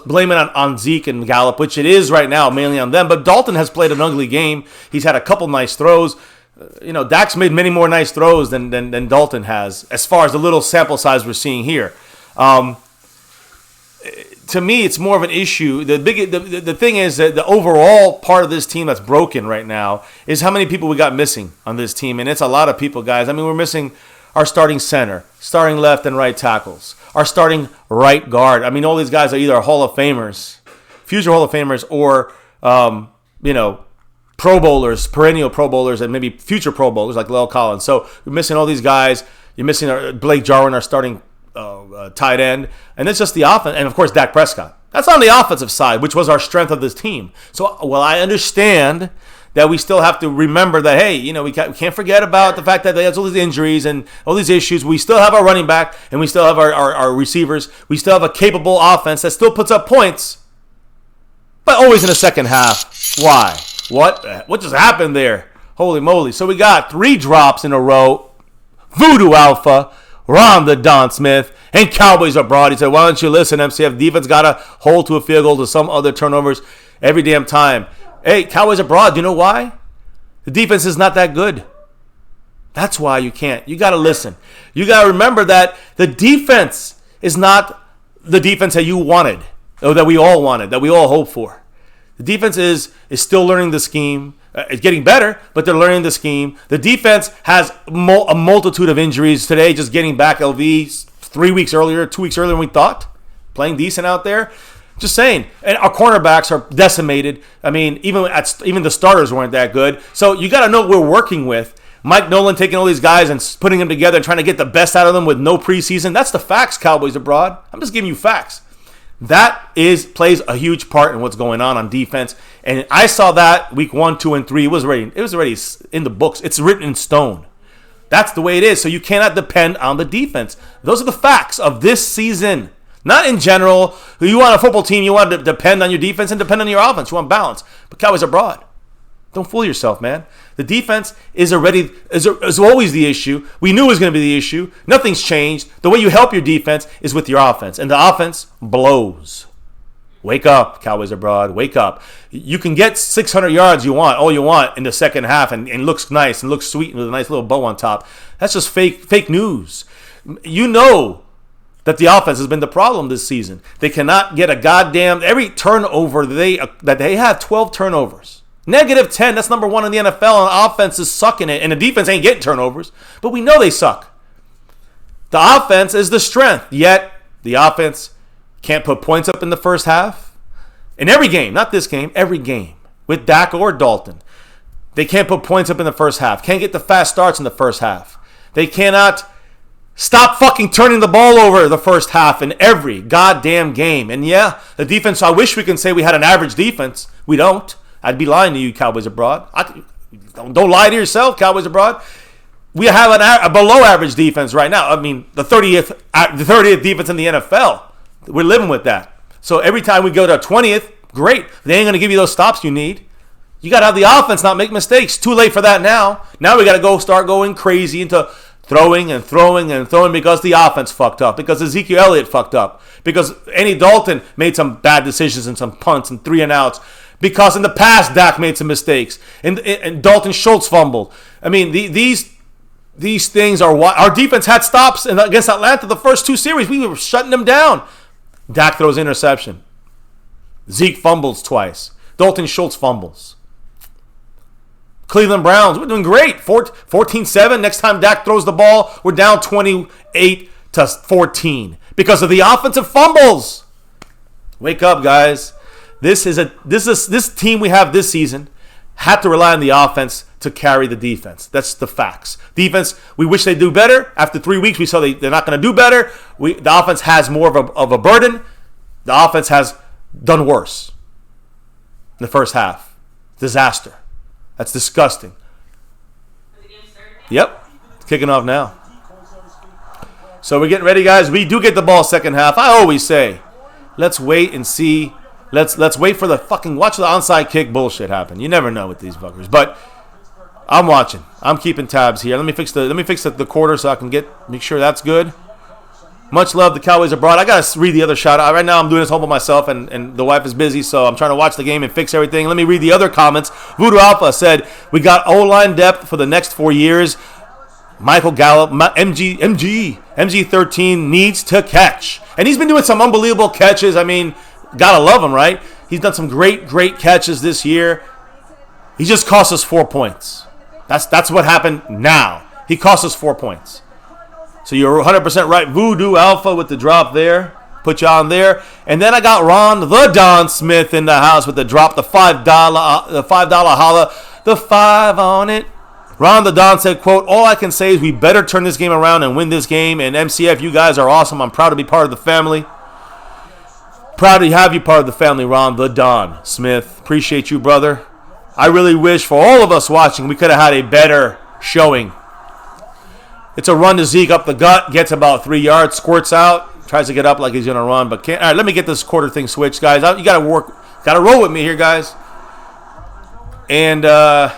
blame it on Zeke and Gallup, which it is right now, mainly on them. But Dalton has played an ugly game. He's had a couple nice throws. Dak's made many more nice throws than Dalton has, as far as the little sample size we're seeing here. To me, it's more of an issue. The thing is that the overall part of this team that's broken right now is how many people we got missing on this team, and it's a lot of people, guys. I mean, we're missing our starting center, starting left and right tackles, our starting right guard. I mean, all these guys are either Hall of Famers, future Hall of Famers, or Pro Bowlers, perennial Pro Bowlers, and maybe future Pro Bowlers like Lel Collins. So you're missing all these guys. You're missing Blake Jarwin, our starting tight end, and it's just the offense, and of course Dak Prescott. That's on the offensive side, which was our strength of this team. So, well, I understand that we still have to remember that, hey, you know, we can't forget about the fact that there's all these injuries and all these issues. We still have our running back, and we still have our receivers. We still have a capable offense that still puts up points, but always in the second half. Why? What just happened there? Holy moly. So we got 3 drops in a row. Voodoo Alpha, Ron the Don Smith, and Cowboys Abroad. He said, why don't you listen, MCF? Defense got to hold to a field goal to some other turnovers every damn time. Hey, Cowboys Abroad, do you know why? The defense is not that good. That's why you can't. You got to listen. You got to remember that the defense is not the defense that you wanted, or that we all wanted, that we all hoped for. The defense is still learning the scheme. It's getting better, but they're learning the scheme. The defense has a multitude of injuries today, just getting back LV 2 weeks earlier than we thought. Playing decent out there. Just saying. And our cornerbacks are decimated. I mean, even the starters weren't that good. So you got to know what we're working with. Mike Nolan taking all these guys and putting them together and trying to get the best out of them with no preseason. That's the facts, Cowboys Abroad. I'm just giving you facts. That plays a huge part in what's going on defense. And I saw that week 1, 2, and 3. It was already in the books. It's written in stone. That's the way it is. So you cannot depend on the defense. Those are the facts of this season. Not in general. You want a football team, you want to depend on your defense and depend on your offense. You want balance. But Cowboys Abroad. Don't fool yourself, man. The defense is always the issue. We knew it was going to be the issue. Nothing's changed. The way you help your defense is with your offense. And the offense blows. Wake up, Cowboys Abroad. Wake up. You can get 600 yards all you want in the second half and looks nice and looks sweet with a nice little bow on top. That's just fake news. You know that the offense has been the problem this season. They cannot get every turnover that they have 12 turnovers. -10, that's number 1 in the NFL, and offense is sucking it, and the defense ain't getting turnovers, but we know they suck. The offense is the strength, yet the offense can't put points up in the first half. In every game, not this game, every game, with Dak or Dalton. They can't put points up in the first half, can't get the fast starts in the first half. They cannot stop fucking turning the ball over the first half in every goddamn game. And yeah, the defense, I wish we can say we had an average defense. We don't. I'd be lying to you, Cowboys Abroad. Don't lie to yourself, Cowboys Abroad. We have a below-average defense right now. I mean, the 30th defense in the NFL. We're living with that. So every time we go to 20th, great. They ain't going to give you those stops you need. You got to have the offense not make mistakes. Too late for that now. Now we got to start going crazy into throwing because the offense fucked up, because Ezekiel Elliott fucked up, because Andy Dalton made some bad decisions and some punts and 3-and-outs. Because in the past, Dak made some mistakes. And Dalton Schultz fumbled. I mean, these things are why our defense had stops against Atlanta the first 2 series. We were shutting them down. Dak throws interception. Zeke fumbles twice. Dalton Schultz fumbles. Cleveland Browns, we're doing great. 14-7. Next time Dak throws the ball, we're down 28-14 because of the offensive fumbles. Wake up, guys. This team we have this season had to rely on the offense to carry the defense. That's the facts. Defense, we wish they'd do better. After 3 weeks, we saw they're not going to do better. The offense has more of a burden. The offense has done worse in the first half. Disaster. That's disgusting. Yep. It's kicking off now. So we're getting ready, guys. We do get the ball second half. I always say, let's wait and see. Let's wait for watch the onside kick bullshit happen. You never know with these fuckers. But I'm watching. I'm keeping tabs here. Let me fix the quarter so I can make sure that's good. Much love, the Cowboys Abroad. I gotta read the other shout out. Right now I'm doing this home by myself and the wife is busy, so I'm trying to watch the game and fix everything. Let me read the other comments. Voodoo Alpha said, we got O-line depth for the next 4 years. Michael Gallup, MG13 needs to catch. And he's been doing some unbelievable catches. I mean, gotta love him, right? He's done some great catches this year. He just cost us 4 points. That's what happened now. He cost us 4 points. So you're 100% right. Voodoo Alpha with the drop there. Put you on there. And then I got Ron the Don Smith in the house with the drop, the $5 holla, the 5 on it. Ron the Don said, quote, all I can say is we better turn this game around and win this game. And MCF, you guys are awesome. I'm proud to be part of the family. Proud to have you part of the family, Ron, the Don Smith. Appreciate you, brother. I really wish for all of us watching we could have had a better showing. It's a run to Zeke up the gut, gets about 3 yards, squirts out, tries to get up like he's going to run, but can't. All right, let me get this quarter thing switched, guys. You got to roll with me here, guys. And let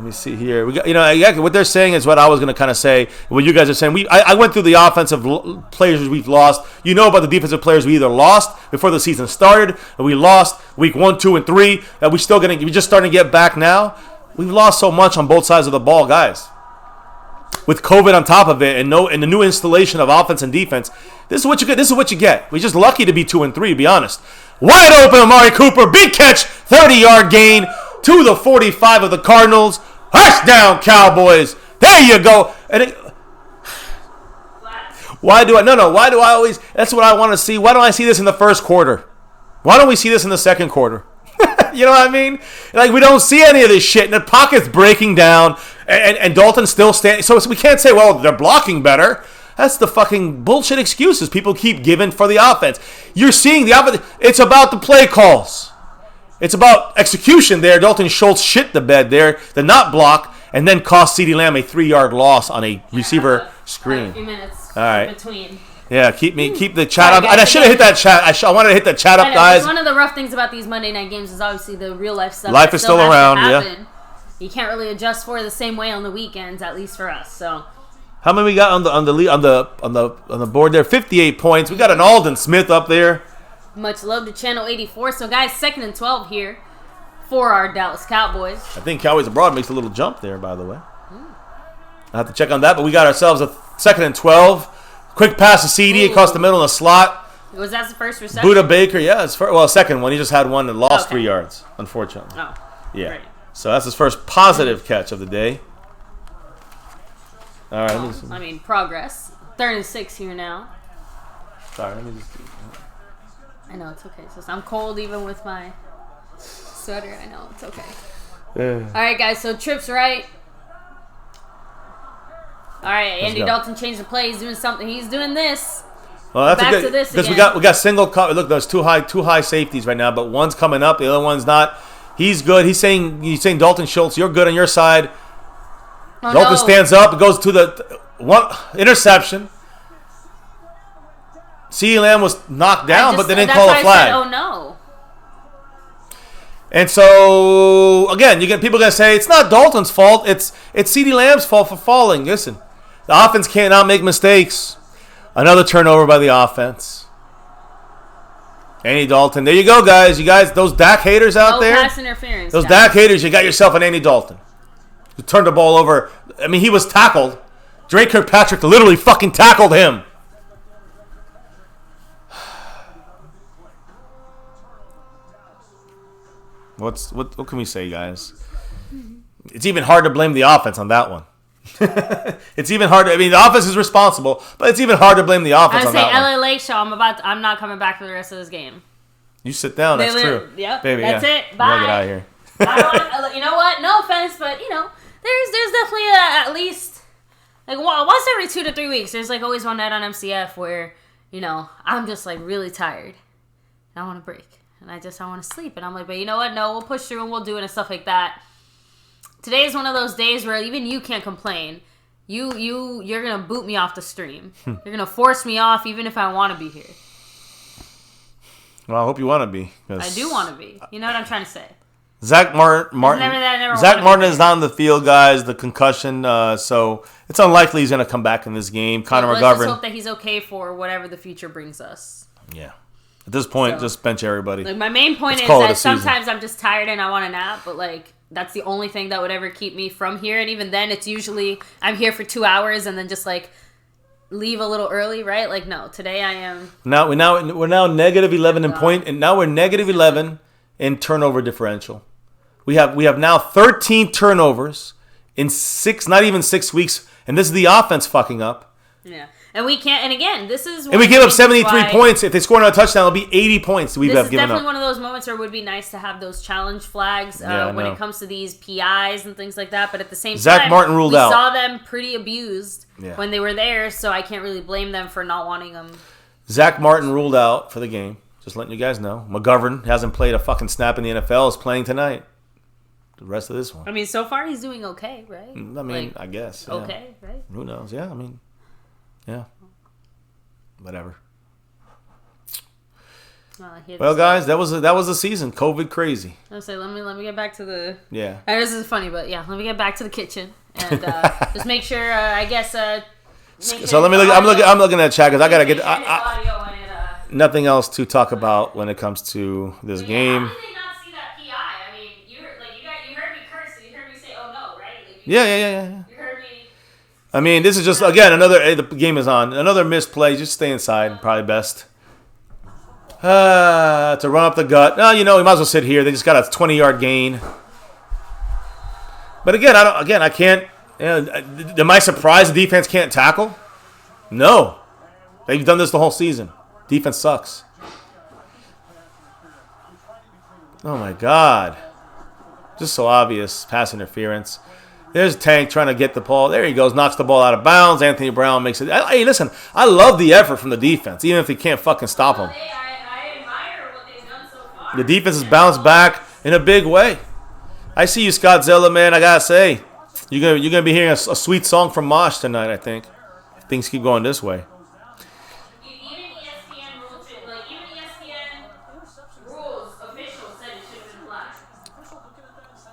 me see here. We got, what they're saying is what I was going to kind of say. What you guys are saying. I went through the offensive players we've lost. You know about the defensive players we either lost before the season started, or we lost week 1, 2, and 3. That we're just starting to get back now. We've lost so much on both sides of the ball, guys. With COVID on top of it, and the new installation of offense and defense, this is what you get. This is what you get. We're just lucky to be 2 and 3, to be honest. Wide open, Amari Cooper, big catch, 30-yard gain to the 45 of the Cardinals. Touchdown, Cowboys. There you go. And why do I always, that's what I want to see. Why don't I see this in the first quarter? Why don't we see this in the second quarter? You know what I mean? Like, we don't see any of this shit, and the pocket's breaking down, and Dalton's still standing. So we can't say, well, they're blocking better. That's the fucking bullshit excuses people keep giving for the offense. You're seeing the offense. It's about the play calls. It's about execution there. Dalton Schultz shit the bed there, the not block, and then cost CeeDee Lamb a 3-yard loss on a receiver screen. A few minutes all right. between. Yeah, keep the chat up. And I should have hit that chat. I wanted to hit that chat up, guys. One of the rough things about these Monday night games is obviously the real life stuff. Life is still around, yeah. You can't really adjust for it the same way on the weekends, at least for us. So, how many we got on the board there? 58 points. We got an Alden Smith up there. Much love to Channel 84. So, guys, 2nd and 12 here for our Dallas Cowboys. I think Cowboys Abroad makes a little jump there, by the way. I have to check on that, but we got ourselves a 2nd and 12. Quick pass to CD across the middle in the slot. Was that the first reception? Buda Baker, yeah. Second one. He just had one and lost 3 yards, unfortunately. Oh, yeah. Great. So that's his first positive catch of the day. All right. Progress. 3rd and 6 here now. Sorry, let me just... I know, it's okay. So I'm cold even with my sweater. I know, it's okay. Yeah. All right, guys. So Tripp's right. All right, Andy Dalton changed the play. He's doing something. He's doing this. Well, that's back good, to this because again. we got single cover. Look, there's two high safeties right now, but one's coming up, the other one's not. He's good. He's saying Dalton Schultz, you're good on your side. Oh, Dalton stands up, goes to the one interception. CeeDee Lamb was knocked down, but they didn't call a flag. Said, oh no. And so again, people are gonna say it's not Dalton's fault. It's CeeDee Lamb's fault for falling. Listen, the offense cannot make mistakes. Another turnover by the offense. Andy Dalton. There you go, guys. You guys, those Dak haters out there. Pass interference. Those Dak haters, you got yourself an Andy Dalton. You turned the ball over. I mean, he was tackled. Drake Kirkpatrick literally fucking tackled him. What can we say, guys? It's even hard to blame the offense on that one. It's even hard. I mean, the offense is responsible, but it's even hard to blame the offense on that one. LA Lake Show. I'm not coming back for the rest of this game. You sit down. That's true. Yep. Baby, that's it. You Bye. gotta get out of here. You know what? No offense, but there's definitely at least like once every 2 to 3 weeks. There's like always one night on MCF where I'm just like really tired. And I want to break. And I want to sleep. And I'm like, but you know what? No, we'll push through and we'll do it and stuff like that. Today is one of those days where even you can't complain. You're going to boot me off the stream. You're going to force me off even if I want to be here. Well, I hope you want to be. I do want to be. You know what I'm trying to say? Zack Martin is not on the field, guys. The concussion. So it's unlikely he's going to come back in this game. Connor McGovern. Let's just hope that he's okay for whatever the future brings us. Yeah. At this point, just bench everybody. Like my main point is that sometimes I'm just tired and I want to nap, but like that's the only thing that would ever keep me from here. And even then, it's usually I'm here for 2 hours and then just like leave a little early, right? Like no, today I am. We're now negative 11 in point, and now we're negative 11 in turnover differential. We have now 13 turnovers in not even 6 weeks, and this is the offense fucking up. Yeah. And we can't. And again, this is. And we give up 73 points. If they score another touchdown, it'll be 80 points. This is definitely one of those moments where it would be nice to have those challenge flags when it comes to these PIs and things like that. But at the same time, Zack Martin ruled out. We saw them pretty abused when they were there, so I can't really blame them for not wanting them. Zack Martin ruled out for the game. Just letting you guys know. McGovern hasn't played a fucking snap in the NFL. Is playing tonight. The rest of this one. I mean, so far he's doing okay, right? I mean, I guess. Yeah. Okay, right? Who knows? Yeah, I mean, yeah. Whatever. Well, guys, that was the season. COVID crazy. I'll say, let me get back to the. Yeah. This is funny, but yeah, let me get back to the kitchen and just make sure. I guess. So let me look. I'm looking at chat because I gotta get. Nothing else to talk about when it comes to this game. How did they not see that PI? I mean, you heard me curse. You heard me say, "Oh no," right? Yeah. You heard me. I mean, this is just again another. The game is on. Another missed play. Just stay inside, probably best. To run up the gut. No, we might as well sit here. They just got a 20-yard gain. But again, I can't. Am I surprised the defense can't tackle? No, they've done this the whole season. Defense sucks. Oh my God. Just so obvious. Pass interference. There's Tank trying to get the ball. There he goes. Knocks the ball out of bounds. Anthony Brown makes it. Hey, listen. I love the effort from the defense, even if he can't fucking stop them. I admire what they've done so far. The defense has bounced back in a big way. I see you, Scott Zella, man. I gotta say, you're gonna be hearing a sweet song from Mosh tonight. I think if things keep going this way.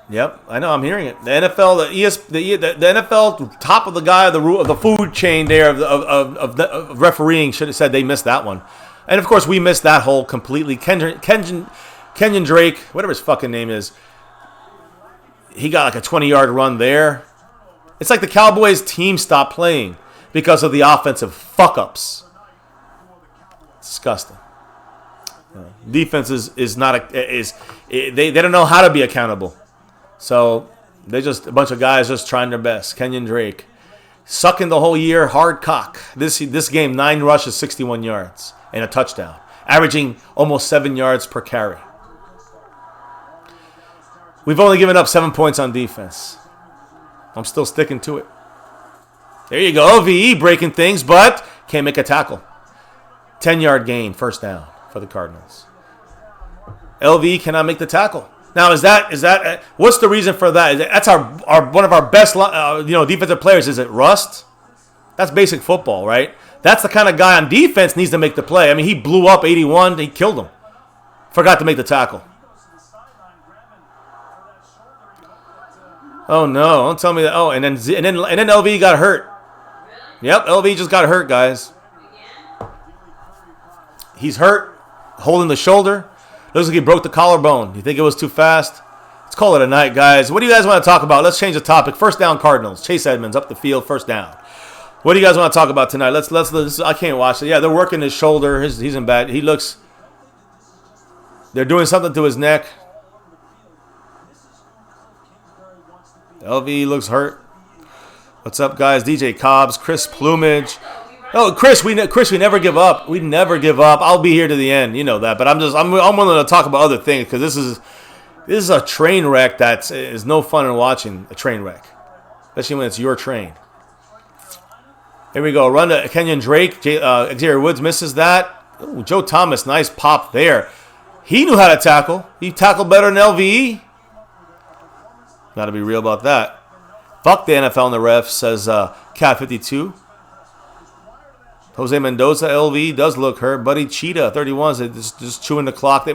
Yep, I know. I'm hearing it. The NFL, the NFL, top of the guy of the food chain there of refereeing should have said they missed that one, and of course we missed that hole completely. Kenyon Drake, whatever his fucking name is, he got like a 20-yard run there. It's like the Cowboys team stopped playing because of the offensive fuck ups. Disgusting. Defense is not they don't know how to be accountable. So they're just a bunch of guys just trying their best. Kenyon Drake, sucking the whole year, hard cock. This game, 9 rushes, 61 yards, and a touchdown, averaging almost 7 yards per carry. We've only given up 7 points on defense. I'm still sticking to it. There you go, OVE breaking things, but can't make a tackle. 10-yard gain, first down for the Cardinals. LVE cannot make the tackle. Now, is that what's the reason for that? That's our one of our best defensive players. Is it rust? That's basic football, right? That's the kind of guy on defense needs to make the play. I mean, he blew up 81. He killed him. Forgot to make the tackle. Oh no! Don't tell me that. Oh, and then LV got hurt. Yep, LV just got hurt, guys. He's hurt, holding the shoulder. Looks like he broke the collarbone. You think it was too fast? Let's call it a night, guys. What do you guys want to talk about? Let's change the topic. First down, Cardinals. Chase Edmonds up the field, first down. What do you guys want to talk about tonight? Let's. I can't watch it. Yeah, they're working his shoulder. He's in bad. He looks. They're doing something to his neck. LV looks hurt. What's up, guys? DJ Cobbs, Chris Plumage. Oh, Chris, we never give up. We never give up. I'll be here to the end. You know that. But I'm willing to talk about other things because this is a train wreck that is no fun in watching a train wreck, especially when it's your train. Here we go. Run to Kenyon Drake. Xavier Woods misses that. Ooh, Joe Thomas, nice pop there. He knew how to tackle. He tackled better than LVE. Got to be real about that. Fuck the NFL and the refs, says Cat 52. Jose Mendoza, LV, does look hurt. Buddy Cheetah, 31, is just chewing the clock.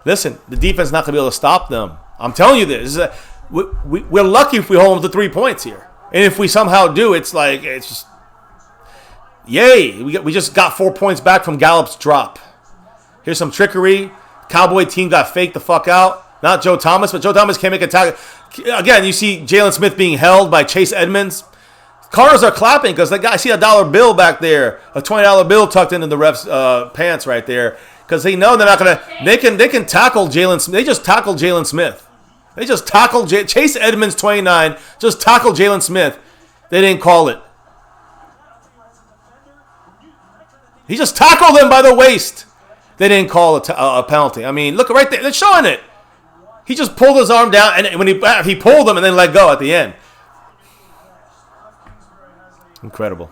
Listen, the defense is not going to be able to stop them. I'm telling you this. We're lucky if we hold them to 3 points here. And if we somehow do, it's just, yay. We just got 4 points back from Gallup's drop. Here's some trickery. Cowboy team got faked the fuck out. Not Joe Thomas, but Joe Thomas can't make a tackle. Again, you see Jalen Smith being held by Chase Edmonds. Cardinals are clapping because I see a $1 bill back there, a $20 bill tucked into the ref's pants right there, because they know they're not gonna. They can tackle Jalen Smith. They just tackled Jalen Smith. They just tackled Chase Edmonds, 29. Just tackled Jalen Smith. They didn't call it. He just tackled him by the waist. They didn't call a penalty. I mean, look right there. They're showing it. He just pulled his arm down, and when he pulled him and then let go at the end. Incredible.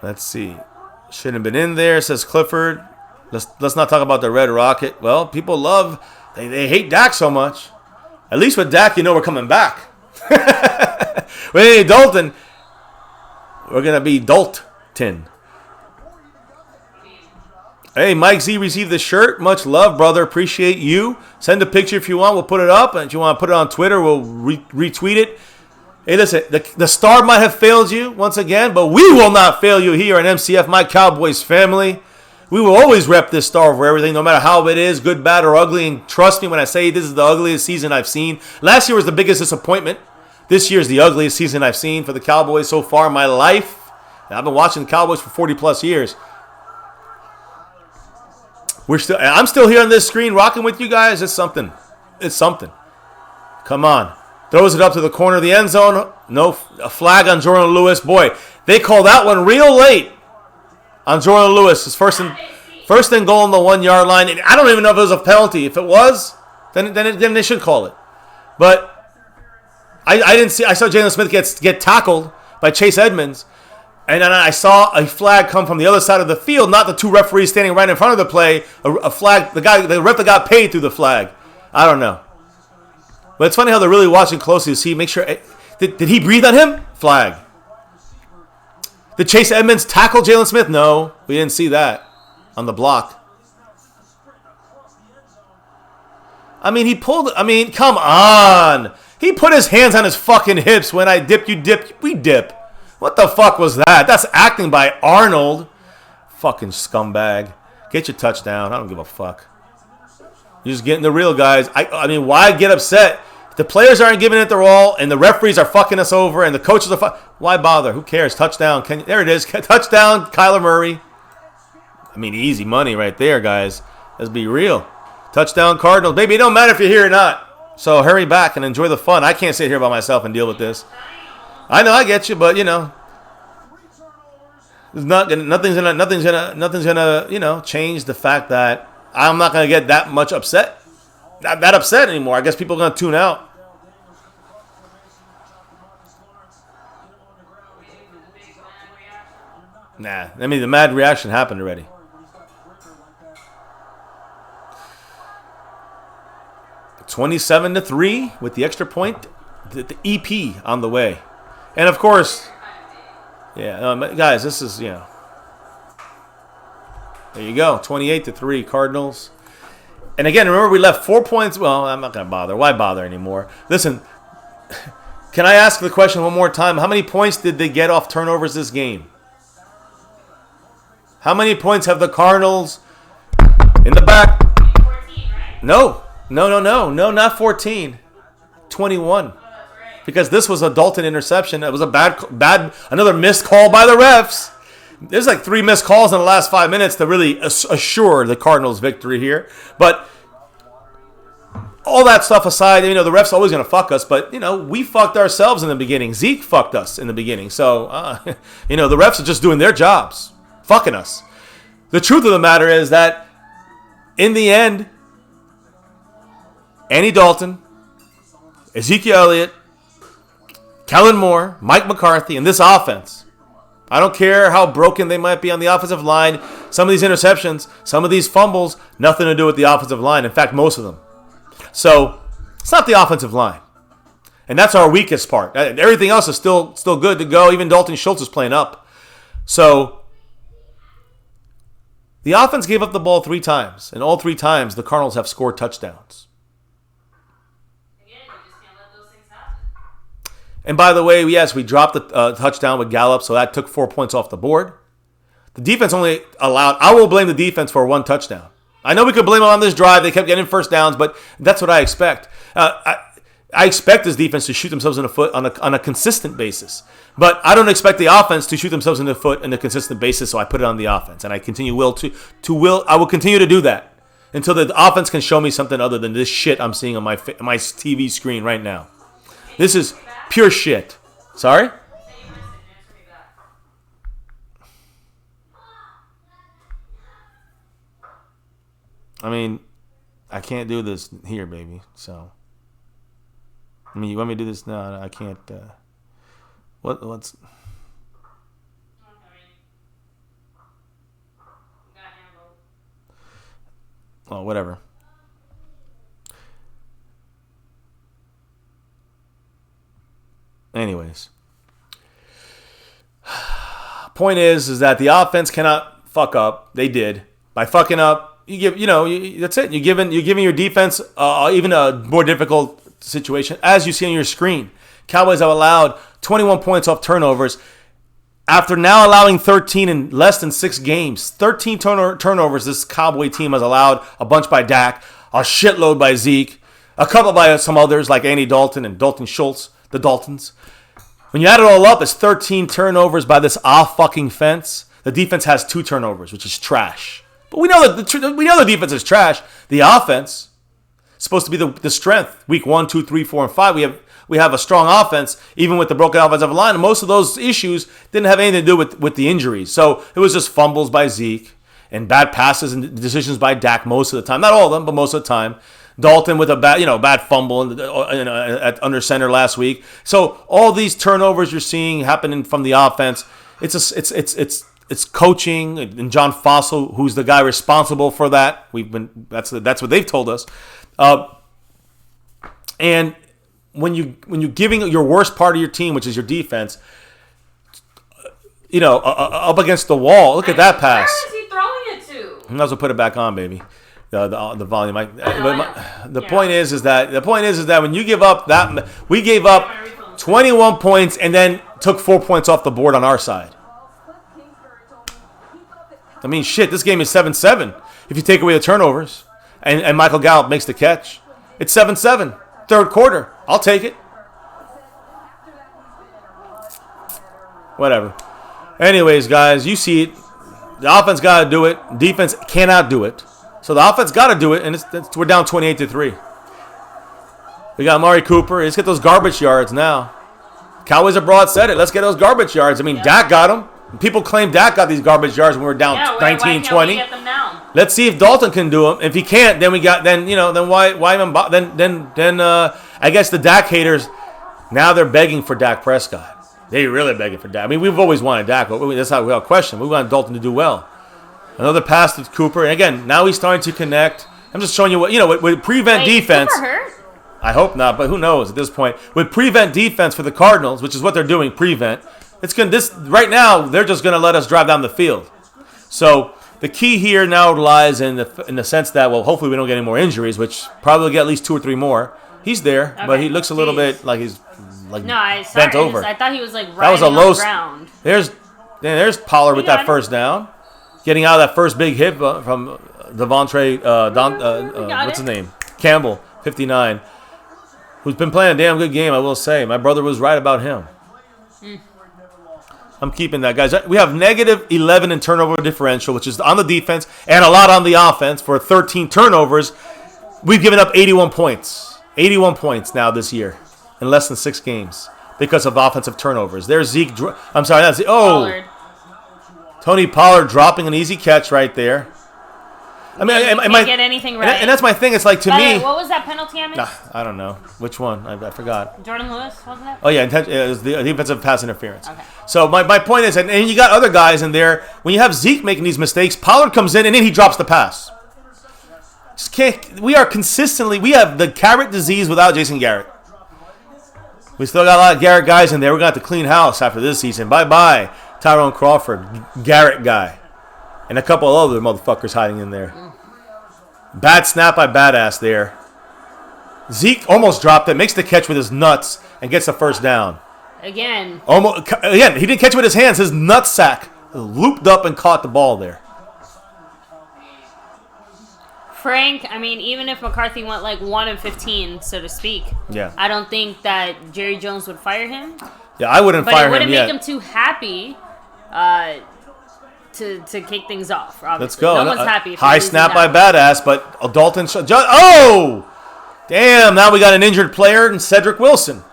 Let's see. Shouldn't have been in there, says Clifford. Let's not talk about the Red Rocket. Well, people they hate Dak so much. At least with Dak, we're coming back. Hey, Dalton, we're going to be Dalton. Hey, Mike Z received the shirt. Much love, brother. Appreciate you. Send a picture if you want. We'll put it up. And if you want to put it on Twitter, we'll retweet it. Hey, listen, the star might have failed you once again, but we will not fail you here at MCF, my Cowboys family. We will always rep this star over everything, no matter how it is, good, bad, or ugly. And trust me when I say this is the ugliest season I've seen. Last year was the biggest disappointment. This year is the ugliest season I've seen for the Cowboys so far in my life. And I've been watching the Cowboys for 40-plus years. I'm still here on this screen rocking with you guys. It's something. It's something. Come on. Throws it up to the corner of the end zone. No, a flag on Jordan Lewis. Boy, they call that one real late on Jordan Lewis. It's first and goal on the 1 yard line. And I don't even know if it was a penalty. If it was, then they should call it. But I didn't see. I saw Jalen Smith get tackled by Chase Edmonds. And then I saw a flag come from the other side of the field, not the two referees standing right in front of the play. A flag, the ref that got paid through the flag. I don't know. But it's funny how they're really watching closely to see, make sure. Did he breathe on him? Flag. Did Chase Edmonds tackle Jalen Smith? No, we didn't see that on the block. Come on. He put his hands on his fucking hips when I dip, you dip, we dip. What the fuck was that? That's acting by Arnold. Fucking scumbag. Get your touchdown. I don't give a fuck. You're just getting the real guys. Why get upset? If the players aren't giving it their all and the referees are fucking us over and the coaches are why bother? Who cares? Touchdown. There it is. Touchdown, Kyler Murray. Easy money right there, guys. Let's be real. Touchdown, Cardinals. Baby, it don't matter if you're here or not. So hurry back and enjoy the fun. I can't sit here by myself and deal with this. I know, I get you, but nothing's gonna change the fact that I'm not gonna get that much upset, not that upset anymore. I guess people are gonna tune out. Nah, the mad reaction happened already. $27-3 with the extra point, the EP on the way. And, of course, guys, this is, there you go, 28-3, Cardinals. And, again, remember we left 4 points. Well, I'm not going to bother. Why bother anymore? Listen, can I ask the question one more time? How many points did they get off turnovers this game? How many points have the Cardinals in the back? 14, right? No, not 14. 21. Because this was a Dalton interception. It was a bad, another missed call by the refs. There's like 3 missed calls in the last 5 minutes to really assure the Cardinals' victory here. But all that stuff aside, the refs always going to fuck us. But, we fucked ourselves in the beginning. Zeke fucked us in the beginning. So, the refs are just doing their jobs, fucking us. The truth of the matter is that in the end, Andy Dalton, Ezekiel Elliott, Kellen Moore, Mike McCarthy, and this offense. I don't care how broken they might be on the offensive line. Some of these interceptions, some of these fumbles, nothing to do with the offensive line. In fact, most of them. So, it's not the offensive line. And that's our weakest part. Everything else is still good to go. Even Dalton Schultz is playing up. So, the offense gave up the ball 3 times. And all 3 times, the Cardinals have scored touchdowns. And by the way, yes, we dropped the touchdown with Gallup, so that took 4 points off the board. The defense only allowed, I will blame the defense for 1 touchdown. I know we could blame them on this drive. They kept getting first downs, but that's what I expect. I expect this defense to shoot themselves in the foot on a consistent basis. But I don't expect the offense to shoot themselves in the foot on a consistent basis, so I put it on the offense. And I I will continue to do that until the offense can show me something other than this shit I'm seeing on my TV screen right now. This is pure shit. Sorry? I can't do this here, baby. So, you want me to do this? No, I can't. What's? Oh, whatever. Anyways. Point is that the offense cannot fuck up. They did. By fucking up, you give, that's it. You're giving your defense even a more difficult situation, as you see on your screen. Cowboys have allowed 21 points off turnovers after now allowing 13 in less than 6 games. 13 turnovers this Cowboy team has allowed, a bunch by Dak, a shitload by Zeke, a couple by some others like Andy Dalton and Dalton Schultz, the Daltons. When you add it all up, it's 13 turnovers by this fucking fence. The defense has 2 turnovers, which is trash. But we know that the defense is trash. The offense is supposed to be the strength. Week 1, 2, 3, 4, and 5, we have a strong offense, even with the broken offensive line. And most of those issues didn't have anything to do with the injuries. So it was just fumbles by Zeke and bad passes and decisions by Dak most of the time. Not all of them, but most of the time. Dalton with a bad fumble under center last week. So all these turnovers you're seeing happening from the offense, it's coaching and John Fossil, who's the guy responsible for that. That's what they've told us. And when you're giving your worst part of your team, which is your defense, up against the wall. Look at that pass. Where is he throwing it to? I might as well put it back on, baby. The volume. The point is that when you give up that, we gave up 21 points and then took 4 points off the board on our side. I mean, shit, this game is 7-7 if you take away the turnovers and Michael Gallup makes the catch. It's 7-7, third quarter. I'll take it. Whatever. Anyways, guys, you see it. The offense got to do it. Defense cannot do it. So the offense got to do it, and we're down 28-3. We got Amari Cooper. Let's get those garbage yards now. Cowboys abroad said it. Let's get those garbage yards. I mean, Dak got them. People claim Dak got these garbage yards when we were down 19-20. Let's see if Dalton can do them. If he can't, then why even then I guess the Dak haters now they're begging for Dak Prescott. They're really begging for Dak. I mean, we've always wanted Dak, but that's not without question. We want Dalton to do well. Another pass to Cooper, and again, now he's starting to connect. I'm just showing you what with prevent defense. Cooper hurt? I hope not, but who knows at this point. With prevent defense for the Cardinals, which is what they're doing, prevent. Right now they're just going to let us drive down the field. So the key here now lies in the sense that hopefully we don't get any more injuries, which probably will get at least 2 or 3 more. He's there, but he looks a little bit like he's bent over. I thought he was that was a low on the ground. There's Pollard with that first down. Getting out of that first big hit from Devontae, what's his name? Campbell, 59, who's been playing a damn good game, I will say. My brother was right about him. I'm keeping that, guys. We have negative 11 in turnover differential, which is on the defense, and a lot on the offense for 13 turnovers. We've given up 81 points. 81 points now this year in less than 6 games because of offensive turnovers. There's Zeke. I'm sorry, that's Pollard. Tony Pollard dropping an easy catch right there. I mean, am I get anything right? And that's my thing. It's like to me. What was that penalty I missed? I don't know which one. I forgot. Jordan Lewis, wasn't it? Oh yeah, it was the defensive pass interference. Okay. So my point is, and you got other guys in there. When you have Zeke making these mistakes, Pollard comes in and then he drops the pass. Just can't. We have the carrot disease without Jason Garrett. We still got a lot of Garrett guys in there. We're gonna have to clean house after this season. Bye. Tyrone Crawford, Garrett guy, and a couple of other motherfuckers hiding in there. Bad snap by Badass there. Zeke almost dropped it, makes the catch with his nuts, and gets the first down. Again, he didn't catch it with his hands. His nutsack looped up and caught the ball there. Frank, I mean, even if McCarthy went 1-15, so to speak, I don't think that Jerry Jones would fire him. Yeah, I wouldn't fire him yet. But it wouldn't make him too happy to kick things off, obviously. Let's go. No one's happy. High snap by Badass, but Dalton... Oh! Damn, now we got an injured player in Cedric Wilson.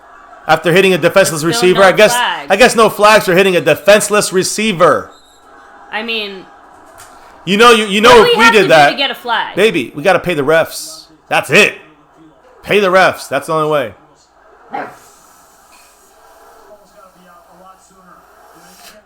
After hitting a defenseless receiver. I guess no flags for hitting a defenseless receiver. I mean... You know if we did that... to get a flag? Baby, we got to pay the refs. That's it. Pay the refs. That's the only way.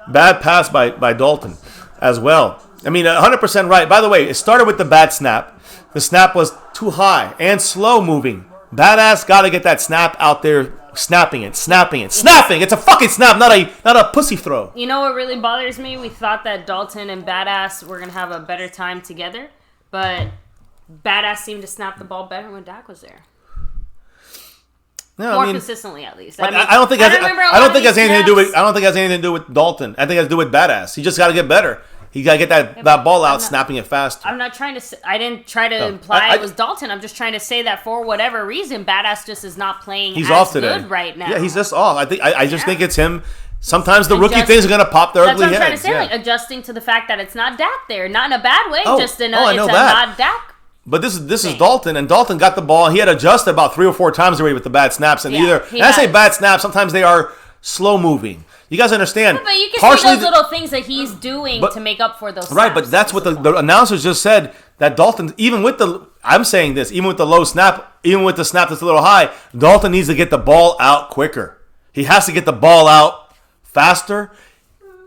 Bad pass by Dalton as well. I mean, 100% right. By the way, it started with the bad snap. The snap was too high and slow moving. Badass got to get that snap out there, snapping it. It's a fucking snap, not a pussy throw. You know what really bothers me? We thought that Dalton and Badass were going to have a better time together, but Badass seemed to snap the ball better when Dak was there. No, More consistently, at least. I don't think it has anything to do with Dalton. I think it has to do with Badass. He just got to get better. He got to get that ball out, snapping it fast. I'm not trying to... I didn't try to imply it was Dalton. I'm just trying to say that for whatever reason, Badass just is not playing good right now. Yeah, he's just off. I just think it's him. Sometimes the rookie things are going to pop their ugly heads. That's what I'm trying to say. Like, adjusting to the fact that it's not Dak there. Not in a bad way, just in a not Dak. But this is Dalton, and Dalton got the ball. He had adjusted about 3 or 4 times already with the bad snaps. And I say bad snaps, sometimes they are slow moving. You guys understand? But you can see those little things that he's doing to make up for those snaps. Right, but that's what the announcers just said, that Dalton, even with the low snap, even with the snap that's a little high, Dalton needs to get the ball out quicker. He has to get the ball out faster.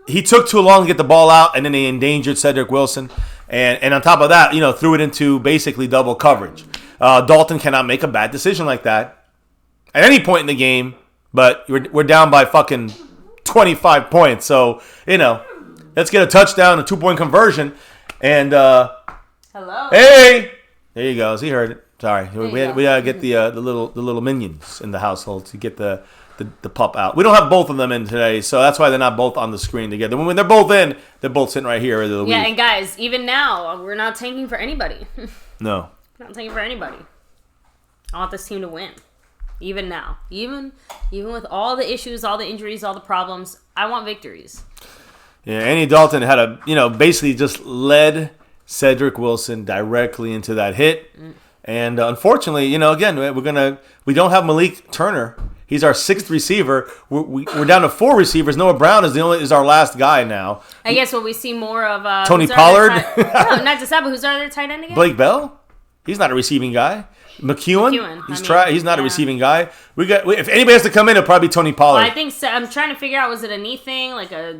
He took too long to get the ball out, and then they endangered Cedric Wilson. And on top of that, threw it into basically double coverage. Dalton cannot make a bad decision like that at any point in the game, but we're down by fucking 25 points. So, let's get a touchdown, a 2-point conversion. And, hello. Hey! There you go. He heard it. Sorry. We gotta get the little minions in the household to get the pup out. We don't have both of them in today, so that's why they're not both on the screen together. When they're both in, they're both sitting right here. Yeah, and guys, even now, we're not tanking for anybody. No. Not tanking for anybody. I want this team to win. Even now. Even with all the issues, all the injuries, all the problems, I want victories. Yeah, Andy Dalton had basically just led Cedric Wilson directly into that hit. And unfortunately, again, we don't have Malik Turner. He's our 6th receiver. We're down to 4 receivers. Noah Brown is our last guy now. I guess will we see more of Tony Pollard? No, not just that, but who's our other tight end again? Blake Bell? He's not a receiving guy. McEwen? He's not a receiving guy. If anybody has to come in, it'll probably be Tony Pollard. Well, I think so. I'm trying to figure out, was it a knee thing, like a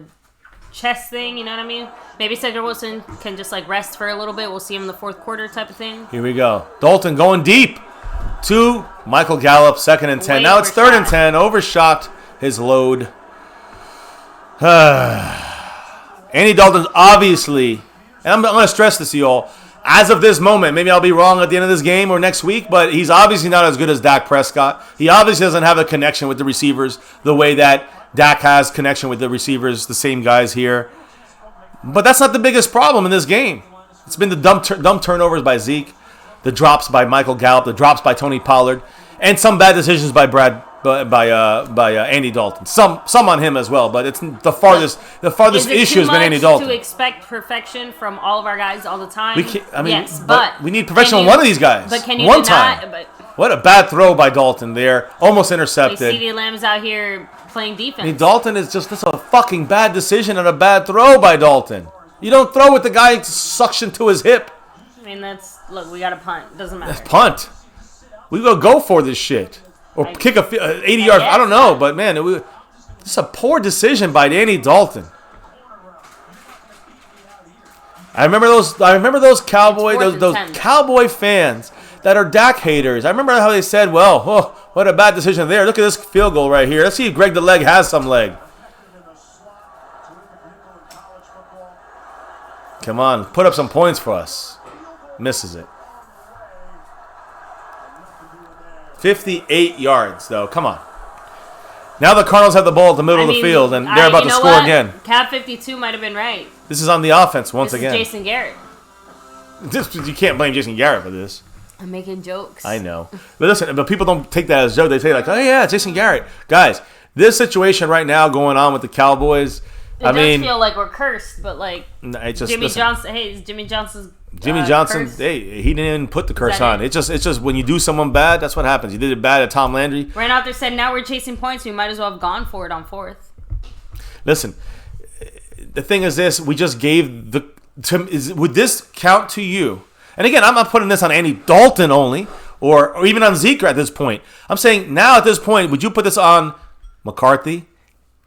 chest thing? You know what I mean? Maybe Cedric Wilson can just rest for a little bit. We'll see him in the 4th quarter type of thing. Here we go. Dalton going deep to Michael Gallup, 2nd and 10. Now it's 3rd and 10. Overshot his load. Andy Dalton's obviously, and I'm going to stress this to you all, as of this moment, maybe I'll be wrong at the end of this game or next week, but he's obviously not as good as Dak Prescott. He obviously doesn't have a connection with the receivers the way that Dak has connection with the receivers, the same guys here. But that's not the biggest problem in this game. It's been the dumb turnovers by Zeke, the drops by Michael Gallup, the drops by Tony Pollard, and some bad decisions by Andy Dalton. Some on him as well, but it's the farthest issue has been Andy Dalton. To expect perfection from all of our guys all the time. Yes, but we need perfection on one of these guys. But can you one time? What a bad throw by Dalton there, almost intercepted. CeeDee Lamb's out here playing defense. Dalton is just a fucking bad decision and a bad throw by Dalton. You don't throw with the guy suction to his hip. Look, we got a punt. Doesn't matter. Punt. We go for this shit. Or kick a 80-yard. I don't know, but man, it's a poor decision by Andy Dalton. I remember those Cowboy fans that are Dak haters. I remember how they said, "Well, what a bad decision there. Look at this field goal right here. Let's see if Greg the Leg has some leg." Come on, put up some points for us. Misses it. 58 yards, though. Come on. Now the Cardinals have the ball at the middle of the field, and they're about to score again. Cap 52 might have been right. This is on the offense once again. This is Jason Garrett. You can't blame Jason Garrett for this. I'm making jokes. I know. But people don't take that as a joke. They say, oh, yeah, Jason Garrett. Guys, this situation right now going on with the Cowboys, It does feel like we're cursed, but Jimmy Johnson. Hey, it's Jimmy Johnson's. Jimmy Johnson. Curse. Hey, he didn't even put the curse on. It's just when you do someone bad, that's what happens. You did it bad at Tom Landry. Ran out there, said, "Now we're chasing points. We might as well have gone for it on 4th." Listen, the thing is this: we just gave would this count to you? And again, I'm not putting this on Andy Dalton only, or even on Zeke at this point. I'm saying now at this point, would you put this on McCarthy?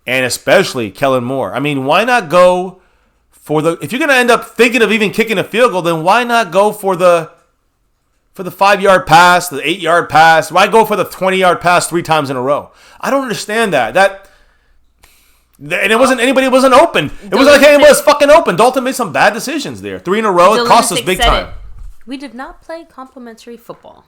And especially Kellen Moore. I mean, why not go for if you're going to end up thinking of even kicking a field goal, then why not go for the for the 5-yard pass, the 8-yard pass? Why go for the 20-yard pass 3 times in a row? I don't understand that. And it wasn't anybody wasn't open. It wasn't like anybody was fucking open. Dalton made some bad decisions there. 3 in a row. It cost us big time. We did not play complimentary football.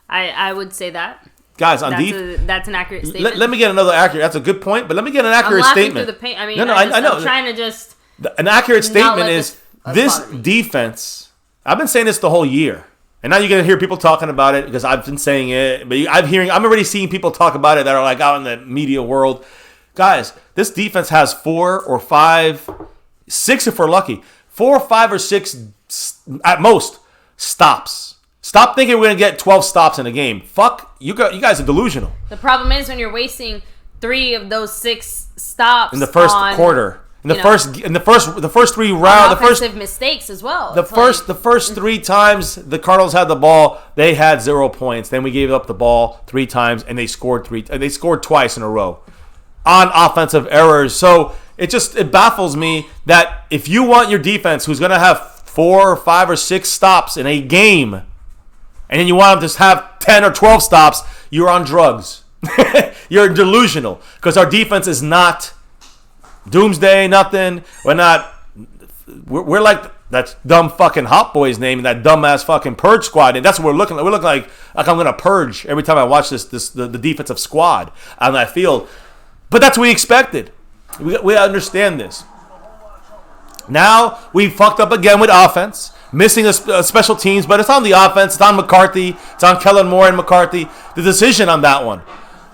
I would say that. Guys, that's an accurate statement. Let me get another accurate. That's a good point, but let me get an accurate statement. Through the paint. I mean, I know. I'm trying to just. An accurate statement is this defense. I've been saying this the whole year, and now you're gonna hear people talking about it because I've been saying it. But I'm already seeing people talk about it that are like out in the media world. Guys, this defense has 4 or 5, 6 if we're lucky, 4, 5, or 6 at most stops. Stop thinking we're gonna get 12 stops in a game. Fuck, you guys are delusional. The problem is when you're wasting 3 of those 6 stops in the first quarter. In the first 3 rounds, the first mistakes as well. The first 3 times the Cardinals had the ball, they had 0 points. Then we gave up the ball 3 times, and they scored twice in a row on offensive errors. So it baffles me that if you want your defense, who's going to have 4 or 5 or 6 stops in a game, and then you want them to have 10 or 12 stops, you're on drugs. You're delusional because our defense is not doomsday, nothing. We're like that dumb fucking Hot Boys name and that dumbass fucking Purge squad. And that's what we're looking like. We're looking like I'm going to purge every time I watch the defensive squad on that field. But that's what we expected. We understand this. Now we fucked up again with offense, missing a special teams, but it's on the offense. It's on McCarthy. It's on Kellen Moore and McCarthy. The decision on that one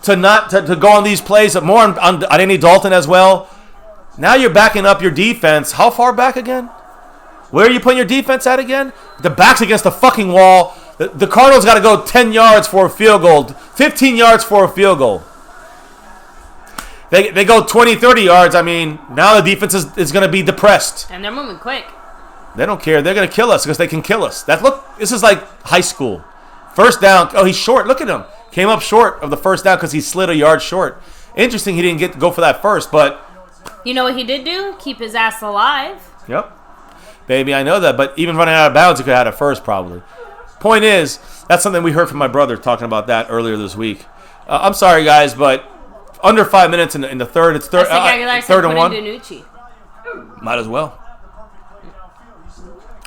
to go on these plays, more on Andy Dalton as well. Now you're backing up your defense. How far back again? Where are you putting your defense at again? The back's against the fucking wall. The Cardinals got to go 10 yards for a field goal, 15 yards for a field goal. They go 20, 30 yards. I mean, now the defense is going to be depressed. And they're moving quick. They don't care. They're going to kill us because they can kill us. This is like high school. First down. Oh, he's short. Look at him. Came up short of the first down because he slid a yard short. Interesting he didn't get to go for that first, but... You know what he did do? Keep his ass alive. Yep. Baby, I know that, but even running out of bounds, he could have had it first probably. Point is, that's something we heard from my brother talking about that earlier this week. I'm sorry, guys, but under 5 minutes in the third, it's third and 1. Might as well.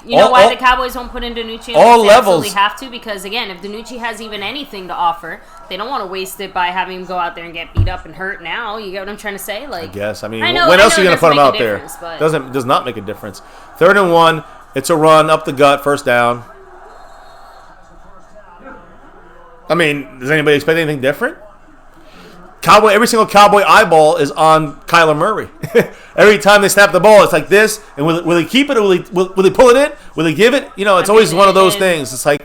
You know why the Cowboys won't put in DiNucci? All levels. They have to because, again, if DiNucci has even anything to offer, they don't want to waste it by having him go out there and get beat up and hurt now. You get what I'm trying to say? Like, I guess. I mean, when else are you going to put him out there? Does not make a difference. 3rd and 1. It's a run up the gut, first down. I mean, does anybody expect anything different? Every single Cowboy eyeball is on Kyler Murray. Every time they snap the ball, it's like this. And will he keep it or will he pull it in? Will he give it? You know, it's always one of those things. It's like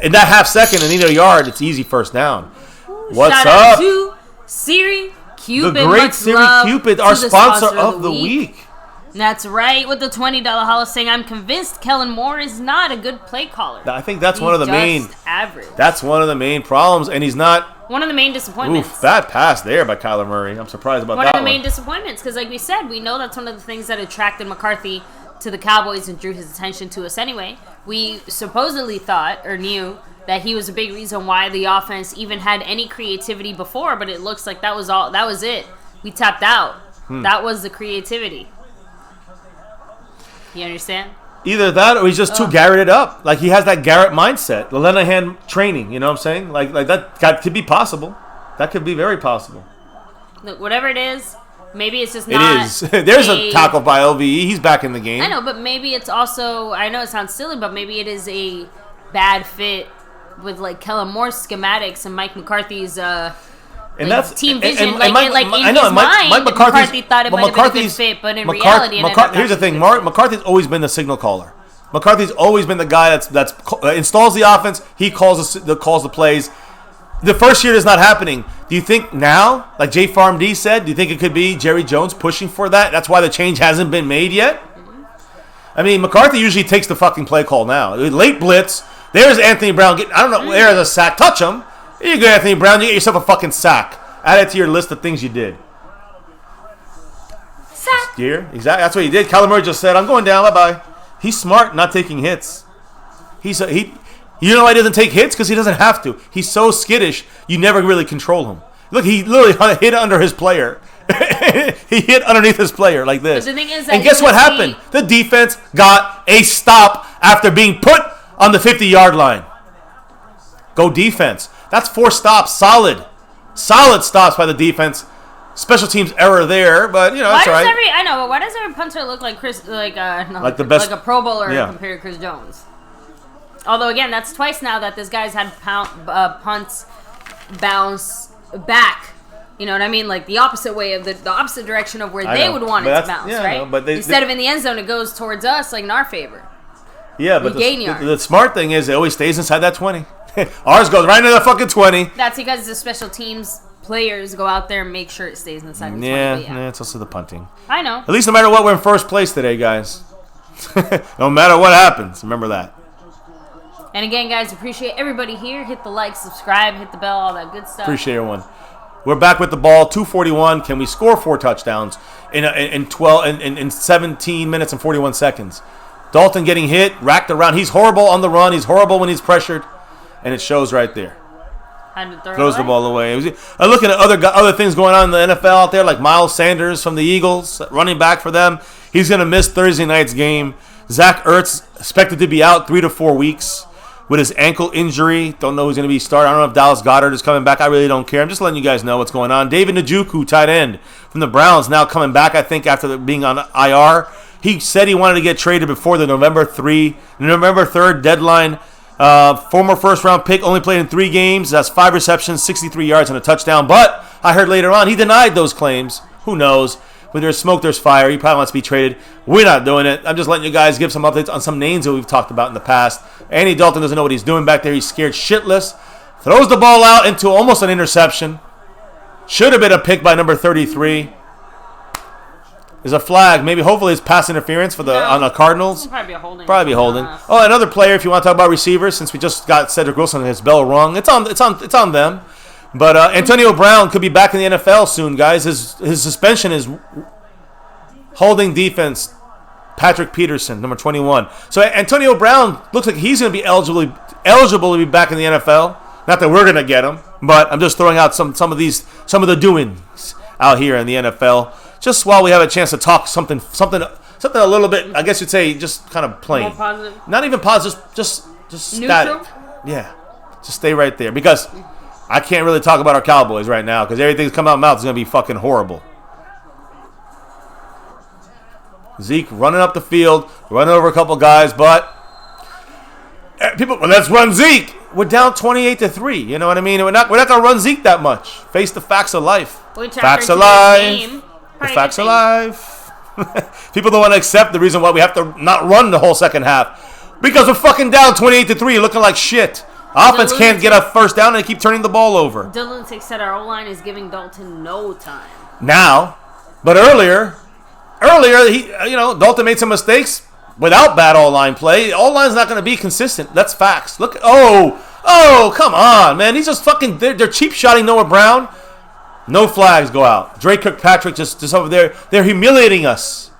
in that half second and either yard, it's easy first down. What's shout up? Out to Siri Cupid. The great Siri Cupid, our sponsor of the week. That's right. With the $20 holla saying, I'm convinced Kellen Moore is not a good play caller. I think that's one of the main average. That's one of the main problems, and he's not. One of the main disappointments. Oof, bad pass there by Kyler Murray. I'm surprised about that one. One of the main disappointments, because like we said, we know that's one of the things that attracted McCarthy to the Cowboys and drew his attention to us anyway. We supposedly thought or knew that he was a big reason why the offense even had any creativity before, but it looks like that was all. That was it. We tapped out. That was the creativity. You understand? Either that or he's just too Garretted up. Like he has that Garrett mindset. The Lenahan training, you know what I'm saying? Like that could be possible. That could be very possible. Look, whatever it is, maybe it's just not. It is. There's a tackle by LVE. He's back in the game. I know, but maybe it's also, I know it sounds silly, but maybe it is a bad fit with like Kellen Moore's schematics and Mike McCarthy's and that's team vision. And Mike McCarthy thought it might have been a good fit, but in reality, here's the thing: McCarthy's always been the signal caller. McCarthy's always been the guy that's installs the offense. He calls the plays. The first year is not happening. Do you think now, like J Farm D said, do you think it could be Jerry Jones pushing for that? That's why the change hasn't been made yet. I mean, McCarthy usually takes the fucking play call now. Late blitz. There's Anthony Brown. I don't know. There's a sack. Touch him. Here you go, Anthony Brown. You get yourself a fucking sack. Add it to your list of things you did. Sack. Here, exactly. That's what he did. Kyler Murray just said, "I'm going down. Bye bye." He's smart, not taking hits. You know why he doesn't take hits? Because he doesn't have to. He's so skittish, you never really control him. Look, he literally hit under his player. He hit underneath his player like this. But the thing is that and guess what happened? The defense got a stop after being put on the 50-yard line. Go defense. That's 4 stops. Solid stops by the defense. Special teams error there, but that's all right. But why does every punter look like the best, like a Pro Bowler compared to Chris Jones? Although again, that's twice now that this guy's had punts bounce back. You know what I mean? Like the opposite way of the opposite direction of where they would want it to bounce, right? But instead of in the end zone, it goes towards us, like in our favor. Yeah, but the smart thing is it always stays inside that 20. Ours goes right into the fucking 20. That's because the special teams players go out there and make sure it stays inside the 20. Yeah, it's also the punting. I know. At least no matter what, we're in first place today, guys. No matter what happens, remember that. And again, guys, appreciate everybody here. Hit the like, subscribe, hit the bell, all that good stuff. Appreciate everyone. We're back with the ball. 2:41. Can we score 4 touchdowns in 17 minutes and 41 seconds? Dalton getting hit, racked around. He's horrible on the run. He's horrible when he's pressured, and it shows right there. Throws the ball away. I'm looking at other things going on in the NFL out there, like Miles Sanders from the Eagles, running back for them. He's going to miss Thursday night's game. Zach Ertz expected to be out 3 to 4 weeks with his ankle injury. Don't know who's going to be starting. I don't know if Dallas Goedert is coming back. I really don't care. I'm just letting you guys know what's going on. David Njoku, tight end from the Browns, now coming back, I think, after being on IR. He said he wanted to get traded before the November 3rd deadline. Former first-round pick, only played in 3 games. That's 5 receptions, 63 yards, and a touchdown. But I heard later on he denied those claims. Who knows? When there's smoke, there's fire. He probably wants to be traded. We're not doing it. I'm just letting you guys give some updates on some names that we've talked about in the past. Andy Dalton doesn't know what he's doing back there. He's scared shitless. Throws the ball out into almost an interception. Should have been a pick by number 33. There's a flag. Maybe, hopefully, it's pass interference on the Cardinals. Probably be a holding. Oh, another player. If you want to talk about receivers, since we just got Cedric Wilson and his bell rung, it's on them. But Antonio Brown could be back in the NFL soon, guys. His suspension is holding defense. Patrick Peterson, number 21. So Antonio Brown looks like he's going to be eligible to be back in the NFL. Not that we're going to get him, but I'm just throwing out some of the doings out here in the NFL. Just while we have a chance to talk something a little bit, I guess you'd say, just kind of plain. More positive? Not even positive, just static. Neutral? Yeah, just stay right there because I can't really talk about our Cowboys right now because everything that's coming out of my mouth is going to be fucking horrible. Zeke running up the field, running over a couple guys, but let's run Zeke. We're down 28-3. You know what I mean? We're not going to run Zeke that much. Face the facts of life. Facts of life. The facts of life. People don't want to accept the reason why we have to not run the whole second half because we're fucking down 28-3, looking like shit. Offense can't get a first down and they keep turning the ball over. Dylan said our O-line is giving Dalton no time. Now, but earlier, Dalton made some mistakes without bad O-line play. O-line's not going to be consistent. That's facts. Look, come on, man. He's just fucking, they're cheap shotting Noah Brown. No flags go out. Drake Kirkpatrick just over there. They're humiliating us.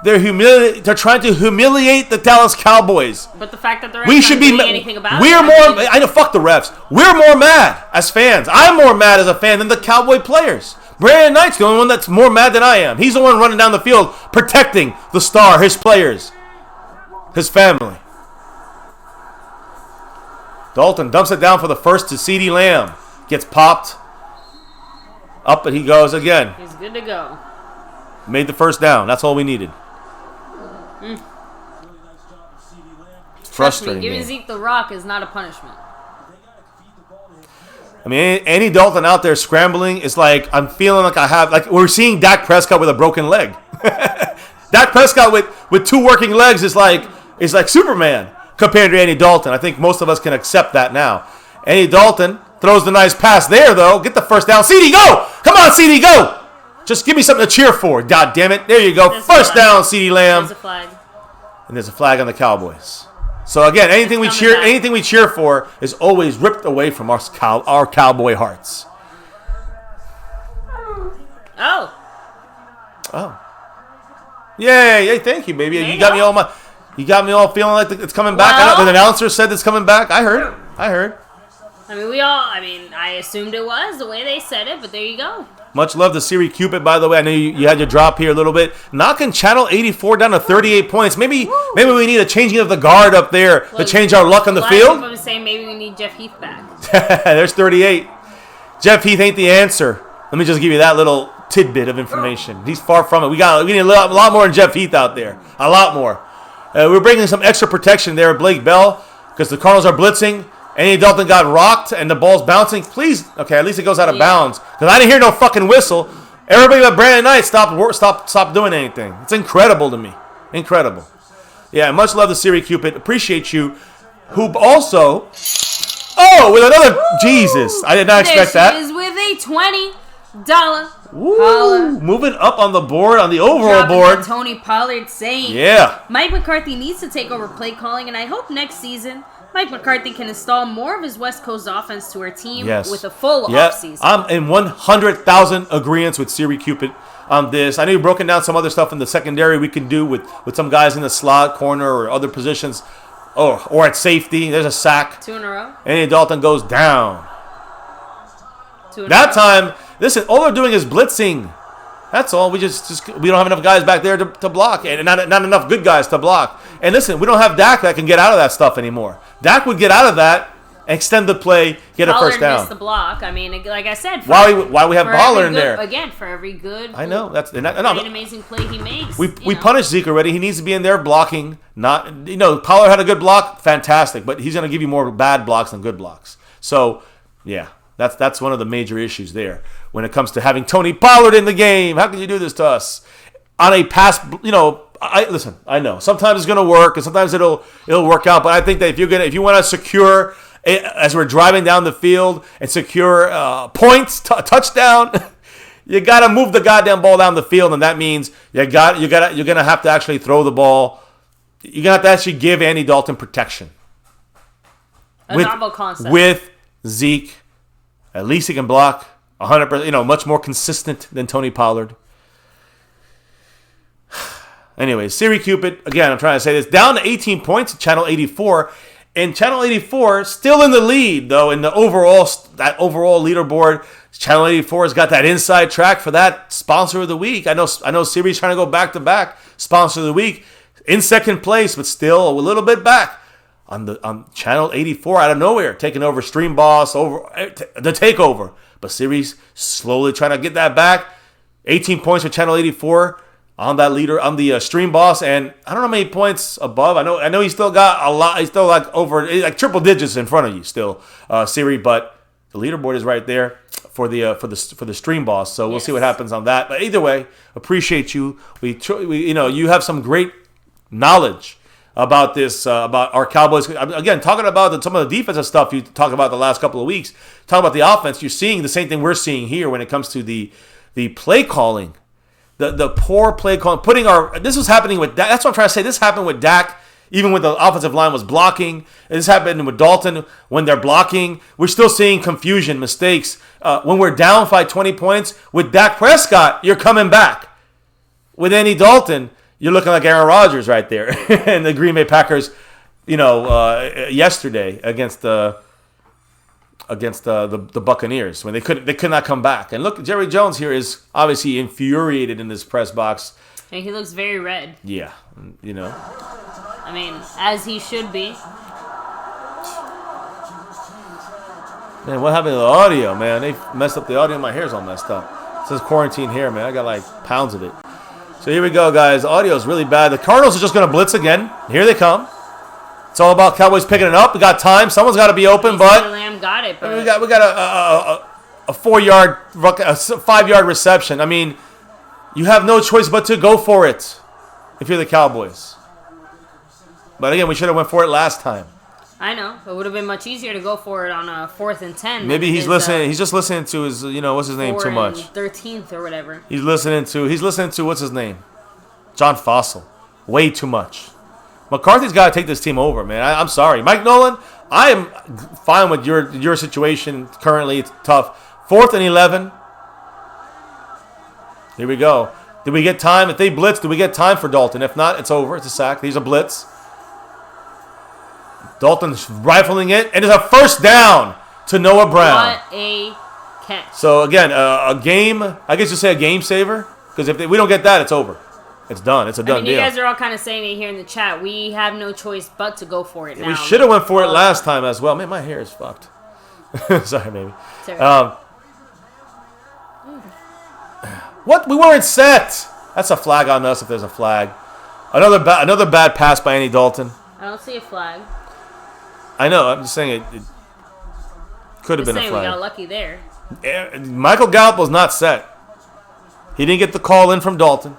They're trying to humiliate the Dallas Cowboys. But the fact that they're not doing anything about it. I know, fuck the refs. We're more mad as fans. I'm more mad as a fan than the Cowboy players. Brandon Knight's the only one that's more mad than I am. He's the one running down the field protecting the star, his players, his family. Dalton dumps it down for the first to CeeDee Lamb. Gets popped. Up and he goes again. He's good to go. Made the first down. That's all we needed. Frustrating. Giving Zeke the rock is not a punishment. I mean, any Dalton out there scrambling is like, I'm feeling like we're seeing Dak Prescott with a broken leg. Dak Prescott with 2 working legs is like Superman compared to Andy Dalton. I think most of us can accept that now. Andy Dalton throws the nice pass there, though. Get the first down. CeeDee, go! Come on, CeeDee, go! Just give me something to cheer for. God damn it. There you go. There's first down, CeeDee Lamb. There's a flag. And there's a flag on the Cowboys. So again, anything we cheer for is always ripped away from our Cowboy hearts. Oh. Yay, thank you, baby. You got me all my You got me all feeling like it's coming back. Well, the announcer said it's coming back. I heard. I mean, I assumed it was the way they said it, but there you go. Much love to Siri Cupid, by the way. I know you had your drop here a little bit. Knocking Channel 84 down to 38 points. Maybe we need a changing of the guard up there to change our luck on the field. I was saying maybe we need Jeff Heath back. There's 38. Jeff Heath ain't the answer. Let me just give you that little tidbit of information. He's far from it. We need a lot more than Jeff Heath out there. A lot more. We're bringing some extra protection there, Blake Bell, because the Cardinals are blitzing. Andy Dalton got rocked and the ball's bouncing. Please, okay, at least it goes out of bounds. Because I didn't hear no fucking whistle. Everybody but Brandon Knight stopped doing anything. It's incredible to me. Incredible. Yeah, much love to Siri Cupid. Appreciate you. Who also, with another, Jesus. I did not expect that. This is with a $20 holla. Moving up on the board, on the overall board. Tony Pollard saying, Mike McCarthy needs to take over play calling, and I hope next season Mike McCarthy can install more of his West Coast offense to our team with a full offseason. I'm in 100,000 agreements with Siri Cupid on this. I know you've broken down some other stuff in the secondary we can do with some guys in the slot, corner, or other positions, or at safety. There's a sack. 2 in a row. Andy Dalton goes down. 2 in that time, listen, all they're doing is blitzing. That's all. We we don't have enough guys back there to block, and not enough good guys to block. And listen, we don't have Dak that can get out of that stuff anymore. Dak would get out of that, extend the play, get a first down. Missed the block. I mean, like I said, why we have Baller in there again for every good. I know that's an amazing play he makes. We punished Zeke already. He needs to be in there blocking. Not Pollard had a good block, fantastic, but he's going to give you more bad blocks than good blocks. So yeah. That's one of the major issues there when it comes to having Tony Pollard in the game. How can you do this to us? On a pass, I know sometimes it's going to work and sometimes it'll work out. But I think that if you want to secure as we're driving down the field and secure points, touchdown, you got to move the goddamn ball down the field, and that means you're going to have to actually throw the ball. You're going to have to actually give Andy Dalton protection. A novel concept with Zeke. At least he can block 100%, much more consistent than Tony Pollard. Anyway, Siri Cupid, again, I'm trying to say this, down to 18 points at Channel 84. And Channel 84 still in the lead, though, in the overall leaderboard. Channel 84 has got that inside track for that sponsor of the week. I know Siri's trying to go back-to-back sponsor of the week. In second place, but still a little bit back. On Channel 84 out of nowhere, taking over Stream Boss, over the takeover. But Siri's slowly trying to get that back. 18 points for Channel 84 on that leader, on the Stream Boss, and I don't know how many points above. I know he's still got a lot. He's still like triple digits in front of you still, Siri. But the leaderboard is right there for the Stream Boss. So we'll see what happens on that. But either way, appreciate you. We you have some great knowledge about this, about our Cowboys. Again, talking about some of the defensive stuff you talked about the last couple of weeks. Talking about the offense, you're seeing the same thing we're seeing here when it comes to the play calling, the poor play calling. This was happening with Dak. That's what I'm trying to say. This happened with Dak, even when the offensive line was blocking. This happened with Dalton when they're blocking. We're still seeing confusion, mistakes. When we're down by 20 points with Dak Prescott, you're coming back. With Andy Dalton, you're looking like Aaron Rodgers right there. And the Green Bay Packers, yesterday against the Buccaneers when they could not come back. And look, Jerry Jones here is obviously infuriated in this press box. And he looks very red. Yeah, I mean, as he should be. Man, what happened to the audio, man? They messed up the audio. My hair's all messed up. It says quarantine hair, man. I got like pounds of it. So here we go, guys. Audio is really bad. The Cardinals are just going to blitz again. Here they come. It's all about Cowboys picking it up. We got time. Someone's got to be open, but Lamb got it. But we got a 5-yard reception. I mean, you have no choice but to go for it if you're the Cowboys. But again, we should have went for it last time. I know. It would have been much easier to go for it on a 4th and 10. Maybe he's listening. He's just listening to his, what's his name too much. 13th or whatever. He's listening to what's his name, John Fossil. Way too much. McCarthy's got to take this team over, man. I'm sorry, Mike Nolan. I am fine with your situation currently. It's tough. 4th and 11. Here we go. Did we get time? If they blitz, do we get time for Dalton? If not, it's over. It's a sack. These are blitz. Dalton's rifling it, and it's a first down to Noah Brown. What a catch. So, again, a game, I guess you say a game saver, because if we don't get that, it's over. It's done. It's a done deal. You guys are all kind of saying it here in the chat. We have no choice but to go for it now. We should have went for it last time as well. Man, my hair is fucked. Sorry, baby. What? We weren't set. That's a flag on us if there's a flag. Another bad pass by Andy Dalton. I don't see a flag. I know. I'm just saying it could have been a flag. We got lucky there. Michael Gallup was not set. He didn't get the call in from Dalton.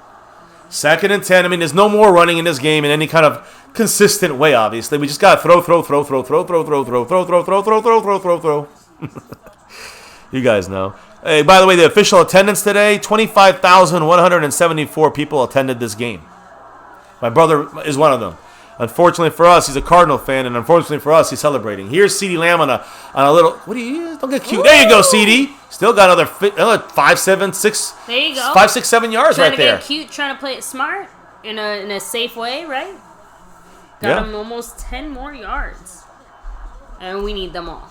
2nd and 10. I mean, there's no more running in this game in any kind of consistent way, obviously. We just got to throw. You guys know. Hey, by the way, the official attendance today, 25,174 people attended this game. My brother is one of them. Unfortunately for us, he's a Cardinal fan, and unfortunately for us, he's celebrating. Here's CeeDee Lamb on a little. What do you? Don't get cute. There you go, CeeDee. Still got another 5, 7, 6. There you go. 5, 6, 7 yards right there. Trying to get cute, trying to play it smart in a safe way, right? Got him almost 10 more yards, and we need them all.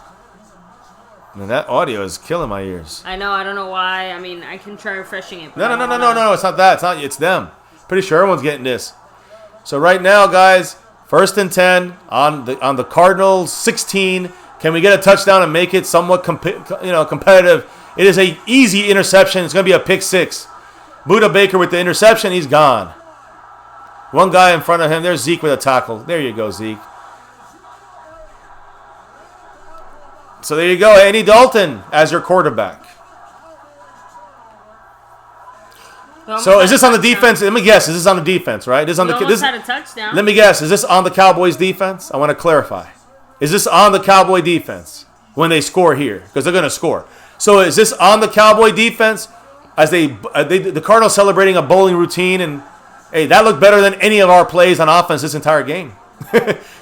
Man, that audio is killing my ears. I know. I don't know why. I mean, I can try refreshing it. No. It's not that. It's them. Pretty sure everyone's getting this. So right now, guys, 1st and 10 on the Cardinals 16. Can we get a touchdown and make it somewhat competitive? It is a easy interception. It's going to be a pick 6. Buda Baker with the interception. He's gone. One guy in front of him. There's Zeke with a tackle. There you go, Zeke. So there you go. Andy Dalton as your quarterback. So is this on the defense? Let me guess. Is this on the defense, right? This on the almost had a touchdown. Let me guess. Is this on the Cowboys defense? I want to clarify. Is this on the Cowboy defense when they score here? Because they're going to score. So is this on the Cowboy defense as the Cardinals celebrating a bowling routine? And hey, that looked better than any of our plays on offense this entire game.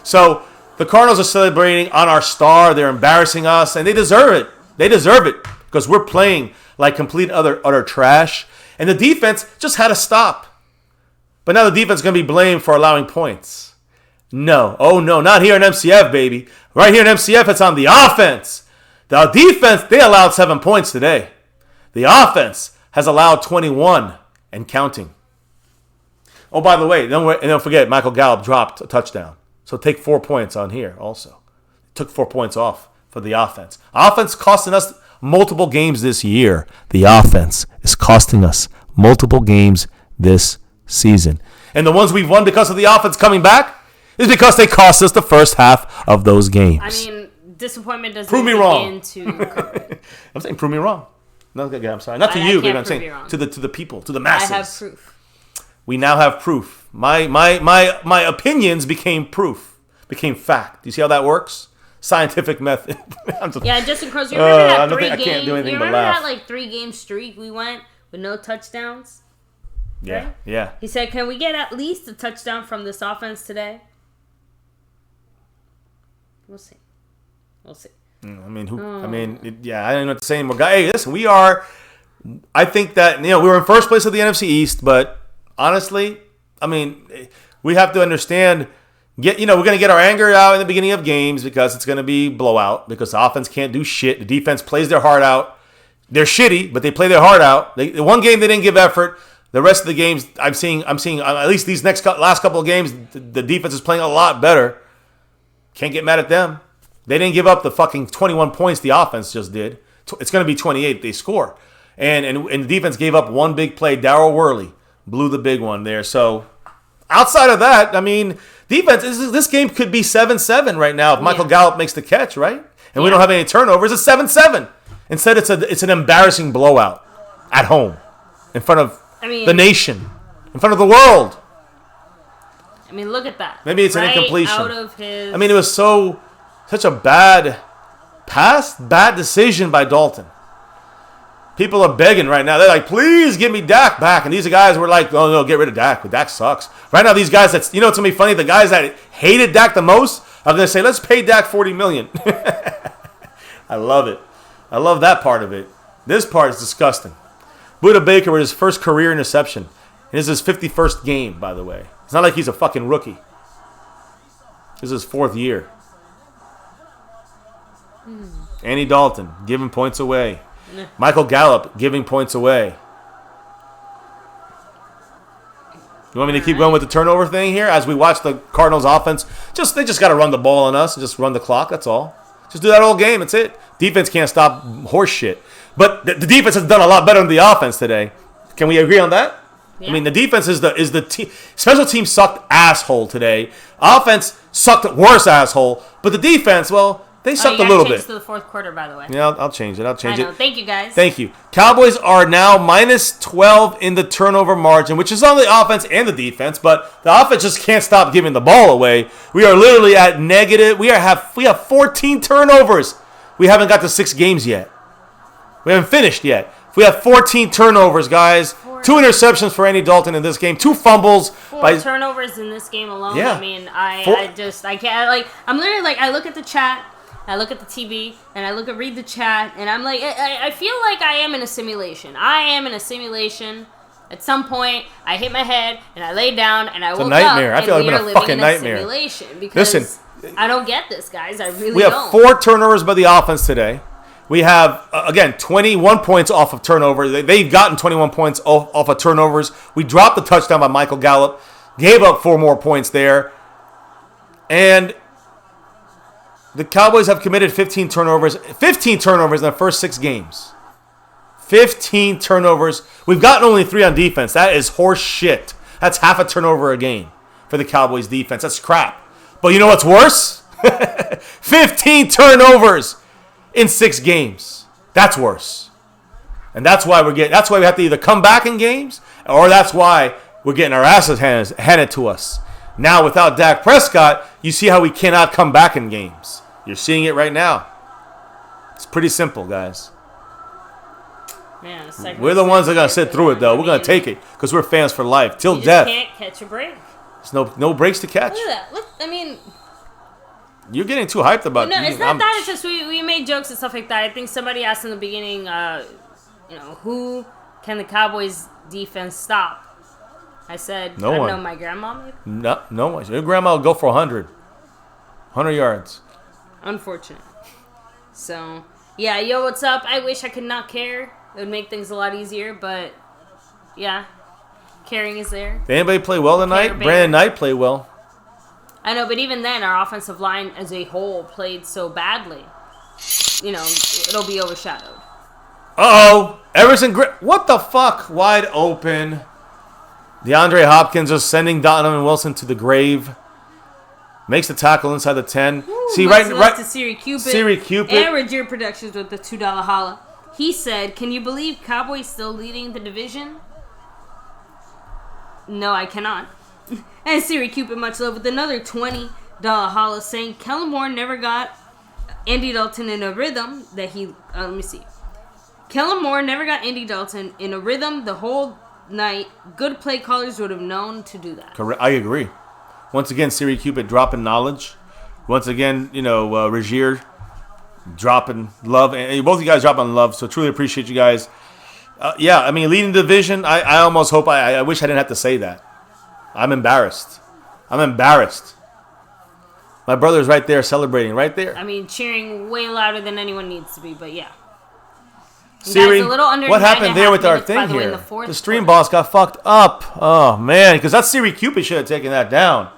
So the Cardinals are celebrating on our star. They're embarrassing us, and they deserve it. They deserve it because we're playing like complete utter trash. And the defense just had to stop. But now the defense is going to be blamed for allowing points. No. Oh, no. Not here in MCF, baby. Right here in MCF, it's on the offense. The defense, they allowed 7 points today. The offense has allowed 21 and counting. Oh, by the way, don't forget, Michael Gallup dropped a touchdown. So take 4 points on here also. Took 4 points off for the offense. Offense costing us multiple games this year. The offense is costing us multiple games this season. And the ones we've won because of the offense coming back is because they cost us the first half of those games. I mean, disappointment doesn't prove me wrong. To I'm saying prove me wrong. No, I'm sorry. Not to you, but I'm saying to the people, to the masses. I have proof. We now have proof. My opinions became proof, became fact. Do you see how that works? Scientific method. Yeah, Justin Crows, you remember that I can't do anything but laugh. That 3-game streak we went with no touchdowns? Yeah, right? yeah. He said, "Can we get at least a touchdown from this offense today?" We'll see. I mean, I don't know what to say anymore. Hey, listen, we are. I think that we were in first place of the NFC East, but honestly, I mean, we have to understand. We're going to get our anger out in the beginning of games because it's going to be blowout because the offense can't do shit. The defense plays their heart out. They're shitty, but they play their heart out. The one game they didn't give effort. The rest of the games I'm seeing at least these last couple of games, the defense is playing a lot better. Can't get mad at them. They didn't give up the fucking 21 points the offense just did. It's going to be 28 if they score. And the defense gave up one big play. Darryl Worley blew the big one there. So outside of that, I mean, defense, this game could be 7-7 right now if Michael Gallup makes the catch, right? And we don't have any turnovers. It's 7-7. Instead, it's an embarrassing blowout at home in front of the nation, in front of the world. I mean, look at that. Maybe it's an incompletion. Out of his... I mean, it was such a bad decision by Dalton. People are begging right now. They're like, please give me Dak back. And these guys were like, oh, no, get rid of Dak. But Dak sucks. Right now, these guys, it's going to be funny. The guys that hated Dak the most are going to say, let's pay Dak $40 million. I love it. I love that part of it. This part is disgusting. Buda Baker with his first career interception. This is his 51st game, by the way. It's not like he's a fucking rookie. This is his 4th year. Andy Dalton giving points away. Michael Gallup giving points away. You want me to keep going with the turnover thing here as we watch the Cardinals offense? They just got to run the ball on us and just run the clock. That's all. Just do that all game. That's it. Defense can't stop horse shit. But the defense has done a lot better than the offense today. Can we agree on that? Yeah. I mean, the defense is the team. Special teams sucked asshole today. Offense sucked worse asshole. But the defense, well, they sucked a little bit. To the fourth quarter, by the way. Yeah, I'll change it. I know. Thank you, guys. Thank you. Cowboys are now minus 12 in the turnover margin, which is on the offense and the defense. But the offense just can't stop giving the ball away. We are literally at negative. We have 14 turnovers. We haven't got to 6 games yet. We haven't finished yet. We have 14 turnovers, guys. 2 interceptions for Andy Dalton in this game. 2 fumbles. 4 turnovers in this game alone. Yeah. I mean, I can't, I'm literally I look at the chat, I look at the TV, and read the chat, and I'm like, I feel like I am in a simulation. At some point, I hit my head, and I lay down, and I woke up. It's a nightmare. I feel like I'm in a fucking nightmare. Simulation because I don't get this, guys. I really don't. We have 4 turnovers by the offense today. We have, again, 21 points off of turnovers. They've gotten 21 points off of turnovers. We dropped the touchdown by Michael Gallup. Gave up 4 more points there. And the Cowboys have committed 15 turnovers. 15 turnovers in the first 6 games. 15 turnovers. We've gotten only 3 on defense. That is horse shit. That's half a turnover a game for the Cowboys defense. That's crap. But you know what's worse? 15 turnovers in 6 games. That's worse. And that's why we have to either come back in games, or that's why we're getting our asses handed to us. Now, without Dak Prescott, you see how we cannot come back in games. You're seeing it right now. It's pretty simple, guys. Man, we're the ones that are going to sit through it, though. We're going to take it because we're fans for life. Till death. You can't catch a break. There's no breaks to catch. Look at that. Look, I mean... You're getting too hyped about it. No, it's not that. It's just we made jokes and stuff like that. I think somebody asked in the beginning, who can the Cowboys defense stop? I said, no one. I don't know, my grandma maybe? No one. Your grandma will go for 100 yards. Unfortunate. So, yeah, yo, what's up? I wish I could not care. It would make things a lot easier, but, yeah, caring is there. Did anybody play well tonight? Brandon Knight played well. I know, but even then, our offensive line as a whole played so badly. It'll be overshadowed. Uh-oh. Everson what the fuck? Wide open. DeAndre Hopkins just sending Donovan Wilson to the grave. Makes the tackle inside the 10. Ooh, See, right to Siri Cupid. And Roger Productions with the $2 holla. He said, "Can you believe Cowboys still leading the division?" No, I cannot. And Siri Cupid, much love, with another $20 holla saying Kellen Moore never got Andy Dalton in a rhythm that he... let me see. Kellen Moore never got Andy Dalton in a rhythm the whole night. Good play callers would have known to do that. Correct. I agree. Once again, Siri Cupid dropping knowledge. Once again, Rogier dropping love. And both of you guys dropping love, so truly appreciate you guys. Leading the division, I almost hope... I wish I didn't have to say that. I'm embarrassed. My brother's right there celebrating, right there. I mean, cheering way louder than anyone needs to be, but yeah. Siri, what happened there with our thing here? The stream boss got fucked up. Oh, man, because that Siri Cupid should have taken that down.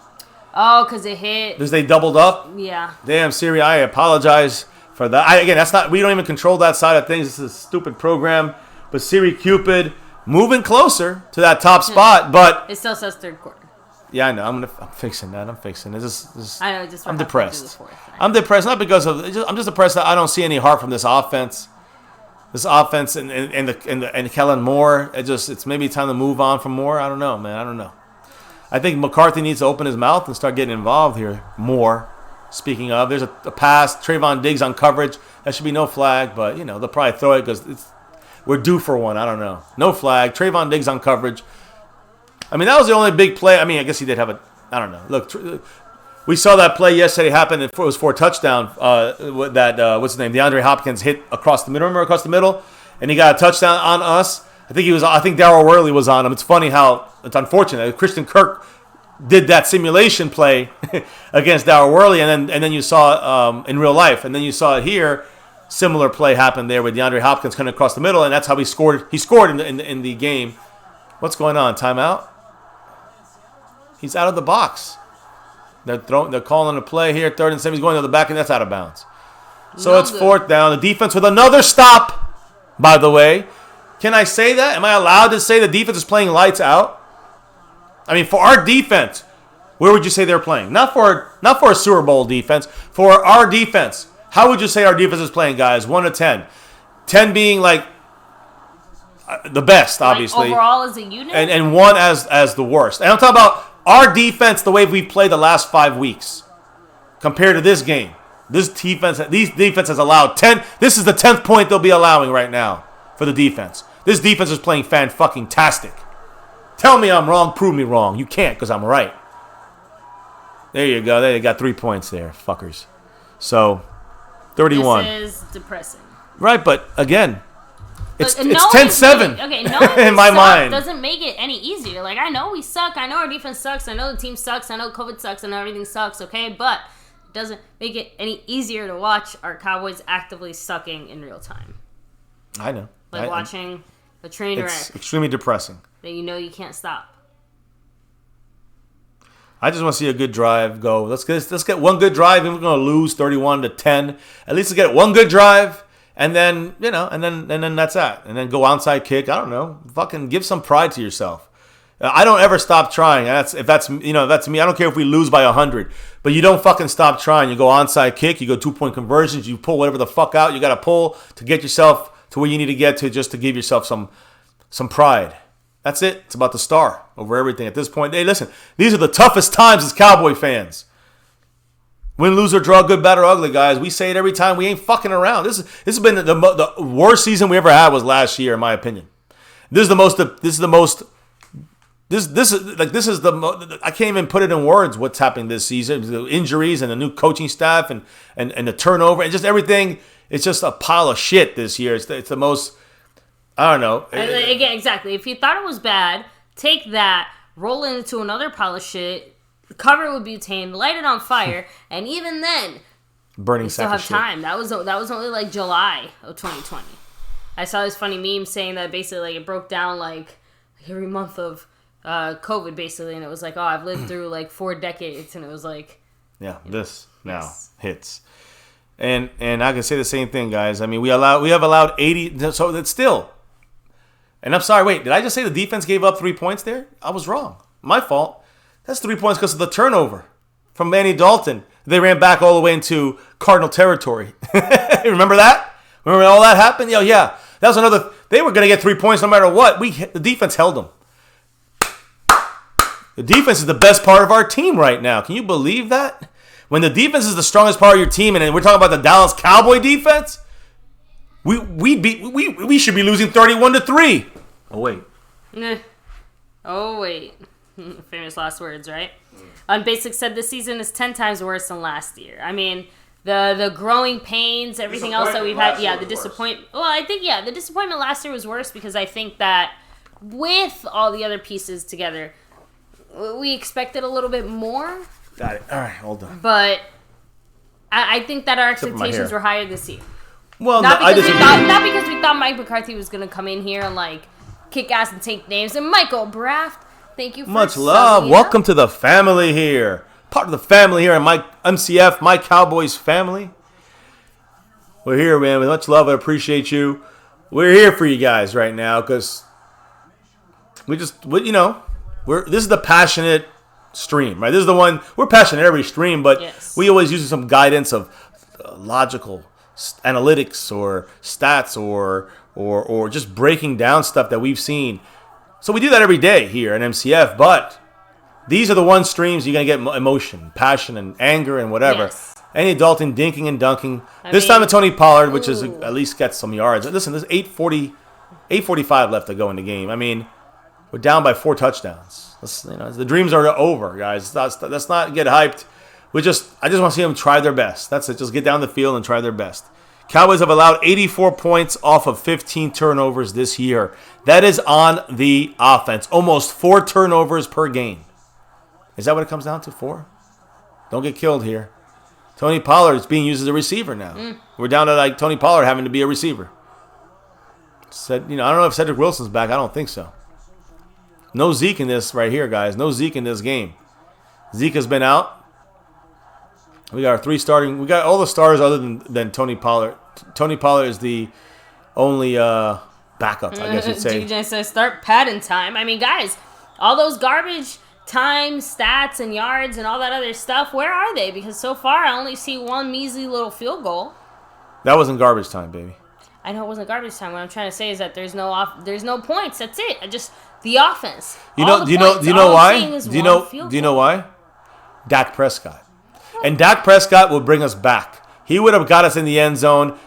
Oh, because it hit. Because they doubled up? Yeah. Damn, Siri, I apologize for that. We don't even control that side of things. This is a stupid program. But Siri Cupid... moving closer to that top spot, but... It still says third quarter. Yeah, I know. I'm fixing that. I know. I'm depressed. I'm depressed, not because of... I'm just depressed that I don't see any heart from this offense. And Kellen Moore. It's maybe time to move on from Moore. I don't know, man. I don't know. I think McCarthy needs to open his mouth and start getting involved here more. Speaking of, there's a pass. Trayvon Diggs on coverage. That should be no flag, but, they'll probably throw it because we're due for one. I don't know. No flag. Trayvon Diggs on coverage. I mean, that was the only big play. I mean, I guess he did have I don't know. Look, we saw that play yesterday happen. It was for a touchdown. What's his name? DeAndre Hopkins hit across the middle. Remember across the middle? And he got a touchdown on us. I think Darryl Worley was on him. It's funny how it's unfortunate. Christian Kirk did that simulation play against Darryl Worley, and then you saw it in real life, and then you saw it here. Similar play happened there with DeAndre Hopkins coming across the middle, and that's how he scored. He scored in the game. What's going on? Timeout? He's out of the box. They're calling a play here. 3rd and 7. He's going to the back, and that's out of bounds. So it's 4th down. The defense with another stop, by the way. Can I say that? Am I allowed to say the defense is playing lights out? I mean, for our defense, where would you say they're playing? Not for a Super Bowl defense. For our defense, how would you say our defense is playing, guys? 1 to 10. 10 being like the best, obviously. Like overall as a unit? And 1 as the worst. And I'm talking about our defense the way we've played the last 5 weeks compared to this game. These defense has allowed 10. This is the 10th point they'll be allowing right now for the defense. This defense is playing fan-fucking-tastic. Tell me I'm wrong. Prove me wrong. You can't because I'm right. There you go. They got 3 points there, fuckers. So, 31. This is depressing. Right, but again, it's 10-7 in my mind. Doesn't make it any easier. Like, I know we suck. I know our defense sucks. I know the team sucks. I know COVID sucks. I know everything sucks, okay? But it doesn't make it any easier to watch our Cowboys actively sucking in real time. I know. Like watching a train wreck. It's extremely depressing. That you know you can't stop. I just want to see a good drive go. Let's get one good drive, and we're going to lose 31 to 10. At least let's get one good drive, and then and then that's that. And then go onside kick. I don't know. Fucking give some pride to yourself. I don't ever stop trying. If that's me. I don't care if we lose by 100, but you don't fucking stop trying. You go onside kick. You go 2-point conversions. You pull whatever the fuck out you got to pull to get yourself to where you need to get to, just to give yourself some pride. That's it. It's about the star over everything at this point. Hey, listen, these are the toughest times as Cowboy fans. Win, lose, or draw, good, bad, or ugly, guys. We say it every time. We ain't fucking around. This has been the worst season we ever had was last year, in my opinion. This is the most. I can't even put it in words. What's happening this season? The injuries and the new coaching staff and the turnover and just everything. It's just a pile of shit this year. It's the most. I don't know. Again, exactly. If you thought it was bad, take that, roll it into another pile of shit, cover it with butane, light it on fire, and even then, burning you still have time. That was only like July of 2020. I saw this funny meme saying that basically like it broke down like every month of COVID basically, and it was like, oh, I've lived through like 4 decades, and it was like, this now hits. And I can say the same thing, guys. I mean, we have allowed 80, so that's still. And I'm sorry, wait, did I just say the defense gave up 3 points there? I was wrong. My fault. That's 3 points because of the turnover from Manny Dalton. They ran back all the way into Cardinal territory. Remember that? Remember when all that happened? Yeah. That was another. They were going to get 3 points no matter what. The defense held them. The defense is the best part of our team right now. Can you believe that? When the defense is the strongest part of your team, and we're talking about the Dallas Cowboy defense, we should be losing 31-3. Oh wait. Famous last words, right? Unbasic said this season is 10 times worse than last year. I mean, the growing pains, everything else that we've had, the disappointment. Well, I think the disappointment last year was worse because I think that with all the other pieces together, we expected a little bit more. Got it. All right, hold on. But I think that our expectations were higher this year. Well, not because we thought Mike McCarthy was going to come in here and like kick ass and take names. And Michael Braft, thank you for much love. Welcome to the family here. Part of the family here at MCF, My Cowboys Family. We're here, man. With much love, I appreciate you. We're here for you guys right now because this is the passionate stream, right? This is the one we're passionate every stream, but we always use some guidance of logical analytics or stats or just breaking down stuff that we've seen. So we do that every day here at MCF, but these are the one streams you're going to get emotion, passion, and anger and whatever. Yes. Any Dalton dinking and dunking. This time it's Tony Pollard, which is at least gets some yards. Listen, there's 8:45 left to go in the game. I mean, we're down by 4 touchdowns. The dreams are over, guys. Let's not get hyped. I just want to see them try their best. That's it. Just get down the field and try their best. Cowboys have allowed 84 points off of 15 turnovers this year. That is on the offense. Almost 4 turnovers per game. Is that what it comes down to? 4? Don't get killed here. Tony Pollard is being used as a receiver now. We're down to like Tony Pollard having to be a receiver. I don't know if Cedric Wilson's back. I don't think so. No Zeke in this right here, guys. No Zeke in this game. Zeke has been out. We got our 3 starting. We got all the stars other than Tony Pollard. Tony Pollard is the only backup, I guess you'd say. DJ says start padding time. I mean, guys, all those garbage time, stats, and yards and all that other stuff, where are they? Because so far I only see one measly little field goal. That wasn't garbage time, baby. I know it wasn't garbage time. What I'm trying to say is that there's no points. That's it. The offense. Do you know why? Dak Prescott. And Dak Prescott will bring us back. He would have got us in the end zone.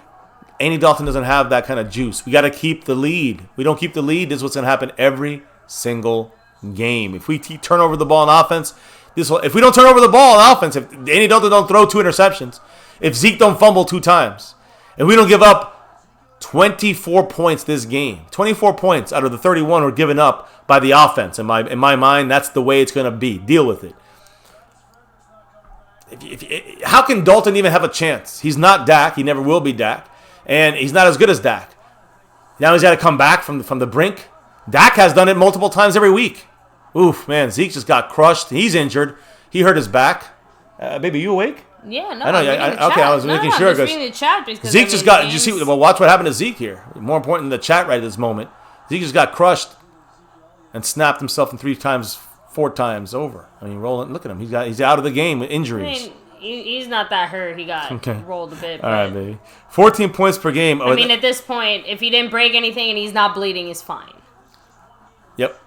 Andy Dalton doesn't have that kind of juice. We got to keep the lead. We don't keep the lead, this is what's going to happen every single game. If we turn over the ball on offense, if we don't turn over the ball on offense, if Andy Dalton don't throw 2 interceptions, if Zeke don't fumble 2 times, if we don't give up 24 points this game, 24 points out of the 31 were given up by the offense. In my mind, that's the way it's going to be. Deal with it. How can Dalton even have a chance? He's not Dak. He never will be Dak. And he's not as good as Dak. Now he's got to come back from the brink. Dak has done it multiple times every week. Oof, man. Zeke just got crushed. He's injured. He hurt his back. Baby, you awake? Yeah, no. I know. Okay, I was making sure because Zeke just got. Did you see? Well, watch what happened to Zeke here. More important than the chat right at this moment. Zeke just got crushed and snapped himself in 4 times over. I mean, rolling. Look at him. He's out of the game with injuries. I mean, he's not that hurt. He got rolled a bit. All right, baby. 14 points per game. I mean, at this point, if he didn't break anything and he's not bleeding, he's fine. Yep.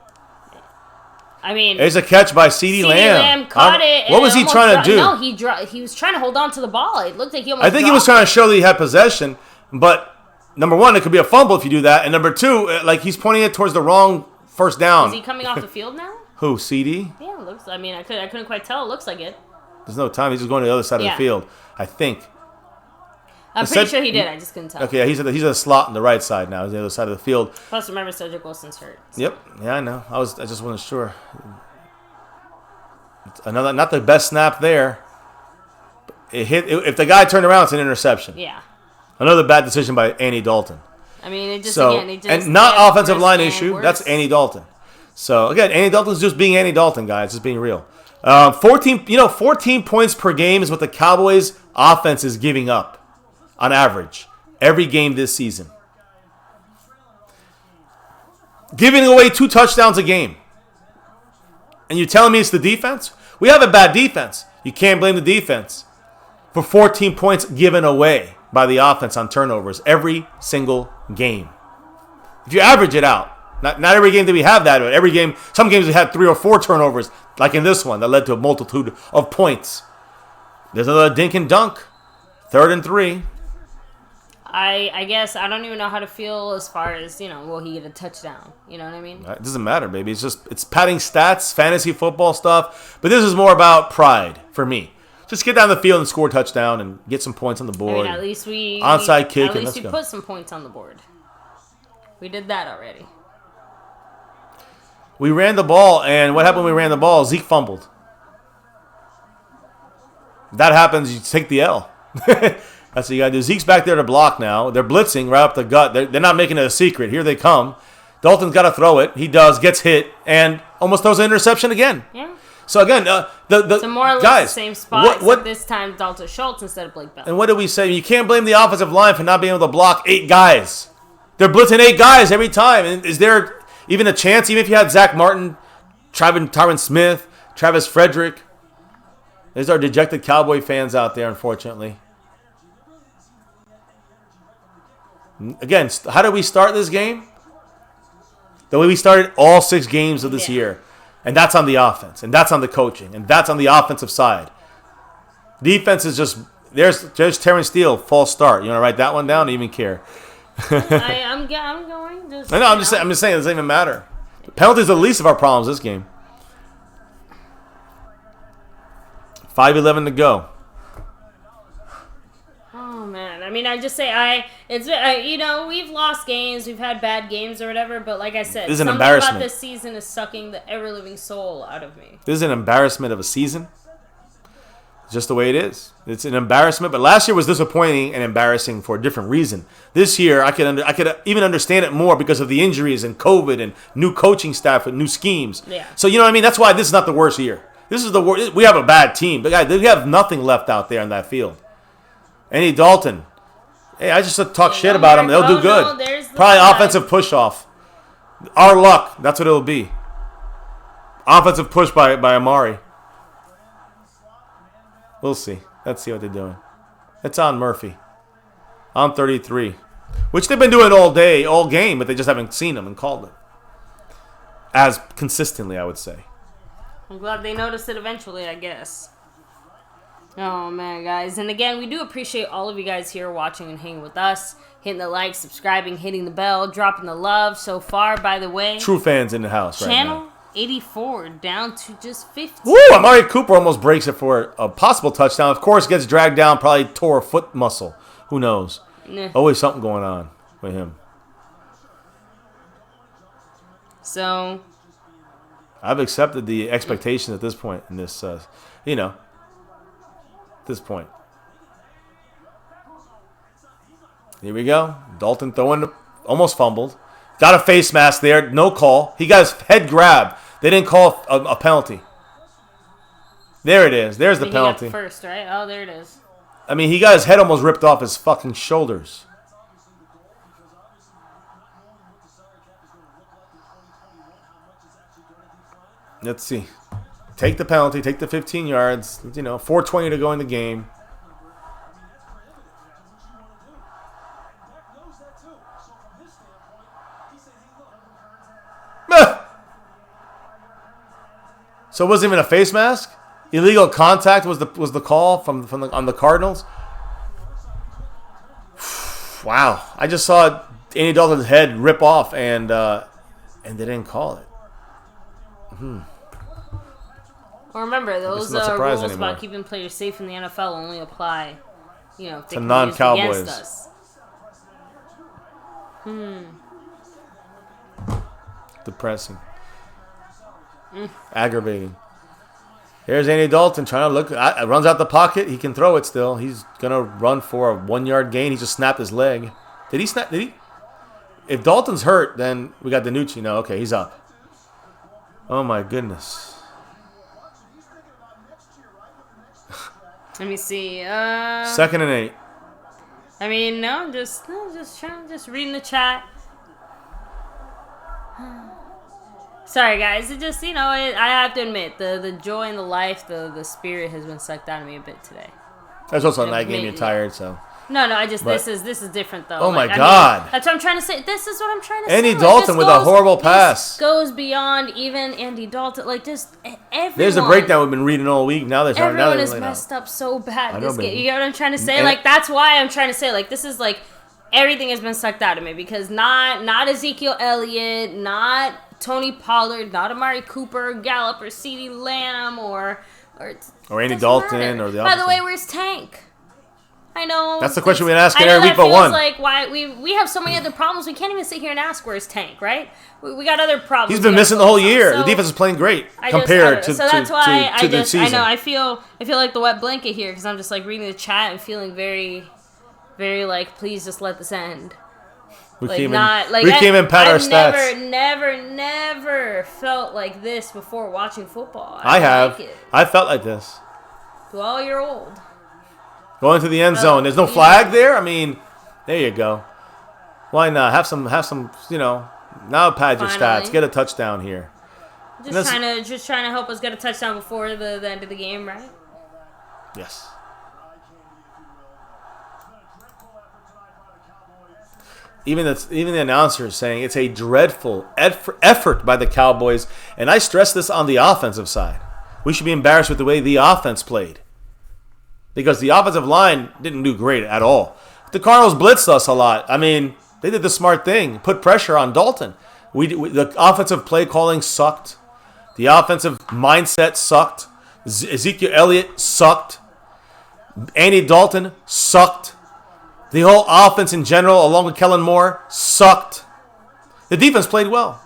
I mean, there's a catch by CeeDee Lamb. Caught it. What was he trying to do? No, he was trying to hold on to the ball. It looked like he almost. I think he was trying to show that he had possession, but number 1, it could be a fumble if you do that, and number 2, like he's pointing it towards the wrong first down. Is he coming off the field now? Who, CD? Yeah, it looks. I mean, I couldn't quite tell. It looks like it. There's no time. He's just going to the other side of the field, I think. I'm pretty sure he did. I just couldn't tell. Okay, he's at a slot on the right side now. He's on the other side of the field. Plus, remember, Cedric Wilson's hurt. So. Yep. Yeah, I know. I just wasn't sure. Another, not the best snap there. It hit. If the guy turned around, it's an interception. Yeah. Another bad decision by Andy Dalton. I mean, it just and not offensive line issue. Worse. That's Andy Dalton. So again, Andy Dalton's just being Andy Dalton, guys. Just being real. 14 points per game is what the Cowboys offense is giving up on average every game this season. Giving away 2 touchdowns a game. And you're telling me it's the defense? We have a bad defense. You can't blame the defense for 14 points given away by the offense on turnovers every single game. If you average it out, not every game that we have that, but every game, some games we had 3 or 4 turnovers, like in this one, that led to a multitude of points. There's another dink and dunk, 3rd and 3. I guess I don't even know how to feel as far as, will he get a touchdown? You know what I mean? It doesn't matter, baby. It's padding stats, fantasy football stuff. But this is more about pride for me. Just get down the field and score a touchdown and get some points on the board. I mean, at least we onside kick. At least we put some points on the board. We did that already. We ran the ball, and what happened when we ran the ball? Zeke fumbled. If that happens, you take the L. That's what you got to do. Zeke's back there to block now. They're blitzing right up the gut. They're not making it a secret. Here they come. Dalton's got to throw it. He does, gets hit, and almost throws an interception again. Yeah. So again, so more or less guys, the same spot, except this time Dalton Schultz instead of Blake Bell. And what did we say? You can't blame the offensive line for not being able to block 8 guys. They're blitzing 8 guys every time. And is there even a chance, even if you had Zack Martin, Tyron Smith, Travis Frederick? There's our dejected Cowboy fans out there, unfortunately. Again, how did we start this game? The way we started all 6 games of this year. And that's on the offense. And that's on the coaching. And that's on the offensive side. Defense is just... There's Terrence Steele, false start. You want to write that one down? I don't even care. I'm going. I'm just saying it doesn't even matter. The penalties are the least of our problems this game. 5:11 to go. Oh man, I mean, I just say we've lost games, we've had bad games or whatever, but like I said, this is an something embarrassment. about this season is sucking the ever-living soul out of me. This is an embarrassment of a season. It's just the way it is. It's an embarrassment. But last year was disappointing and embarrassing for a different reason. This year, I could even understand it more because of the injuries and COVID and new coaching staff and new schemes. Yeah. So you know what I mean. That's why this is not the worst year. This is the worst. We have a bad team, but guys, we have nothing left out there in that field. Andy Dalton. Hey, I just talk shit about him. They'll do good. Probably offensive push off. Our luck. That's what it'll be. Offensive push by Amari. We'll see. Let's see what they're doing. It's on Murphy. On 33. Which they've been doing all day, all game, but they just haven't seen him and called it. As consistently, I would say. I'm glad they noticed it eventually, I guess. Oh, man, guys. And again, we do appreciate all of you guys here watching and hanging with us. Hitting the like, subscribing, hitting the bell, dropping the love so far, by the way. True fans in the house right now. Channel 84 down to just 50. Woo! Amari Cooper almost breaks it for a possible touchdown. Of course, gets dragged down, probably tore a foot muscle. Who knows? Nah. Always something going on with him. So, I've accepted the expectation at this point in this, this point. Here we go. Dalton throwing, almost fumbled. Got a face mask there. No call. He got his head grabbed. They didn't call a penalty. There it is. There's the penalty. He got first, right? Oh, there it is. I mean, he got his head almost ripped off his fucking shoulders. Let's see. Take the penalty. Take the 15 yards. 4:20 to go in the game. So it wasn't even a face mask? Illegal contact was the call on the Cardinals? Wow. I just saw Andy Dalton's head rip off and they didn't call it. Well, remember, those rules anymore about keeping players safe in the NFL only apply, if they to can non-Cowboys. use against us. Depressing. Aggravating. Here's Andy Dalton trying to look. Runs out the pocket. He can throw it still. He's going to run for a 1-yard gain. He just snapped his leg. Did he snap? Did he? If Dalton's hurt, then we got DiNucci. No, okay, he's up. Oh, my goodness. Let me see. 2nd and 8. I mean, no, just reading the chat. Sorry, guys. It just, I have to admit, the joy and the life, the spirit has been sucked out of me a bit today. There's also a night game. You're tired, so. No, this is different though. Oh my God! That's what I'm trying to say. This is what I'm trying to say. Andy Dalton with a horrible pass. Goes beyond even Andy Dalton. Like just everyone. There's a breakdown we've been reading all week. Now there's everyone is messed up so bad this game. You know what I'm trying to say? Like that's why I'm trying to say like this is like everything has been sucked out of me because not Ezekiel Elliott, not Tony Pollard, not Amari Cooper, Gallup, or CeeDee Lamb, or Andy Dalton, or the. By the way, where's Tank? I know. That's the question we've been asking every week but one. Like why we have so many other problems. We can't even sit here and ask where's Tank, right? We got other problems. He's been missing the whole year. So the defense is playing great compared to the season. I know. I feel like the wet blanket here because I'm just like reading the chat and feeling very, very like please just let this end. We came in and pat our stats. Never felt like this before watching football. I have. I felt like this. Well, you're old. Going to the end zone. There's no flag there? I mean, there you go. Why not? Have some, now pad your stats. Get a touchdown here. Just trying to help us get a touchdown before the end of the game, right? Yes. Even the announcer is saying it's a dreadful effort by the Cowboys. And I stress this on the offensive side. We should be embarrassed with the way the offense played. Because the offensive line didn't do great at all. The Cardinals blitzed us a lot. I mean, they did the smart thing. Put pressure on Dalton. The offensive play calling sucked. The offensive mindset sucked. Ezekiel Elliott sucked. Andy Dalton sucked. The whole offense in general, along with Kellen Moore, sucked. The defense played well.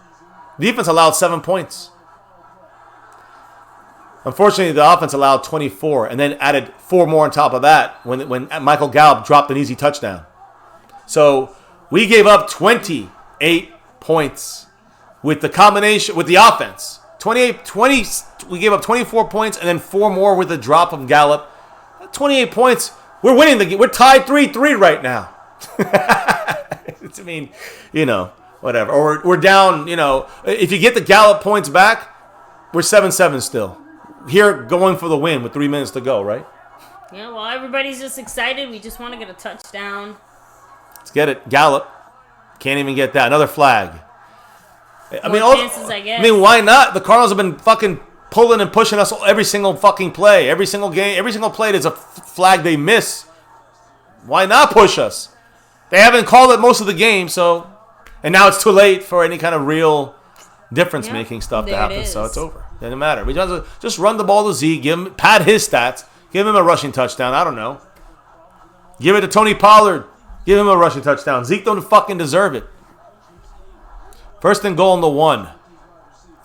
The defense allowed 7 points. Unfortunately, the offense allowed 24 and then added 4 more on top of that when Michael Gallup dropped an easy touchdown. So we gave up 28 points with the combination, with the offense. We gave up 24 points and then 4 more with the drop of Gallup. 28 points. We're winning the game. We're tied 3-3 right now. I mean, whatever. Or we're down, if you get the Gallup points back, we're 7-7 still. Here going for the win with 3 minutes to go, right? Yeah, well, everybody's just excited. We just want to get a touchdown. Let's get it. Gallup. Can't even get that. Another flag. I mean, why not? The Cardinals have been fucking pulling and pushing us every single fucking play. Every single game, every single play, there's a flag they miss. Why not push us? They haven't called it most of the game, so... And now it's too late for any kind of real difference-making stuff to happen, so it's over. Doesn't matter. We just run the ball to Zeke, pad his stats, give him a rushing touchdown. I don't know. Give it to Tony Pollard. Give him a rushing touchdown. Zeke don't fucking deserve it. First and goal on the 1.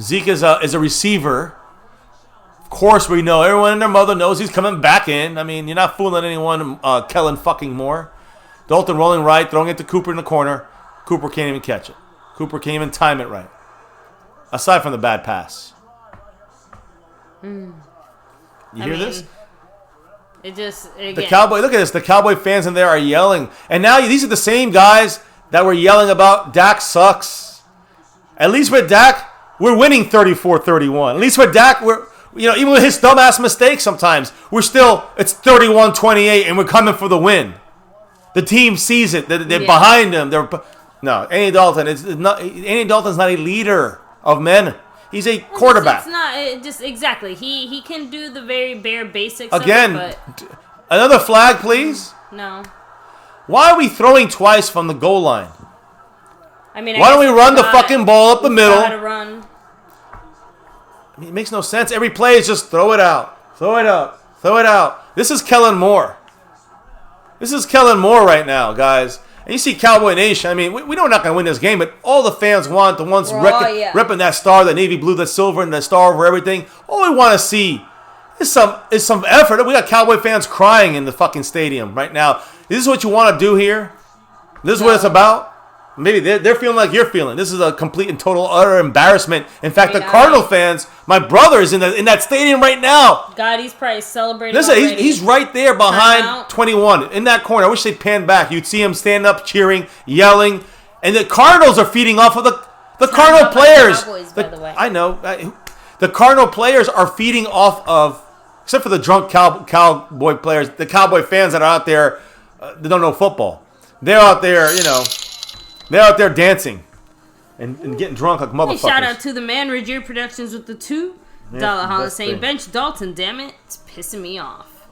Zeke is a receiver. Of course we know. Everyone and their mother knows he's coming back in. I mean, you're not fooling anyone, Kellen fucking Moore. Dalton rolling right, throwing it to Cooper in the corner. Cooper can't even catch it. Cooper can't even time it right. Aside from the bad pass. You hear this? It just, again. Look at this. The Cowboy fans in there are yelling. And now these are the same guys that were yelling about Dak sucks. At least with Dak, we're winning 34-31. At least with Dak, even with his dumbass mistakes sometimes, it's 31-28 and we're coming for the win. The team sees it. They're behind him. Andy Dalton's not a leader of men. He's a quarterback. It's not just exactly. He can do the very bare basics. Again, of it, but another flag, please. No. Why are we throwing twice from the goal line? I mean, why don't we run the fucking ball up the middle? How to run. I mean, it makes no sense. Every play is just throw it out, throw it out, throw it out. This is Kellen Moore. This is Kellen Moore right now, guys. And you see Cowboy Nation. I mean, we know we're not going to win this game, but all the fans want, the ones repping that star, the navy blue, the silver, and the star over everything. All we want to see is some effort. We got Cowboy fans crying in the fucking stadium right now. Is this what you want to do here? This is what it's about? Maybe they're feeling like you're feeling. This is a complete and total utter embarrassment. In fact, the Cardinal fans, my brother is in that stadium right now. God, he's probably celebrating. Listen, he's right there behind 21 in that corner. I wish they'd pan back. You'd see him stand up, cheering, yelling, and the Cardinals are feeding off of the Cardinal players. Cowboys, by the way. I know. The Cardinal players are feeding off of, except for the drunk Cowboy players, the Cowboy fans that are out there that don't know football. They're out there, They're out there dancing and getting drunk like motherfuckers. Hey, shout out to the man, Regier Productions with the $2 Hollis saying, bench Dalton, damn it. It's pissing me off.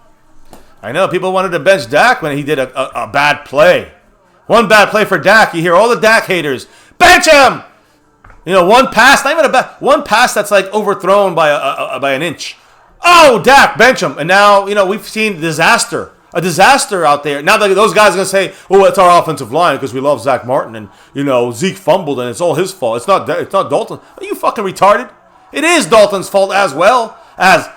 I know. People wanted to bench Dak when he did a bad play. One bad play for Dak. You hear all the Dak haters. Bench him! One pass, not even one pass that's like overthrown by an inch. Oh, Dak, bench him. And now, we've seen disaster. A disaster out there. Now those guys are going to say, oh, it's our offensive line because we love Zack Martin and, Zeke fumbled and it's all his fault. It's not Dalton. Are you fucking retarded? It is Dalton's fault as well as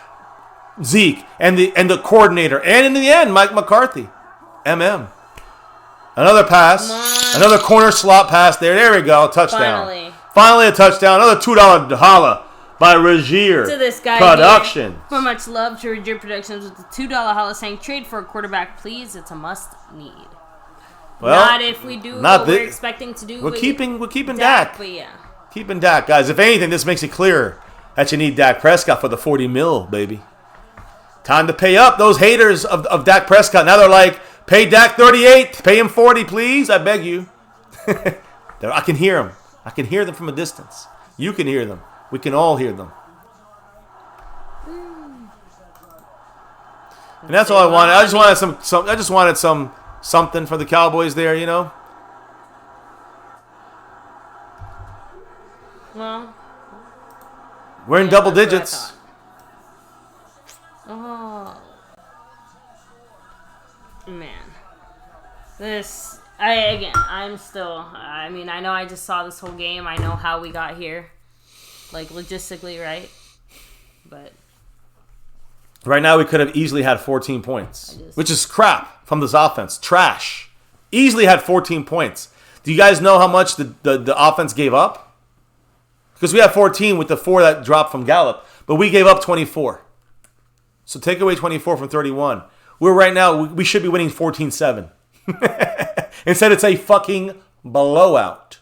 Zeke and the coordinator. And in the end, Mike McCarthy. MM. Another pass. Another corner slot pass there. There we go. Touchdown. Finally a touchdown. Another $2 holla by Regier to this guy Productions. For much love to Regier Productions with the $2 holla saying, trade for a quarterback, please. It's a must need. Well, not if we do what we're expecting to do. We're keeping Dak. But yeah. Keeping Dak. Guys, if anything, this makes it clear that you need Dak Prescott for the $40 million, baby. Time to pay up those haters of Dak Prescott. Now they're like, pay Dak 38, pay him 40, please. I beg you. I can hear them. I can hear them from a distance. You can hear them. We can all hear them. And that's all I wanted. I just wanted something for the Cowboys there, Well, we're in double digits. Oh. Man. I mean, I know I just saw this whole game. I know how we got here, like logistically, right? But right now we could have easily had 14 points, which is crap from this offense. Trash. Easily had 14 points. Do you guys know how much the offense gave up? Because we have 14 with the 4 that dropped from Gallup, but we gave up 24. So take away 24 from 31. We're right now, we should be winning 14-7. Instead, it's a fucking blowout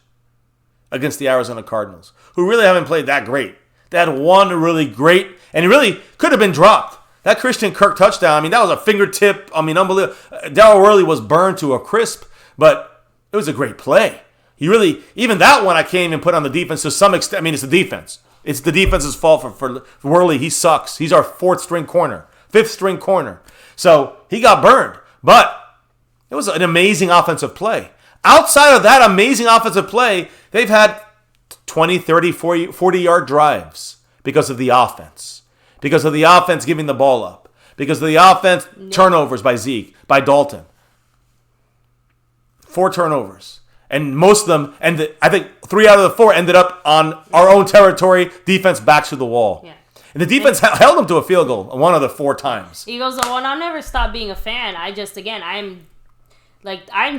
against the Arizona Cardinals, who really haven't played that great. They had one really great, and it really could have been dropped. That Christian Kirk touchdown, I mean, that was a fingertip. I mean, unbelievable. Darryl Worley was burned to a crisp, but it was a great play. He really, even that one I can't even put on the defense to some extent. I mean, it's the defense. It's the defense's fault for Worley. He sucks. He's our 4th string corner, 5th string corner. So he got burned, but it was an amazing offensive play. Outside of that amazing offensive play, they've had 20, 30, 40-yard drives because of the offense. Because of the offense giving the ball up. Because of the offense, turnovers by Zeke, by Dalton. 4 turnovers. And most of them, I think 3 out of the 4 ended up on our own territory, defense backs to the wall. Yeah. And the defense held them to a field goal 1 of the 4 times. He goes, well, I'll never stop being a fan. I'm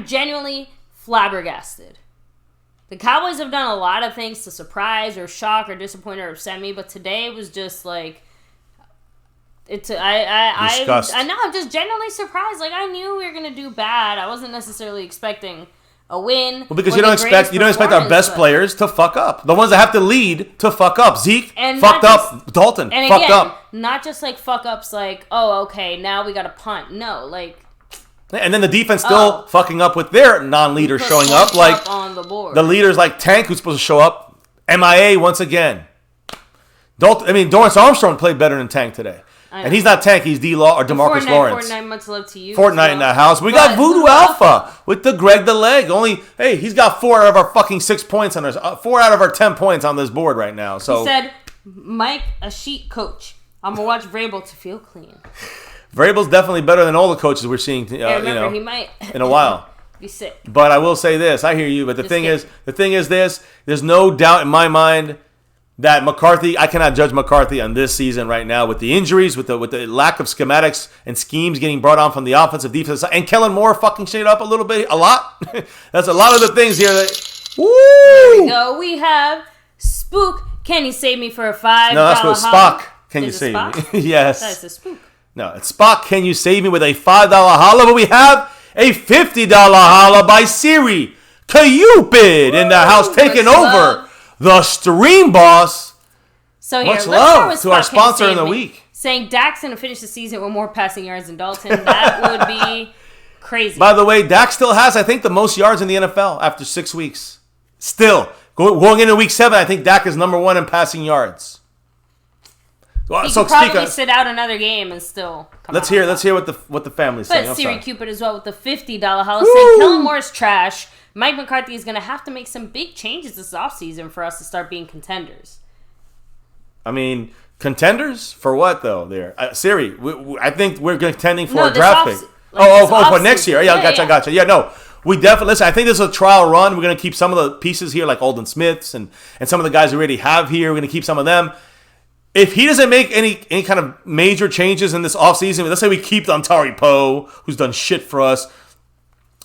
genuinely flabbergasted. The Cowboys have done a lot of things to surprise or shock or disappoint or upset me, but today was just like, I'm just genuinely surprised. Like, I knew we were gonna do bad. I wasn't necessarily expecting a win. Well, because you don't expect our best players to fuck up. The ones that have to lead to fuck up. Zeke fucked up. Dalton fucked up. Not just like fuck ups. Like, oh, okay, now we got to punt. No, like. And then the defense still fucking up with their non-leaders showing up. Like on the board. The leaders like Tank, who's supposed to show up, MIA once again. Dorrance Armstrong played better than Tank today. And he's not Tank, he's D-Law or DeMarcus Lawrence. Fortnite, much love to you. Fortnite in the house. We got Voodoo Alpha with the Greg the Leg. He's got 4 out of our fucking 6 points on this. 4 out of our 10 points on this board right now. So he said, Mike, a sheet coach. I'm going to watch Vrabel to feel clean. Vrabel's definitely better than all the coaches we're seeing he might in a while. Be sick. But I will say this. I hear you. But the thing is this. There's no doubt in my mind that McCarthy, I cannot judge McCarthy on this season right now with the injuries, with the lack of schematics and schemes getting brought on from the offensive defense side. And Kellen Moore fucking shit up a lot. That's a lot of the things here that. Woo! There we go. We have Spook. Can you save me for a $5? No, that's what Spock. Can you save me? Yes. That's a Spook. No, it's Spock. Can you save me with a $5 holla? But we have a $50 holla by Siri Cupid in the house, taking over. The Stream Boss. So here, much love to our sponsor in the week. Saying Dak's going to finish the season with more passing yards than Dalton. That would be crazy. By the way, Dak still has, I think, the most yards in the NFL after 6 weeks. Still. Going into week 7, I think Dak is number 1 in passing yards. He could probably sit out another game and still come Let's hear what the family's saying. But Siri Cupid as well with the $50 holla saying Kellen Moore is trash. Mike McCarthy is going to have to make some big changes this offseason for us to start being contenders. I mean, contenders? For what, though, there? Siri, I think we're contending for a draft pick. For next year. Yeah, gotcha. Yeah, no. We definitely, listen, I think this is a trial run. We're going to keep some of the pieces here, like Alden Smiths and some of the guys we already have here. We're going to keep some of them. If he doesn't make any kind of major changes in this offseason, let's say we keep Dontari Poe, who's done shit for us,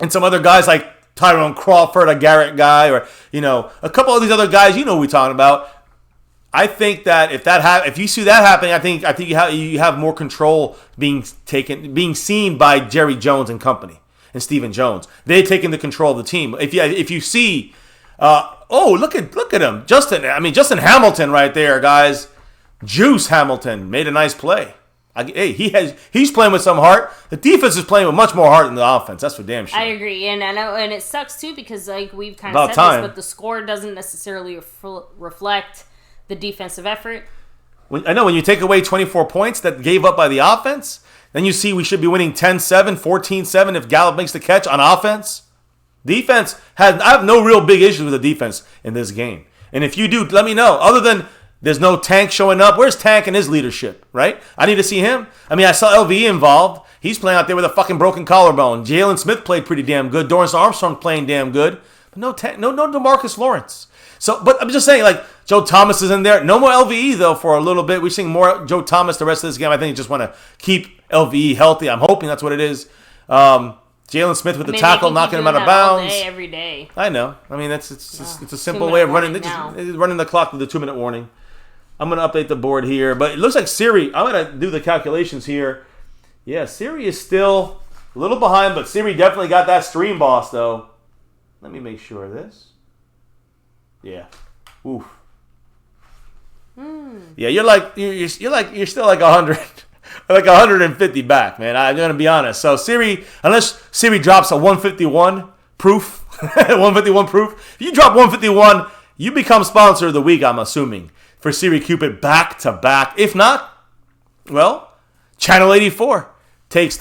and some other guys like Tyrone Crawford, a Garrett guy, or a couple of these other guys, who we're talking about. I think that if you see that happening, I think you have more control being seen by Jerry Jones and company and Stephen Jones. They've taken the control of the team. If you see, look at him, Justin Hamilton right there, guys. Juice Hamilton made a nice play. He's playing with some heart. The defense is playing with much more heart than the offense. That's for damn sure. I agree, and I know, and it sucks too because we've kind of said this, but the score doesn't necessarily reflect the defensive effort. I know when you take away 24 points that gave up by the offense, then you see we should be winning 10-7, 14-7 if Gallup makes the catch on offense. I have no real big issues with the defense in this game, and if you do, let me know. Other than There's no Tank showing up. Where's Tank and his leadership, right? I need to see him. I mean, I saw LVE involved. He's playing out there with a fucking broken collarbone. Jalen Smith played pretty damn good. Dorrance Armstrong playing damn good. But no DeMarcus Lawrence. So, but I'm just saying, like, Joe Thomas is in there. No more LVE, though, for a little bit. We're seeing more Joe Thomas the rest of this game. I think you just want to keep LVE healthy. I'm hoping that's what it is. Jalen Smith with the tackle, knocking him out of bounds. Every day. I know. I mean, it's a simple way of running the clock with the 2-minute warning. I'm going to update the board here. But it looks like Siri, I'm going to do the calculations here. Yeah, Siri is still a little behind, but Siri definitely got that stream boss, though. Let me make sure of this. Yeah. Oof. Yeah, you're still like 100, like 150 back, man. I'm gonna be honest. So Siri, unless Siri drops a 151 proof, 151 proof. If you drop 151, you become sponsor of the week. I'm assuming for Siri Cupid back to back. If not, well, Channel 84 takes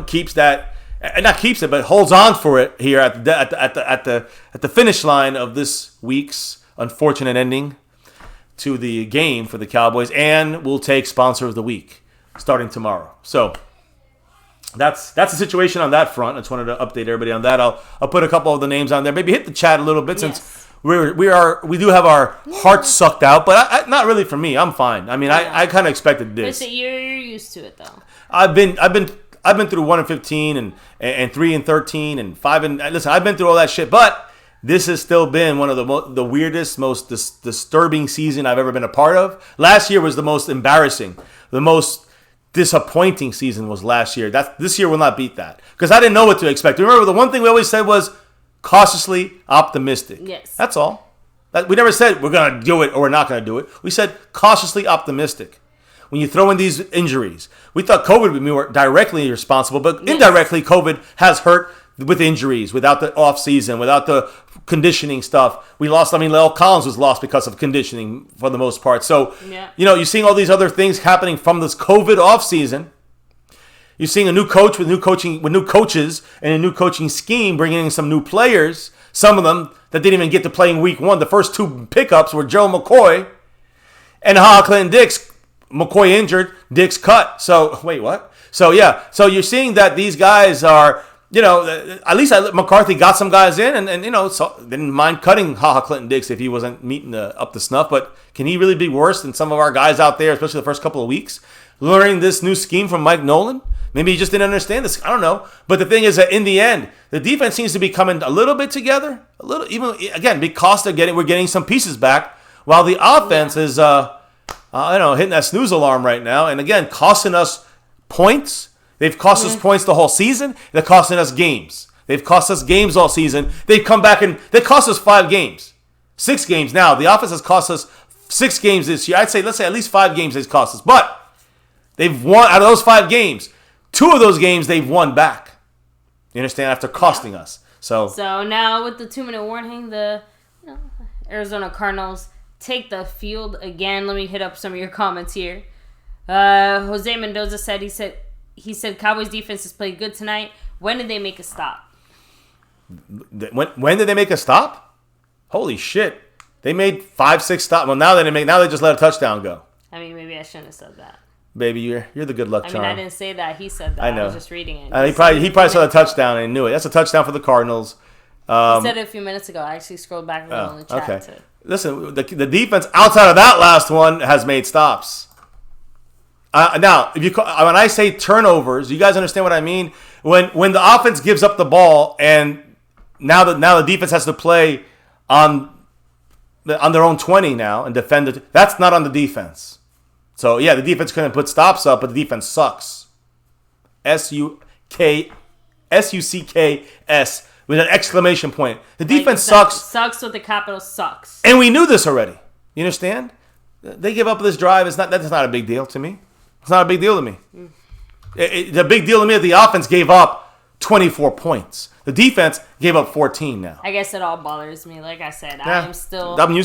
keeps that. Not keeps it, but holds on for it here at the finish line of this week's unfortunate ending to the game for the Cowboys, and will take sponsor of the week starting tomorrow. So that's the situation on that front. I just wanted to update everybody on that. I'll put a couple of the names on there. Maybe hit the chat a little bit since we do have our hearts sucked out, but not really for me. I'm fine. I mean, I kind of expected this. But you're used to it though. I've been through 1-15 and 3-13 and 5 and listen. I've been through all that shit, but this has still been one of the weirdest, most disturbing season I've ever been a part of. Last year was the most embarrassing, the most disappointing season was last year. This year will not beat that because I didn't know what to expect. Remember, the one thing we always said was cautiously optimistic. Yes, that's all. We never said we're gonna do it or we're not gonna do it. We said cautiously optimistic. When you throw in these injuries, we thought COVID would be more directly responsible, but indirectly COVID has hurt with injuries, without the offseason, without the conditioning stuff. We lost, La'el Collins was lost because of conditioning for the most part. So, you're seeing all these other things happening from this COVID offseason. You're seeing a new coach with new coaches and a new coaching scheme, bringing in some new players. Some of them that didn't even get to play in week one. The first two pickups were Joe McCoy and Clinton-Dix. McCoy injured, Dix cut. So, wait, what? So, yeah. So, you're seeing that these guys are, at least McCarthy got some guys in and didn't mind cutting Clinton-Dix if he wasn't meeting up to snuff. But can he really be worse than some of our guys out there, especially the first couple of weeks? Learning this new scheme from Mike Nolan? Maybe he just didn't understand this. I don't know. But the thing is that in the end, the defense seems to be coming a little bit together. A little, even, again, because we're getting some pieces back, while the offense is... hitting that snooze alarm right now. And again, costing us points. They've cost us points the whole season. They're costing us games. They've cost us games all season. They've come back and they cost us 5 games. 6 games now. The offense has cost us 6 games this year. Let's say at least 5 games they've cost us. But they've won out of those 5 games. 2 of those games they've won back. You understand? After costing us. So now with the 2-minute warning, the Arizona Cardinals take the field again. Let me hit up some of your comments here. Jose Mendoza said he said Cowboys defense has played good tonight. When did they make a stop? When did they make a stop? Holy shit. They made 5-6 stops. Well, now they just let a touchdown go. I mean, maybe I shouldn't have said that. Baby, you're the good luck charm. I didn't say that. He said that. I know. I was just reading it. He probably saw the touchdown and knew it. That's a touchdown for the Cardinals. He said it a few minutes ago. I actually scrolled back on the chat. Okay. Listen, the defense outside of that last one has made stops. Now, when I say turnovers, you guys understand what I mean? When the offense gives up the ball and now the defense has to play on their own 20 now and defend it, that's not on the defense. So yeah, the defense couldn't put stops up, but the defense sucks. SUCKS with an exclamation point. The defense sucks. Sucks with the capital sucks. And we knew this already. You understand? They give up this drive. That's not a big deal to me. It's not a big deal to me. It's a big deal to me that the offense gave up 24 points. The defense gave up 14 now. I guess it all bothers me. Like I said, I'm used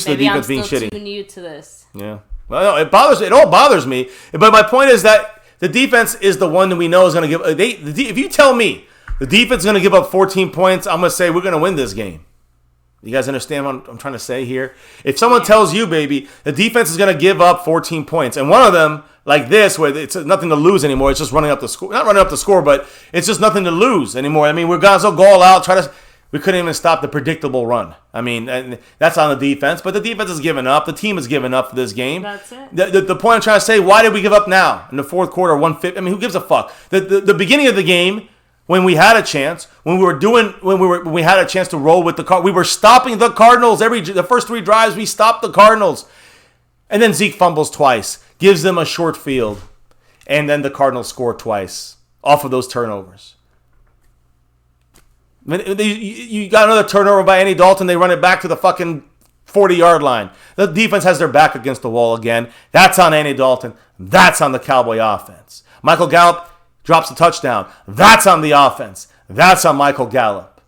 to the defense being shitty. I'm too new to this. Yeah. Well, no, it all bothers me. But my point is that the defense is the one that we know is going to give. If you tell me the defense is going to give up 14 points, I'm going to say we're going to win this game. You guys understand what I'm trying to say here? If someone tells you, baby, the defense is going to give up 14 points, and one of them, like this, where it's nothing to lose anymore, it's just running up the score. Not running up the score, but it's just nothing to lose anymore. I mean, we're going to go all out, we couldn't even stop the predictable run. I mean, and that's on the defense, but the defense has given up. The team has given up for this game. That's it. The point I'm trying to say, why did we give up now in the fourth quarter, 150? I mean, who gives a fuck? The beginning of the game, when we had a chance, when we had a chance to roll with the Cardinals, we were stopping the Cardinals. The first 3 drives, we stopped the Cardinals. And then Zeke fumbles twice, gives them a short field, and then the Cardinals score twice off of those turnovers. You got another turnover by Andy Dalton, they run it back to the fucking 40-yard line. The defense has their back against the wall again. That's on Andy Dalton. That's on the Cowboy offense. Michael Gallup drops a touchdown. That's on the offense. That's on Michael Gallup.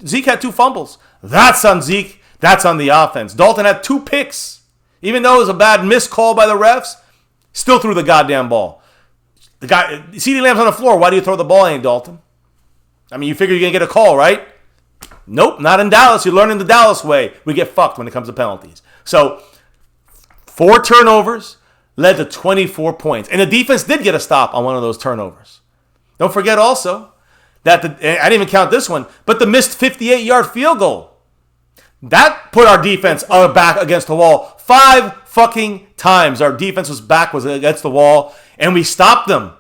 Zeke had 2 fumbles. That's on Zeke. That's on the offense. Dalton had 2 picks. Even though it was a bad missed call by the refs, still threw the goddamn ball. CeeDee Lamb's on the floor. Why do you throw the ball, Andy Dalton? I mean, you figure you're going to get a call, right? Nope, not in Dallas. You're learning the Dallas way. We get fucked when it comes to penalties. So, 4 turnovers led to 24 points. And the defense did get a stop on one of those turnovers. Don't forget also that I didn't even count this one, but the missed 58-yard field goal. That put our defense back against the wall 5 fucking times. Our defense was against the wall, and we stopped them.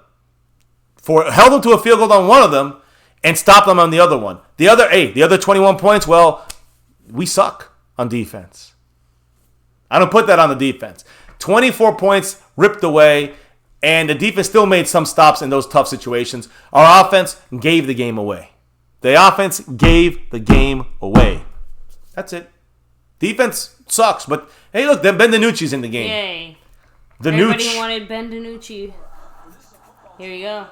Held them to a field goal on one of them, and stopped them on the other one. The other 21 points, well, we suck on defense. I don't put that on the defense. 24 points ripped away, and the defense still made some stops in those tough situations. Our offense gave the game away. The offense gave the game away. That's it. Defense sucks, but hey, look, Ben DiNucci's in the game. Yay. Everybody wanted Ben DiNucci. Here we go.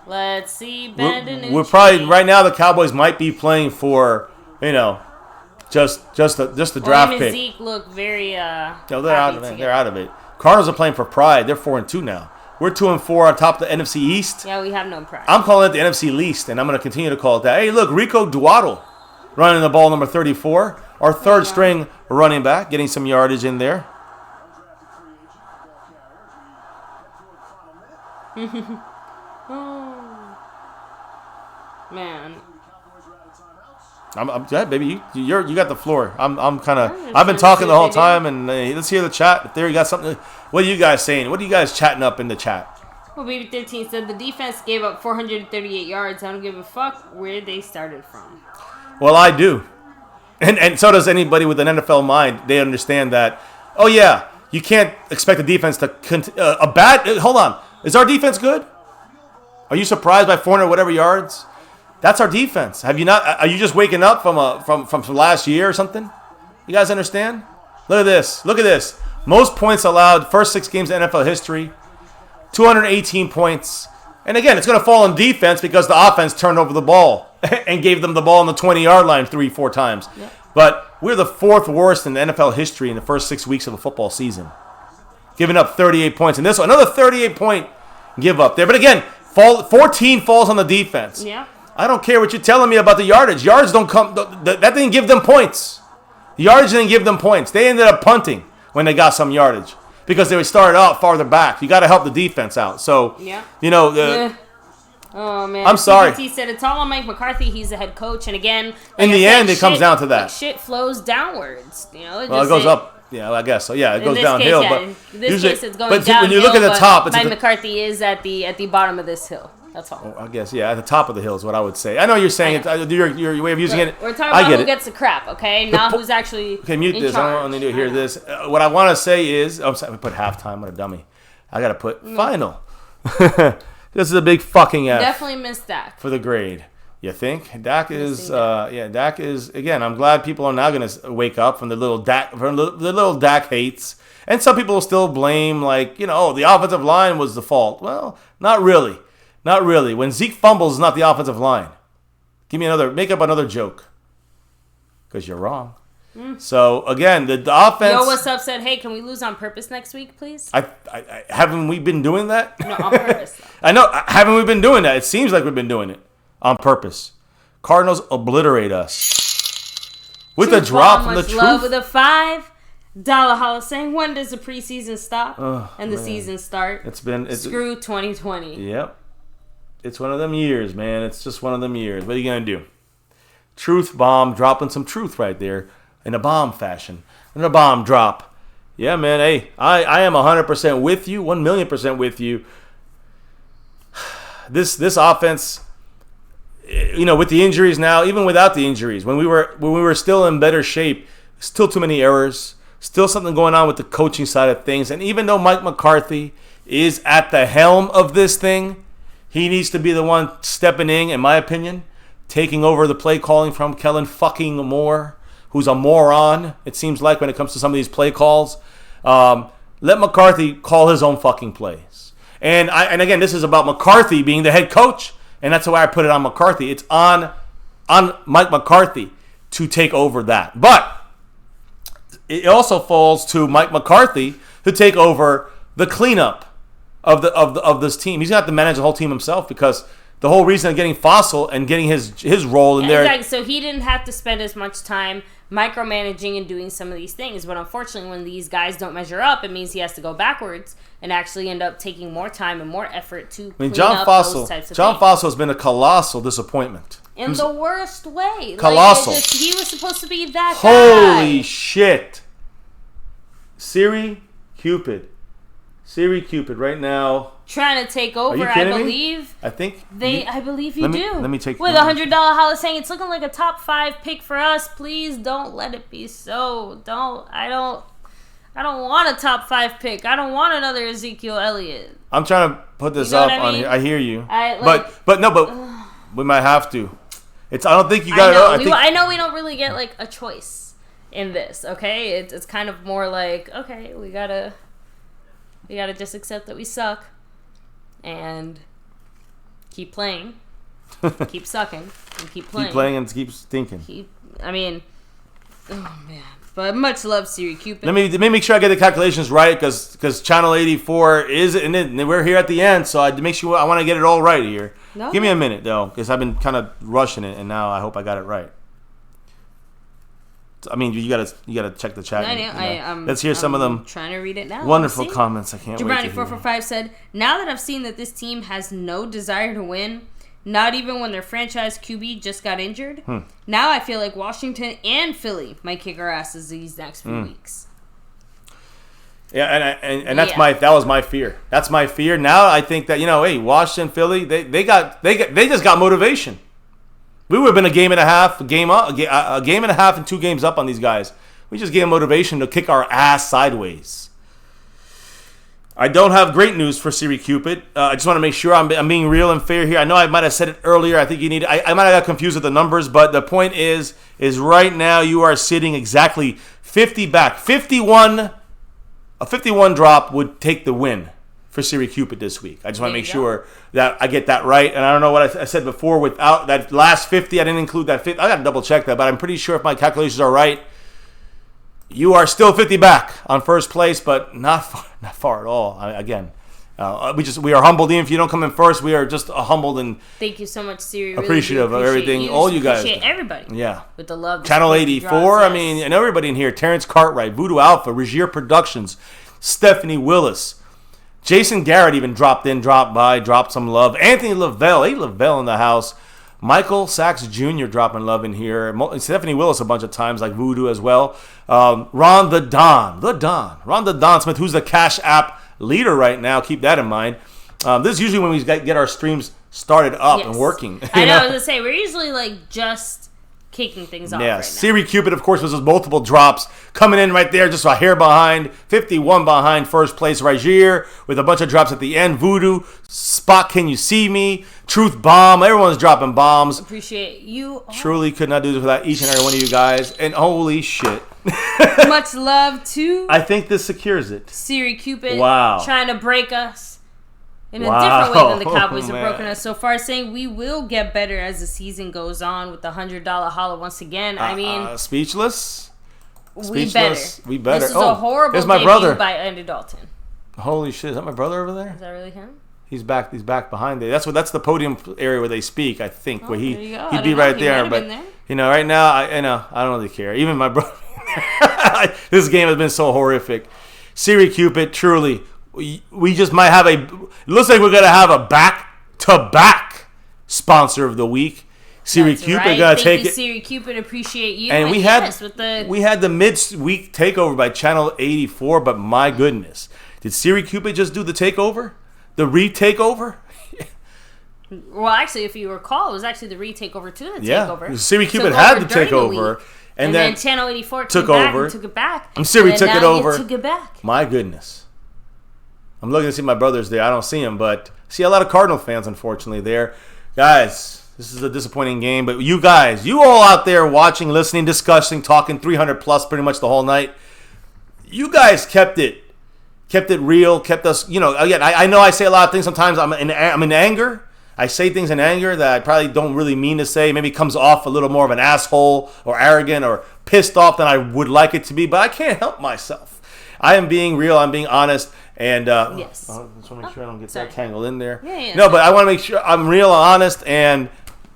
Let's see Ben DiNucci. We're probably right now. The Cowboys might be playing for, just the draft pick. Zeke look very. No, they're out of it. They're out of it. Cardinals are playing for pride. They're 4-2 now. We're 2-4 on top of the NFC East. Yeah, we have no pride. I'm calling it the NFC least, and I'm going to continue to call it that. Hey, look, Rico Dowdle running the ball, number 34, our third string running back, getting some yardage in there. Man. Yeah, baby, you got the floor. I've been talking the whole time, and let's hear the chat. If there you got something, what are you guys saying? What are you guys chatting up in the chat? Well, Baby 13 said the defense gave up 438 yards. I don't give a fuck where they started from. Well, I do, and so does anybody with an NFL mind. They understand that. Oh yeah, you can't expect the defense to hold on. Is our defense good? Are you surprised by 400 whatever yards? That's our defense. Have you not? Are you just waking up from last year or something? You guys understand? Look at this. Look at this. Most points allowed first 6 games in NFL history. 218 points. And again, it's going to fall on defense because the offense turned over the ball and gave them the ball on the 20-yard line 3-4 times. Yep. But we're the 4th worst in the NFL history in the first 6 weeks of a football season, giving up 38 points. And this one, another 38-point give up there. But again, 14 falls on the defense. Yeah. I don't care what you're telling me about the yardage. Yards don't come. That didn't give them points. The yardage didn't give them points. They ended up punting when they got some yardage because they started out farther back. You got to help the defense out. So, Oh, man. I'm sorry. He said it's all on Mike McCarthy. He's the head coach. And again, in the end, it comes down to that. Shit flows downwards. It goes up. Yeah, I guess so. Yeah, it goes downhill. But in this case, it's going downhill. But when you look at the top, Mike McCarthy is at the bottom of this hill. That's all. I guess, yeah, at the top of the hill is what I would say. I know you're saying it. Your way of using it. We're talking about who gets the crap, okay? Not who's actually mute in this. charge. I don't need to hear this. What I want to say is, I'm sorry, I put halftime. What a dummy. I got to put final. This is a big fucking F. Definitely missed Dak. For the grade. You think? Dak is, Dak is, again, I'm glad people are now going to wake up from the little Dak hates. And some people will still blame, the offensive line was the fault. Well, not really. Not really. When Zeke fumbles, it's not the offensive line. Make up another joke. Because you're wrong. So, again, the offense... Yo, what's up said, hey, can we lose on purpose next week, please? Haven't we been doing that? No, on purpose. Though. I know. Haven't we been doing that? It seems like we've been doing it on purpose. Cardinals obliterate us. With a drop from the much love truth. with a $5 holla saying, when does the preseason stop and the man. season start? Screw 2020. Yep. It's one of them years, man. It's just one of them years. What are you going to do? Truth bomb, dropping some truth right there in a bomb fashion. In a bomb drop. Yeah, man. Hey, I am 100% with you, 1,000,000% with you. This offense, you know, with the injuries now, even without the injuries, when we were still in better shape, still too many errors, still something going on with the coaching side of things. And even though Mike McCarthy is at the helm of this thing, he needs to be the one stepping in my opinion, taking over the play calling from Kellen fucking Moore, who's a moron, it seems like, when it comes to some of these play calls. Let McCarthy call his own fucking plays. And again, this is about McCarthy being the head coach, and that's why I put it on McCarthy. It's on Mike McCarthy to take over that. But it also falls to Mike McCarthy to take over the cleanup of this team. He's gonna have to manage the whole team himself, because the whole reason of getting Fossil and getting his role in there. Exactly. So he didn't have to spend as much time micromanaging and doing some of these things. But unfortunately, when these guys don't measure up, it means he has to go backwards and actually end up taking more time and more effort to clean up those types of John things. Fossil has been a colossal disappointment. In the worst way. Colossal. Like, he was supposed to be that guy. Holy shit. Siri Cupid right now. Trying to take over, I believe. I think I believe you do. Let me take with $100 holla saying it's looking like a top 5 pick for us. Please don't let it be so. I don't want a top 5 pick. I don't want another Ezekiel Elliott. I'm trying to put this up on here. I hear you. But we might have to. I don't think you got it. I know we don't really get like a choice in this. Okay, it's kind of more like, okay, we gotta just accept that we suck and keep playing, keep sucking, and keep playing. Keep playing and keep stinking. Oh man. But much love, Siri Cupid. Let me make sure I get the calculations right, because Channel 84 is, and we're here at the end, so I want to get it all right here. No. Give me a minute though, because I've been kind of rushing it, and now I hope I got it right. I mean, you gotta check the chat. Let's hear some of them. Trying to read it now. Wonderful comments. I can't wait to hear. Jabrani445 said, "Now that I've seen that this team has no desire to win, not even when their franchise QB just got injured, now I feel like Washington and Philly might kick our asses these next few weeks." Yeah, and that was my fear. That's my fear. Now I think that, hey, Washington, Philly, they just got motivation. We would have been a game and a half and 2 games up on these guys. We just gave them motivation to kick our ass sideways. I don't have great news for Siri Cupid. I just want to make sure I'm being real and fair here. I know I might have said it earlier. I think I might have got confused with the numbers, but the point is right now you are sitting exactly 50 back. A 51 drop would take the win for Siri Cupid this week. I just want to make sure that I get that right. And I don't know what I said before. Without that last 50, I didn't include that 50. I got to double check that, but I'm pretty sure if my calculations are right, you are still 50 back on first place, but not far at all. We are humbled. Even if you don't come in first, we are just humbled and thank you so much, Siri. Appreciative of everything, all you guys. Appreciate everybody. Yeah, with the love. Channel 84. I mean, and everybody in here. Terrence Cartwright, Voodoo Alpha, Regier Productions, Stephanie Willis. Jason Garrett even dropped by, dropped some love. Anthony Lavelle in the house. Michael Sachs Jr. dropping love in here. Stephanie Willis a bunch of times, like Voodoo as well. Ron the Don Smith, who's the Cash App leader right now. Keep that in mind. This is usually when we get our streams started up and working. I know. I was gonna say we're usually like just kicking things off right now. Siri Cupid, of course, was his multiple drops coming in right there, just a hair behind, 51 behind first place. Rajier with a bunch of drops at the end. Voodoo, Spot, Can You See Me? Truth Bomb. Everyone's dropping bombs. Appreciate you all. Truly could not do this without each and every one of you guys. And holy shit. Much love to I think this secures it. Siri Cupid. Wow. Trying to break us in a different way than the Cowboys have broken us so far, saying we will get better as the season goes on with the $100 holla once again. I mean, speechless. We better. This is a horrible here's my debut brother. by Andy Dalton. Holy shit! Is that my brother over there? Is that really him? He's back behind there. That's the podium area where they speak. I think where he'd be be right there. But Right now, I don't really care. Even my brother. This game has been so horrific. Siri Cupid, truly, we just might have it looks like we're going to have a back-to-back sponsor of the week. Siri That's Cupid right. got to take Thank you, it. Siri Cupid, appreciate you. And we had the mid-week takeover by Channel 84, but my goodness. Did Siri Cupid just do the takeover? The re-takeover? Well, actually, if you recall, it was actually the re-takeover to the takeover. Siri Cupid had the takeover. And then Channel 84 took over. Took it back. And Siri took it over. Took it back. My goodness. I'm looking to see my brothers there. I don't see them, but I see a lot of Cardinal fans, unfortunately, there. Guys, this is a disappointing game, but you guys, you all out there watching, listening, discussing, talking 300 plus pretty much the whole night, you guys kept it real, kept us, again, I know I say a lot of things sometimes. I'm in anger. I say things in anger that I probably don't really mean to say. Maybe comes off a little more of an asshole or arrogant or pissed off than I would like it to be, but I can't help myself. I am being real. I'm being honest. And yes. I just want to make sure I don't get that tangled in there. Yeah. No, but I want to make sure I'm real and honest. And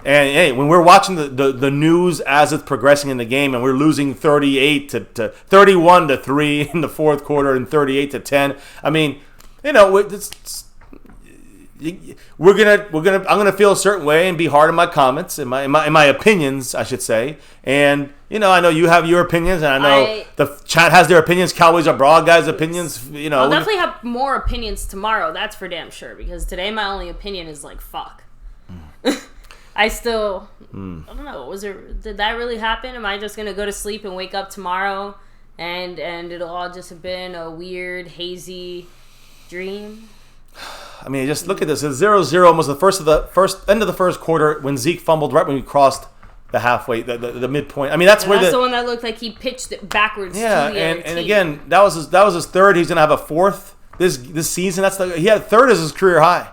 hey, when we're watching the news as it's progressing in the game, and we're losing 38 to 31 to 3 in the fourth quarter and 38 to 10. I mean, I'm gonna feel a certain way and be hard in my comments, in my opinions, I should say. And I know you have your opinions, and I know the chat has their opinions. Cowboys are broad guys' opinions. I'll definitely have more opinions tomorrow. That's for damn sure. Because today my only opinion is like fuck. I still I don't know. Did that really happen? Am I just gonna go to sleep and wake up tomorrow and it'll all just have been a weird hazy dream? I mean, just look at this. It's 0-0 almost the end of the first quarter when Zeke fumbled right when we crossed the halfway, the midpoint. I mean, that's the one that looked like he pitched it backwards. Yeah, to the and other team. again, that was his third. He's gonna have a fourth this season. He had third as his career high,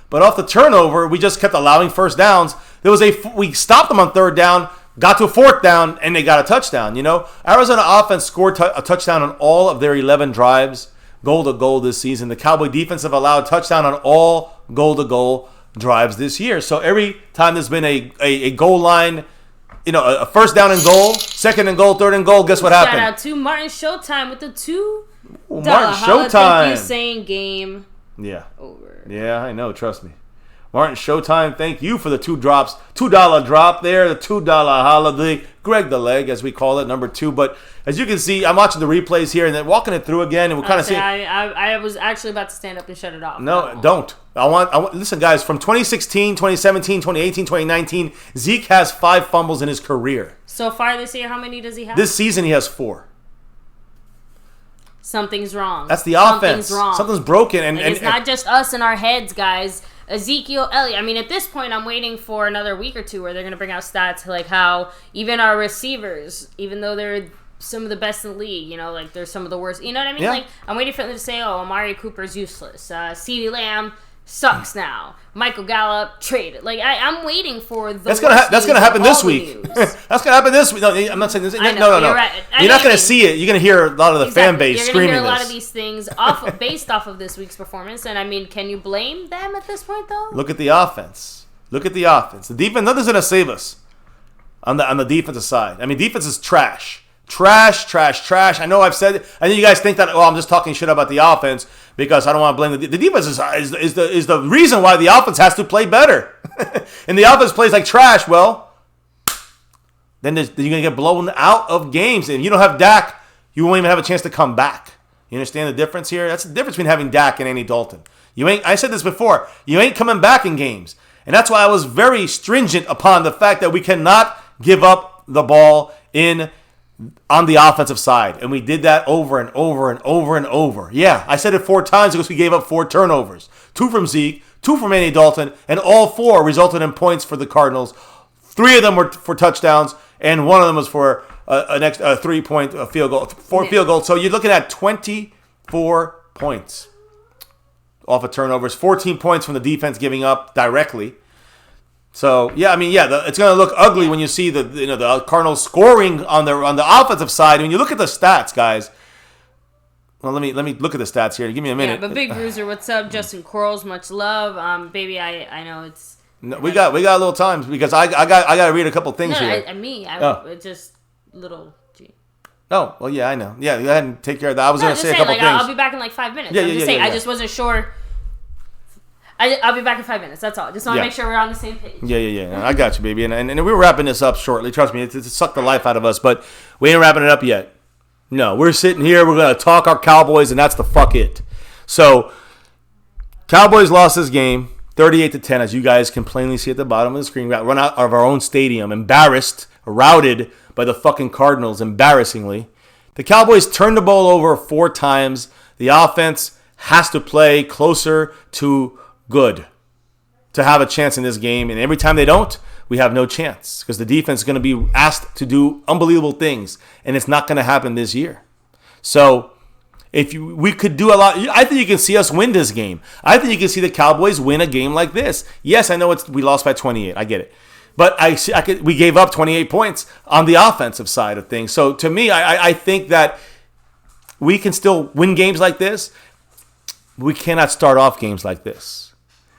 but off the turnover, we just kept allowing first downs. We stopped them on third down, got to a fourth down, and they got a touchdown. Arizona offense scored a touchdown on all of their 11 drives. Goal to goal this season. The Cowboy defense have allowed touchdown on all goal to goal drives this year. So every time there's been a goal line, a first down and goal, second and goal, third and goal, guess what happened? Shout out to Martin Showtime with the $2. Martin Showtime. Thank you, saying game. Yeah. Over. Yeah, I know. Trust me. Martin Showtime, thank you for the $2 drop there, the $2 holiday. Greg the Leg, as we call it, number 2. But as you can see, I'm watching the replays here and then walking it through again, and we're kind of seeing. I was actually about to stand up and shut it off. No, don't. I want. Listen, guys, from 2016, 2017, 2018, 2019, Zeke has 5 fumbles in his career. So far this year, how many does he have? This season, he has 4. Something's wrong. That's the offense. Something's wrong. Something's broken. And it's not just us in our heads, guys. Ezekiel Elliott. I mean, at this point, I'm waiting for another week or two where they're going to bring out stats like how even our receivers, even though they're some of the best in the league, like they're some of the worst. You know what I mean? Yeah. Like, I'm waiting for them to say, oh, Amari Cooper's useless. CeeDee Lamb sucks now. Michael Gallup traded. Like, I'm waiting for the That's gonna happen this week. That's gonna happen this week. No, I'm not saying this. I know, no. You're right. You're not gonna see it. You're gonna hear a lot of the fan base screaming You're gonna hear a lot this. of these things based off of this week's performance. And I mean, can you blame them at this point though? Look at the offense. The defense. Nothing's gonna save us on the defensive side. I mean, defense is trash. Trash. I know I've said it. I know you guys think that, I'm just talking shit about the offense because I don't want to blame the defense is the reason why the offense has to play better. And the offense plays like trash, well, then you're going to get blown out of games. And if you don't have Dak, you won't even have a chance to come back. You understand the difference here? That's the difference between having Dak and Andy Dalton. I said this before. You ain't coming back in games. And that's why I was very stringent upon the fact that we cannot give up the ball on the offensive side. And we did that over and over and over and over. Yeah, I said it 4 times because we gave up 4 turnovers. 2 from Zeke, 2 from Andy Dalton, and all 4 resulted in points for the Cardinals. 3 of them were for touchdowns, and 1 of them was for a 3-point field goal, 4 field goals. So you're looking at 24 points off of turnovers, 14 points from the defense giving up directly. So it's going to look ugly when you see the Cardinals scoring on the offensive side. When you look at the stats, guys. Well, let me look at the stats here. Give me a minute. Yeah, but Big Bruiser, what's up? Justin Quarles, much love, baby. I know it's No, we got a little time because I got to read a couple things here. It's just little G. Oh, well, yeah, I know. Yeah, go ahead and take care of that. I was going to say a couple things. I'll be back in like 5 minutes. I'm just saying, I just wasn't sure. I'll be back in 5 minutes. That's all. Just want to make sure we're on the same page. Yeah. I got you, baby. And we were wrapping this up shortly. Trust me, it sucked the life out of us, but we ain't wrapping it up yet. No, we're sitting here. We're going to talk our Cowboys, and that's the fuck it. So, Cowboys lost this game 38-10, as you guys can plainly see at the bottom of the screen. We got run out of our own stadium, embarrassed, routed by the fucking Cardinals, embarrassingly. The Cowboys turned the ball over 4 times. The offense has to play closer to good to have a chance in this game. And every time they don't, we have no chance because the defense is going to be asked to do unbelievable things, and it's not going to happen this year. So we could do a lot. I think you can see us win this game. I think you can see the Cowboys win a game like this. Yes, I know we lost by 28. I get it. But we gave up 28 points on the offensive side of things. So to me, I think that we can still win games like this. We cannot start off games like this.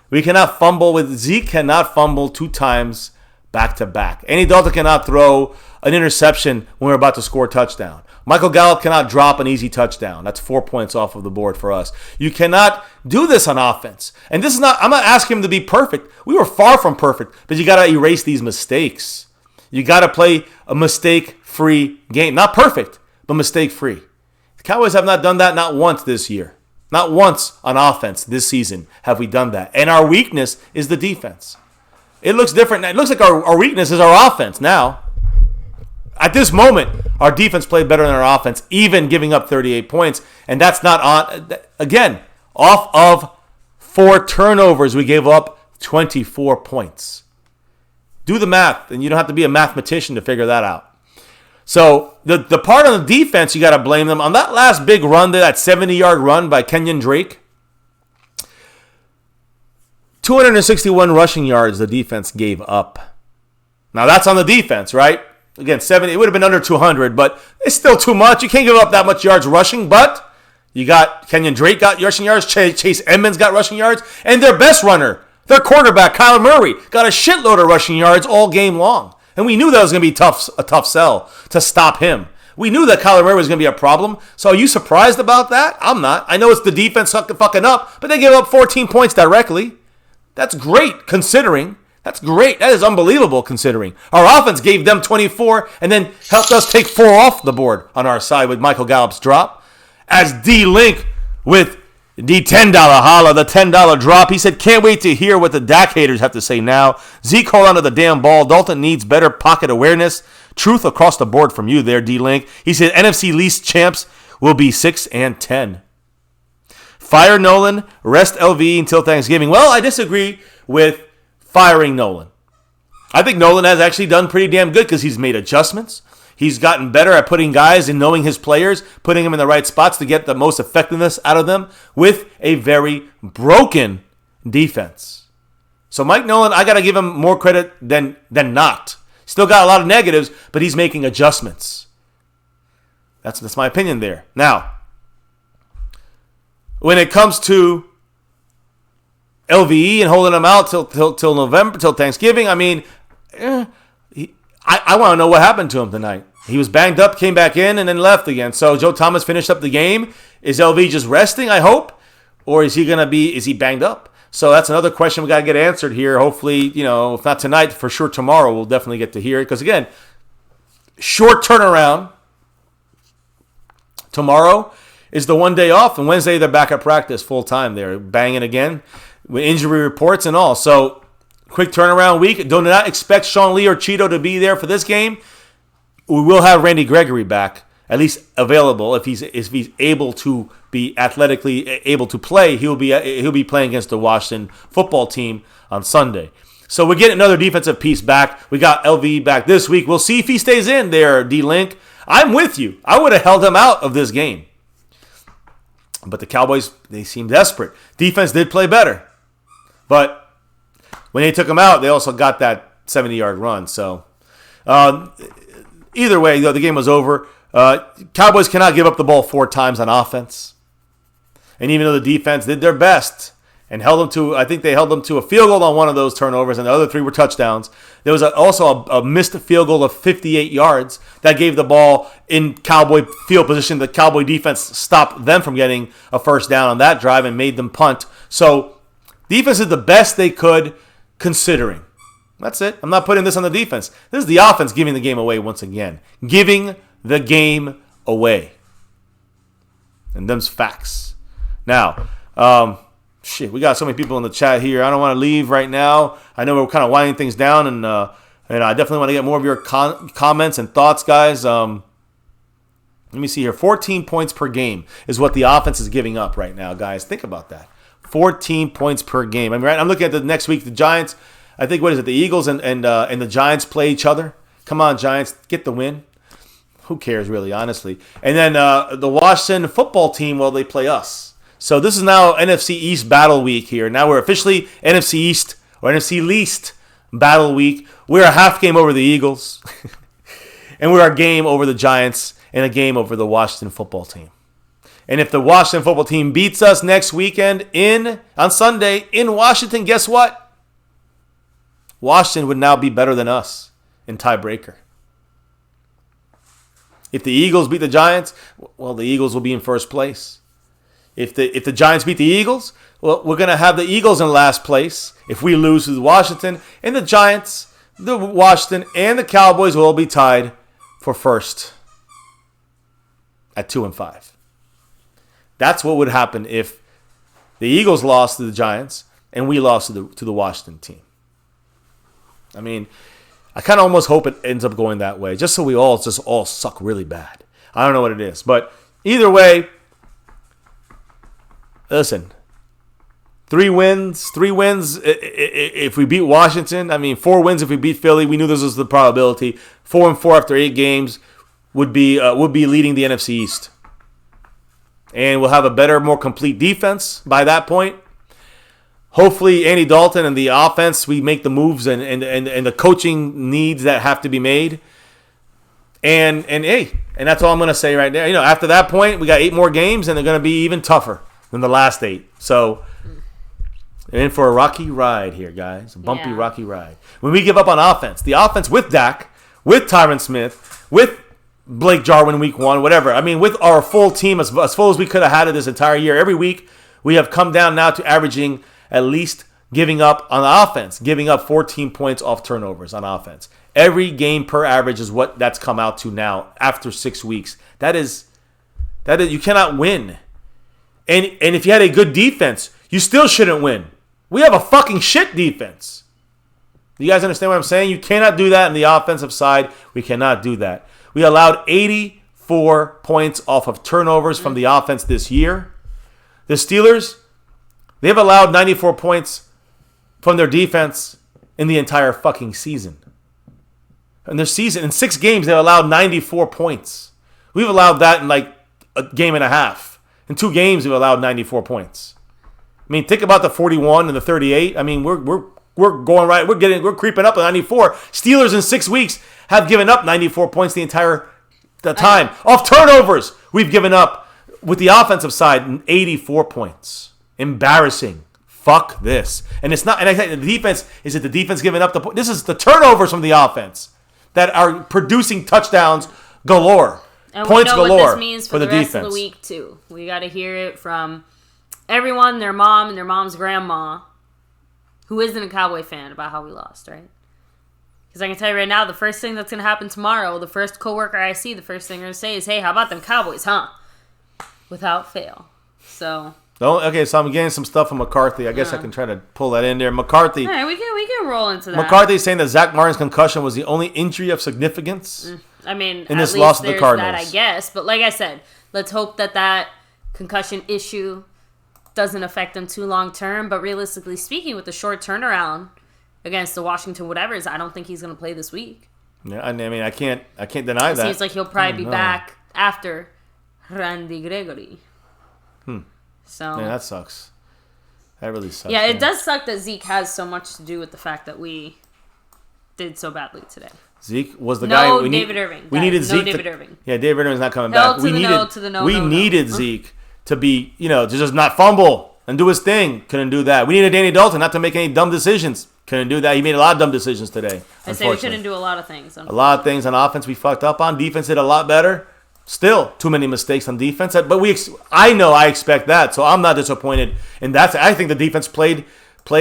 We cannot fumble Zeke cannot fumble 2 times back to back. Andy Dalton cannot throw an interception when we're about to score a touchdown. Michael Gallup cannot drop an easy touchdown. That's 4 points off of the board for us. You cannot do this on offense. And this is not, I'm not asking him to be perfect. We were far from perfect, but you got to erase these mistakes. You got to play a mistake-free game. Not perfect, but mistake-free. The Cowboys have not done that not once this year. Not once on offense this season have we done that. And our weakness is the defense. It looks different. It looks like our weakness is our offense now. At this moment, our defense played better than our offense, even giving up 38 points. And that's not on, again, off of 4 turnovers, we gave up 24 points. Do the math, and you don't have to be a mathematician to figure that out. So the part on the defense, you got to blame them. On that last big run, that 70-yard run by Kenyon Drake, 261 rushing yards the defense gave up. Now, that's on the defense, right? Again, 70, it would have been under 200, but it's still too much. You can't give up that much yards rushing, but you got Kenyon Drake got rushing yards, Chase Edmonds got rushing yards, and their best runner, their quarterback, Kyler Murray, got a shitload of rushing yards all game long. And we knew that was going to be a tough sell to stop him. We knew that Kyler Murray was going to be a problem. So are you surprised about that? I'm not. I know it's the defense fucking up, but they gave up 14 points directly. That's great considering. That's great. That is unbelievable considering. Our offense gave them 24 and then helped us take 4 off the board on our side with Michael Gallup's drop. As D-Link with the $10 holla, the $10 drop. He said, can't wait to hear what the Dak haters have to say now. Zeke hold on to the damn ball. Dalton needs better pocket awareness. Truth across the board from you there, D-Link. He said, NFC least champs will be 6-10. Fire Nolan, rest LV until Thanksgiving. Well, I disagree with firing Nolan. I think Nolan has actually done pretty damn good because he's made adjustments. He's gotten better at putting guys and knowing his players, putting them in the right spots to get the most effectiveness out of them with a very broken defense. So Mike Nolan, I got to give him more credit than not. Still got a lot of negatives, but he's making adjustments. That's my opinion there. Now, when it comes to LVE and holding him out till November, till Thanksgiving, I mean, I want to know what happened to him tonight. He was banged up, came back in, and then left again. So Joe Thomas finished up the game. Is LV just resting, I hope? Or is he banged up? So that's another question we got to get answered here. Hopefully, if not tonight, for sure tomorrow, we'll definitely get to hear it. Because again, short turnaround. Tomorrow is the one day off, and Wednesday they're back at practice full time. They're banging again with injury reports and all. So quick turnaround week. Do not expect Sean Lee or Cheeto to be there for this game. We will have Randy Gregory back, at least available. If he's able to be athletically able to play, he'll be playing against the Washington football team on Sunday. So we're getting another defensive piece back. We got LV back this week. We'll see if he stays in there, D-Link. I'm with you. I would have held him out of this game. But the Cowboys, they seem desperate. Defense did play better. But when they took him out, they also got that 70-yard run. So either way, the game was over. Cowboys cannot give up the ball 4 times on offense. And even though the defense did their best and held them to, I think they held them to a field goal on one of those turnovers, and the other 3 were touchdowns. There was also a missed field goal of 58 yards that gave the ball in Cowboy field position. The Cowboy defense stopped them from getting a first down on that drive and made them punt. So defense did the best they could considering. That's it. I'm not putting this on the defense. This is the offense giving the game away once again. Giving the game away. And them's facts. Now, we got so many people in the chat here. I don't want to leave right now. I know we're kind of winding things down, and I definitely want to get more of your comments and thoughts, guys. Let me see here. 14 points per game is what the offense is giving up right now, guys. Think about that. 14 points per game. I mean, I'm looking at the next week. The Giants, I think, what is it? The Eagles and the Giants play each other. Come on, Giants, get the win. Who cares, really, honestly? And then the Washington football team, well, they play us. So this is now NFC East battle week here. Now we're officially NFC East or NFC Least battle week. We're a half game over the Eagles. And we're a game over the Giants and a game over the Washington football team. And if the Washington football team beats us next weekend on Sunday in Washington, guess what? Washington would now be better than us in tiebreaker. If the Eagles beat the Giants, well, the Eagles will be in first place. If the Giants beat the Eagles, well, we're going to have the Eagles in last place. If we lose to Washington, and the Giants, the Washington, and the Cowboys will all be tied for first at 2-5. That's what would happen if the Eagles lost to the Giants and we lost to the Washington team. I mean, I kind of almost hope it ends up going that way, just so we all suck really bad. I don't know what it is, but either way, listen, 3 wins if we beat Washington. I mean, 4 wins if we beat Philly. We knew this was the probability. 4-4 after 8 games would be leading the NFC East. And we'll have a better, more complete defense by that point. Hopefully, Andy Dalton and the offense, we make the moves and the coaching needs that have to be made. And that's all I'm going to say right there. You know, after that point, we got 8 more games, and they're going to be even tougher than the last 8. So, we're in for a rocky ride here, guys. A bumpy, rocky ride. When we give up on offense, the offense with Dak, with Tyron Smith, with Blake Jarwin week 1, whatever. I mean, with our full team, as full as we could have had it this entire year, every week, we have come down now to averaging at least giving up on the offense, giving up 14 points off turnovers on offense. Every game per average is what that's come out to now after 6 weeks. That is you cannot win. And if you had a good defense, you still shouldn't win. We have a fucking shit defense. You guys understand what I'm saying? You cannot do that on the offensive side. We cannot do that. We allowed 84 points off of turnovers from the offense this year. The Steelers, they've allowed 94 points from their defense in the entire fucking season. In their season, in 6 games, they allowed 94 points. We've allowed that in like a game and a half. In 2 games, we've allowed 94 points. I mean, think about the 41 and the 38. I mean, we're going right. We're creeping up to 94. Steelers in 6 weeks have given up 94 points the time. Off turnovers, we've given up with the offensive side 84 points. Embarrassing. Fuck this. And it's not. And I say the defense. Is it the defense giving up the point? This is the turnovers from the offense that are producing touchdowns galore. And points we know galore what this means for the rest defense. of the week too. We got to hear it from everyone, their mom and their mom's grandma, who isn't a Cowboy fan, about how we lost, right? Because I can tell you right now, the first thing that's going to happen tomorrow, the first coworker I see, the first thing they're going to say is, "Hey, how about them Cowboys, huh?" Without fail. So. Okay, so I'm getting some stuff from McCarthy. I guess I can try to pull that in there. McCarthy. All right, we can roll into that. McCarthy's saying that Zack Martin's concussion was the only injury of significance. I mean, in this loss to the Cardinals. That, I guess. But like I said, let's hope that concussion issue doesn't affect him too long term. But realistically speaking, with the short turnaround against the Washington whatevers, I don't think he's going to play this week. Yeah, I mean, I can't deny that. It seems like he'll probably be back after Randy Gregory. So yeah, that sucks. That really sucks. Yeah, it does suck that Zeke has so much to do with the fact that we did so badly today. Zeke was the guy. David Irving. We needed Zeke. David Irving. Yeah, David Irving's not coming back. We needed Zeke to be, to just not fumble and do his thing. Couldn't do that. We needed Danny Dalton not to make any dumb decisions. Couldn't do that. He made a lot of dumb decisions today. I say we couldn't do a lot of things. A lot of things on offense we fucked up on. Defense did a lot better. Still, too many mistakes on defense. But I expect that, so I'm not disappointed. And I think the defense played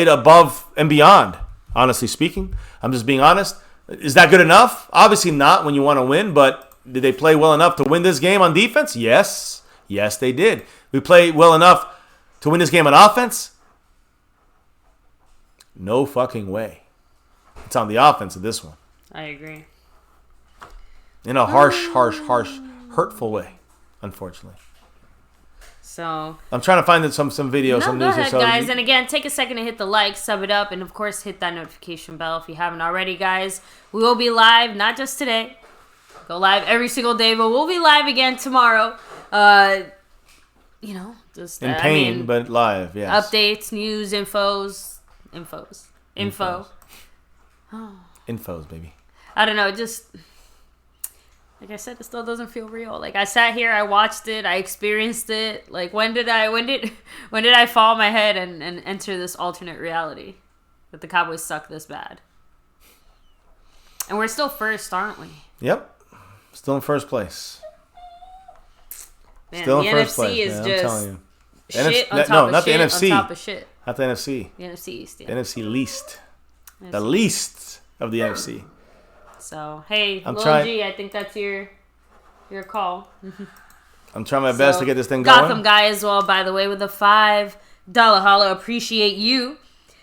above and beyond, honestly speaking. I'm just being honest. Is that good enough? Obviously not when you want to win, but did they play well enough to win this game on defense? Yes. Yes, they did. We played well enough to win this game on offense? No fucking way. It's on the offense of this one. I agree. In a harsh, hurtful way, unfortunately. So I'm trying to find some videos, some news. Go ahead, guys. And again, take a second to hit the like, sub it up, and of course, hit that notification bell if you haven't already, guys. We will be live, not just today. Go live every single day, but we'll be live again tomorrow. Just in pain, but live. Yes. Updates, news, info. Infos, baby. I don't know. Just like I said, it still doesn't feel real. Like I sat here, I watched it, I experienced it. Like when did I fall on my head and enter this alternate reality that the Cowboys suck this bad? And we're still first, aren't we? Yep, still in first place. Man, still the in first NFC place. is Man, just I'm telling you. shit on top of not shit the NFC. on top of shit. Not the NFC. The NFC East. Yeah. The NFC least. The least of the NFC. So hey, G, I think that's your call. I'm trying my best to get this thing going. Gotham guy as well, by the way, with a $5 holla. Appreciate you.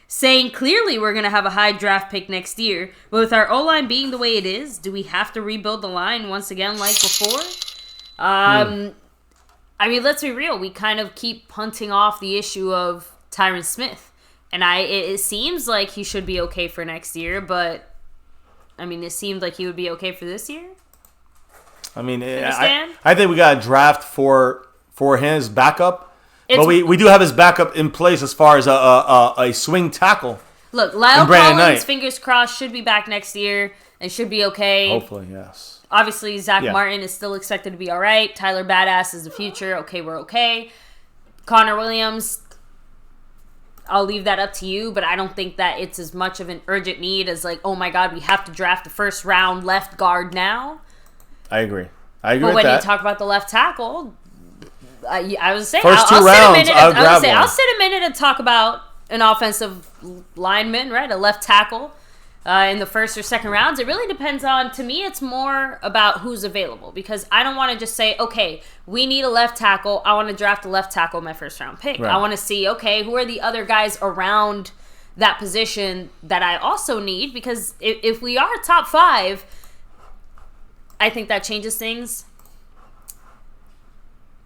Saying clearly we're going to have a high draft pick next year. But with our O-line being the way it is, do we have to rebuild the line once again like before? I mean, let's be real. We kind of keep punting off the issue of Tyron Smith. And it seems like he should be okay for next year. But, I mean, it seemed like he would be okay for this year. I mean, I think we got a draft for his backup. But we do have his backup in place as far as a swing tackle. Look, Lyle Collins, fingers crossed, should be back next year and should be okay. Hopefully, yes. Obviously, Zack Martin is still expected to be all right. Tyler Badass is the future. Okay, we're okay. Connor Williams, I'll leave that up to you, but I don't think that it's as much of an urgent need as like, oh my God, we have to draft the first round left guard now. I agree. But with when that. you talk about the left tackle, I was saying, I'll sit a minute and talk about an offensive lineman, right? A left tackle in the first or second rounds. It really depends on, to me, it's more about who's available because I don't want to just say, okay, we need a left tackle. I want to draft a left tackle my first round pick. Right. I want to see, okay, who are the other guys around that position that I also need? Because if we are top 5, I think that changes things.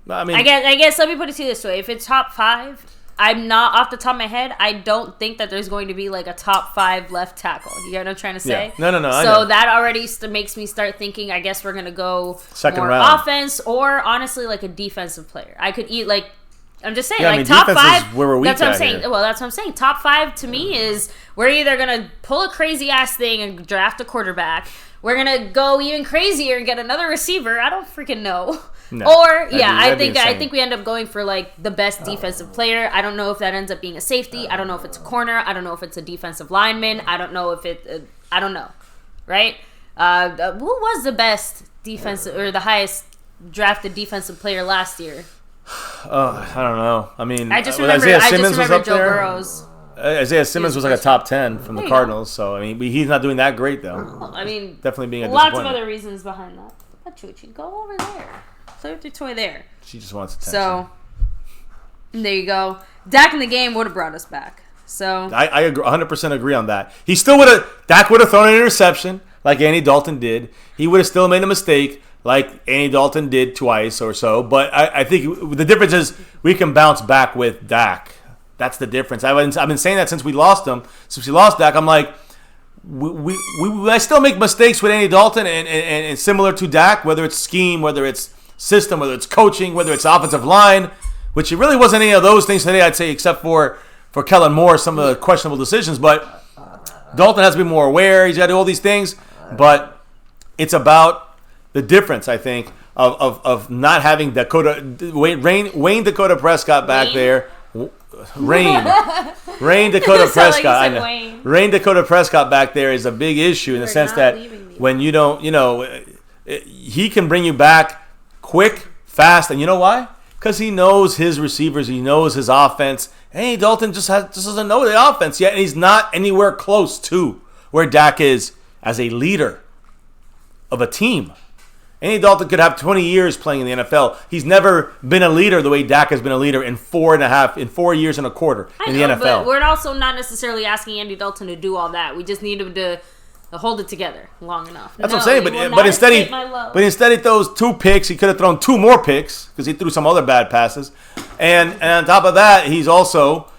I mean, I guess let me put it to you this way. If it's top 5, I'm not, off the top of my head, I don't think that there's going to be like a top 5 left tackle. You get what I'm trying to say? Yeah. No. So that already makes me start thinking, I guess we're going to go second more round offense or honestly like a defensive player. I could eat like, I'm just saying, top 5. Where we're weak that's what I'm saying. Here. Well, that's what I'm saying. Top 5 to me is we're either going to pull a crazy ass thing and draft a quarterback. We're going to go even crazier and get another receiver. I don't freaking know. No, or, I think we end up going for, like, the best defensive player. I don't know if that ends up being a safety. I don't know if it's a corner. I don't know if it's a defensive lineman. I don't know if I don't know. Right? Who was the best defensive or the highest drafted defensive player last year? I don't know. I mean, I just remember Joe there. Burrow's. Isaiah Simmons was like a top 10 from the Cardinals, so I mean, he's not doing that great though. Well, I mean, definitely being a lots of other reasons behind that. But Chuchi, go over there, play with your toy there. She just wants attention. So there you go. Dak in the game would have brought us back. So I agree, 100% agree on that. He still would have. Dak would have thrown an interception like Andy Dalton did. He would have still made a mistake like Andy Dalton did twice or so. But I think the difference is we can bounce back with Dak. That's the difference. I've been saying that since we lost him. Since we lost Dak, I'm like, I still make mistakes with Andy Dalton and similar to Dak, whether it's scheme, whether it's system, whether it's coaching, whether it's offensive line, which it really wasn't any of those things today, I'd say, except for Kellen Moore, some of the questionable decisions. But Dalton has to be more aware. He's got to do all these things. But it's about the difference, I think, of not having Wayne Dakota Prescott back there. Rain Dakota Prescott. I know. Rain Dakota Prescott back there is a big issue in the sense that when you don't, he can bring you back quick, fast, and you know why? Because he knows his receivers, he knows his offense. Hey, Dalton just doesn't know the offense yet, and he's not anywhere close to where Dak is as a leader of a team. Andy Dalton could have 20 years playing in the NFL. He's never been a leader the way Dak has been a leader in 4 years and a quarter in the NFL. But we're also not necessarily asking Andy Dalton to do all that. We just need him to hold it together long enough. That's what I'm saying. But instead he throws 2 picks. He could have thrown 2 more picks because he threw some other bad passes. And on top of that, he's also,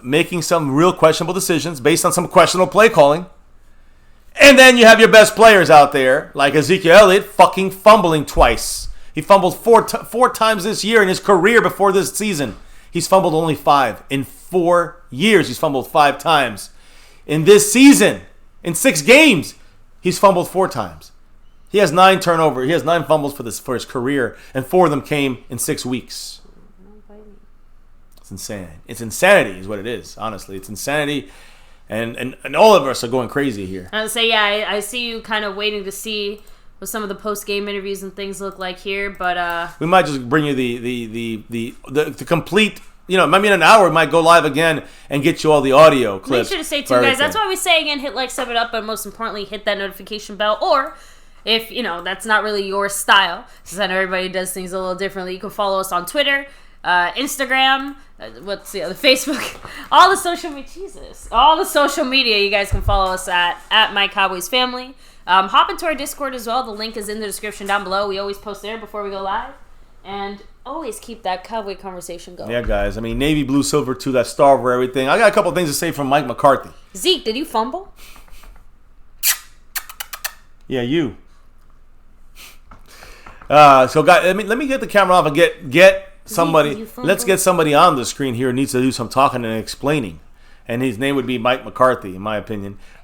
making some real questionable decisions based on some questionable play calling. And then you have your best players out there, like Ezekiel Elliott, fucking fumbling twice. He fumbled four times this year in his career before this season. He's fumbled only 5. In 4 years, he's fumbled 5 times. In this season, in 6 games, he's fumbled 4 times. He has 9 turnovers. He has 9 fumbles for his career, and 4 of them came in 6 weeks. It's insane. It's insanity is what it is, honestly. It's insanity. And all of us are going crazy here. I would say, I see you kind of waiting to see what some of the post-game interviews and things look like here, but we might just bring you the complete. Maybe in an hour we might go live again and get you all the audio clips. Make sure to stay tuned, guys. That's why we say again, hit like, sub it up, but most importantly, hit that notification bell. Or if that's not really your style, since I know everybody does things a little differently, you can follow us on Twitter, Instagram. What's the other? Facebook, all the social media. You guys can follow us at MyCowboysFamily. Hop into our Discord as well. The link is in the description down below. We always post there before we go live, and always keep that Cowboy conversation going. Yeah, guys. I mean, navy, blue, silver too. That star over everything. I got a couple things to say from Mike McCarthy. Zeke, did you fumble? Yeah, you. So, guys, let me get the camera off and get somebody. Let's get somebody on the screen here who needs to do some talking and explaining. And his name would be Mike McCarthy, in my opinion.